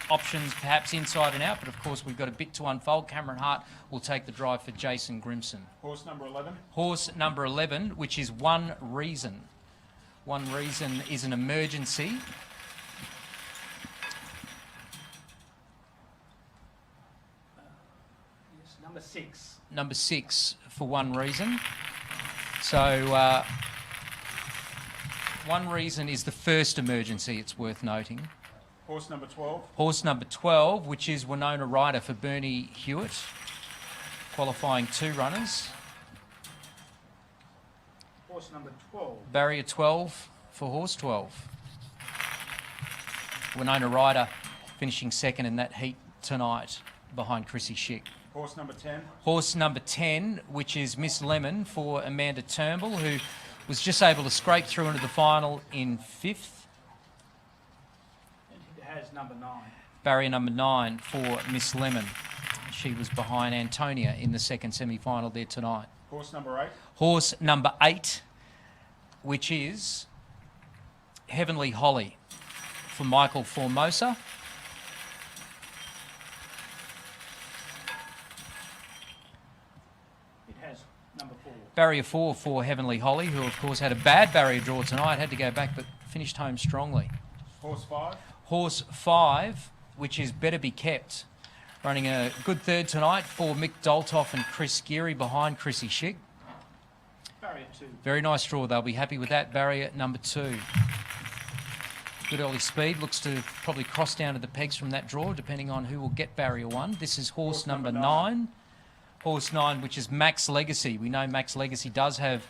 Options perhaps inside and out, but of course we've got a bit to unfold. Cameron Hart will take the drive for Jason Grimson. Horse number 11. Horse number 11, which is One Reason. One Reason is an emergency. Yes, number 6. Number 6 for One Reason. So One Reason is the first emergency, it's worth noting. Horse number 12. Horse number 12, which is Winona Ryder for Bernie Hewitt, qualifying 2 runners. Horse number 12. Barrier 12 for horse 12. Winona Ryder finishing second in that heat tonight behind Chrissy Schick. Horse number 10. Horse number 10, which is Miss Lemon for Amanda Turnbull, who was just able to scrape through into the final in 5th. It has number 9. Barrier number 9 for Miss Lemon. She was behind Antonia in the second semi-final there tonight. Horse number 8. Horse number 8, which is Heavenly Holly for Michael Formosa. It has number 4. Barrier 4 for Heavenly Holly, who of course had a bad barrier draw tonight, had to go back but finished home strongly. Horse 5. Horse 5, which is Better Be Kept, running a good third tonight for Mick Doltoff and Chris Geary behind Chrissy Schick. Barrier 2. Very nice draw. They'll be happy with that. Barrier number 2. Good early speed. Looks to probably cross down to the pegs from that draw, depending on who will get barrier 1. This is horse number 9. Horse 9, which is Max Legacy. We know Max Legacy does have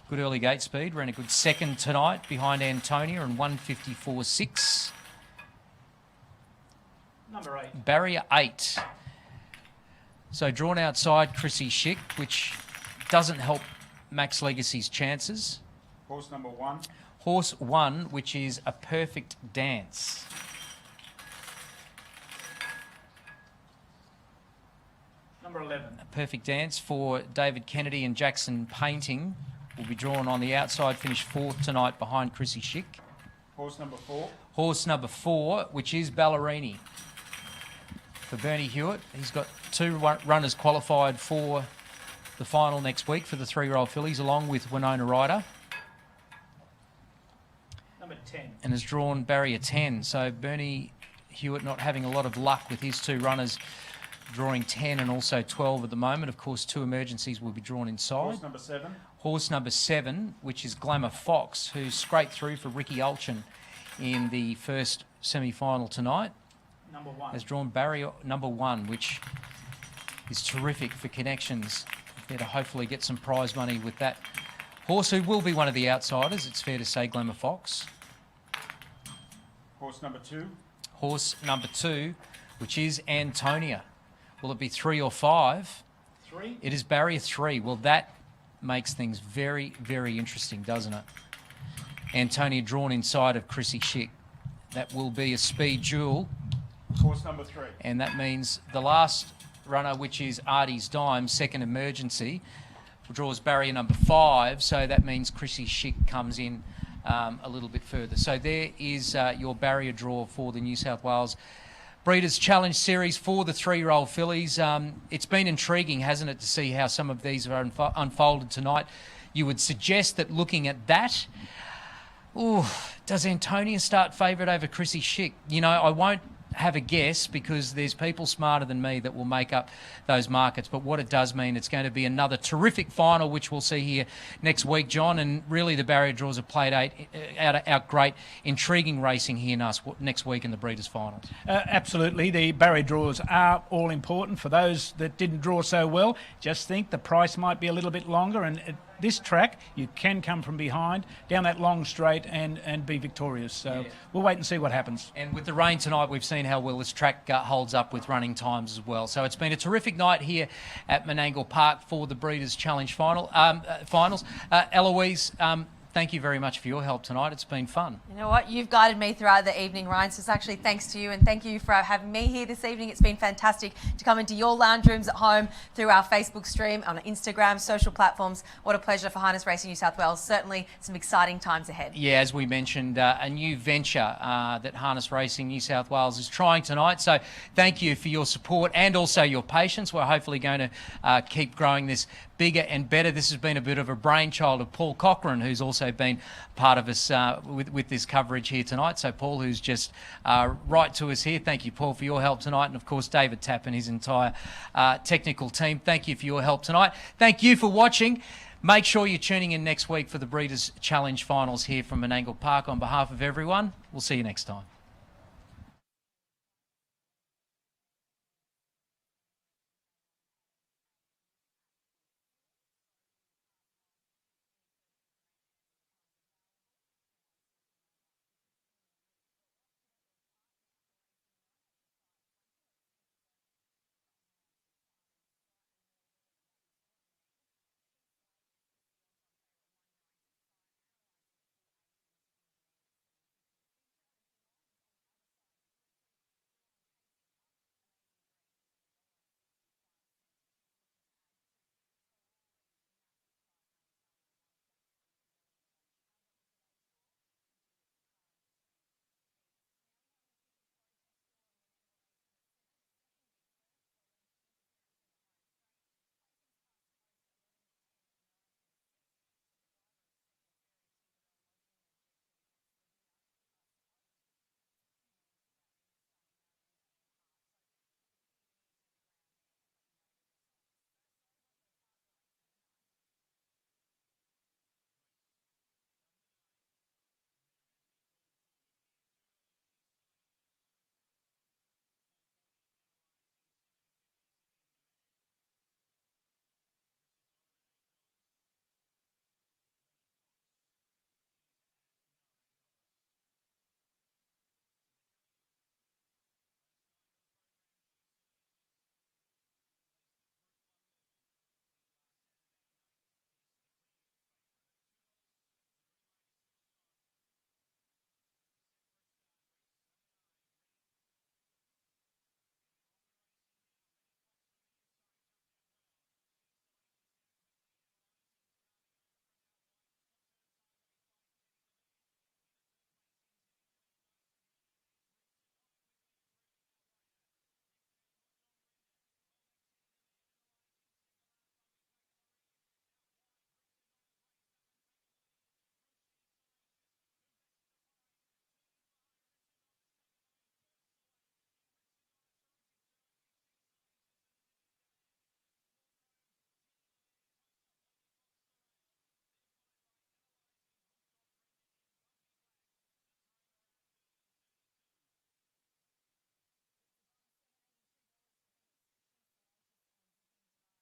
good early gate speed. Ran a good second tonight behind Antonia and 154.6. Number 8. Barrier 8. So drawn outside Chrissy Schick, which doesn't help Max Legacy's chances. Horse number 1. Horse 1, which is A Perfect Dance. Number 11. A Perfect Dance for David Kennedy and Jackson Painting will be drawn on the outside, finished 4th tonight behind Chrissy Schick. Horse number 4. Horse number 4, which is Ballerini for Bernie Hewitt. He's got 2 runners qualified for the final next week for the 3-year-old fillies, along with Winona Ryder. Number 10. And has drawn barrier 10. So Bernie Hewitt not having a lot of luck with his 2 runners, drawing 10 and also 12 at the moment. Of course, 2 emergencies will be drawn inside. Horse number 7. Horse number 7, which is Glamour Fox, who scraped through for Ricky Ulchin in the first semi-final tonight. Number 1. Has drawn barrier number 1, which is terrific for connections. There to hopefully get some prize money with that horse, who will be one of the outsiders, it's fair to say, Glamour Fox. Horse number 2. Horse number 2, which is Antonia. Will it be 3 or 5? 3. It is barrier 3. Well, that makes things very, very interesting, doesn't it? Antonia drawn inside of Chrissy Schick. That will be a speed duel. Horse number 3. And that means the last runner, which is Artie's Dime, second emergency, draws barrier number 5. So that means Chrissy Schick comes in a little bit further. So there is your barrier draw for the New South Wales Breeders Challenge Series for the 3-year-old fillies. It's been intriguing, hasn't it, to see how some of these are unfolded tonight. You would suggest that looking at that, does Antonia start favourite over Chrissy Schick? You know, I won't have a guess because there's people smarter than me that will make up those markets. But what it does mean, it's going to be another terrific final, which we'll see here next week, John. And really the barrier draws have played out great, intriguing racing here next week in the Breeders' Finals. Absolutely. The barrier draws are all important. For those that didn't draw so well, just think the price might be a little bit longer. And this track, you can come from behind down that long straight and be victorious. So we'll wait and see what happens. And with the rain tonight, we've seen how well this track holds up with running times as well. So it's been a terrific night here at Menangle Park for the Breeders' Challenge finals. Eloise, thank you very much for your help tonight. It's been fun. You know what? You've guided me throughout the evening, Ryan. So it's actually thanks to you, and thank you for having me here this evening. It's been fantastic to come into your lounge rooms at home through our Facebook stream, on Instagram, social platforms. What a pleasure for Harness Racing New South Wales. Certainly some exciting times ahead. Yeah, as we mentioned, a new venture that Harness Racing New South Wales is trying tonight. So thank you for your support and also your patience. We're hopefully going to keep growing this bigger and better. This has been a bit of a brainchild of Paul Cochrane, who's also been part of us with this coverage here tonight. So Paul, who's just right to us here, thank you, Paul, for your help tonight. And of course, David Tapp and his entire technical team, thank you for your help tonight. Thank you for watching. Make sure you're tuning in next week for the Breeders' Challenge Finals here from Menangle Park. On behalf of everyone, we'll see you next time.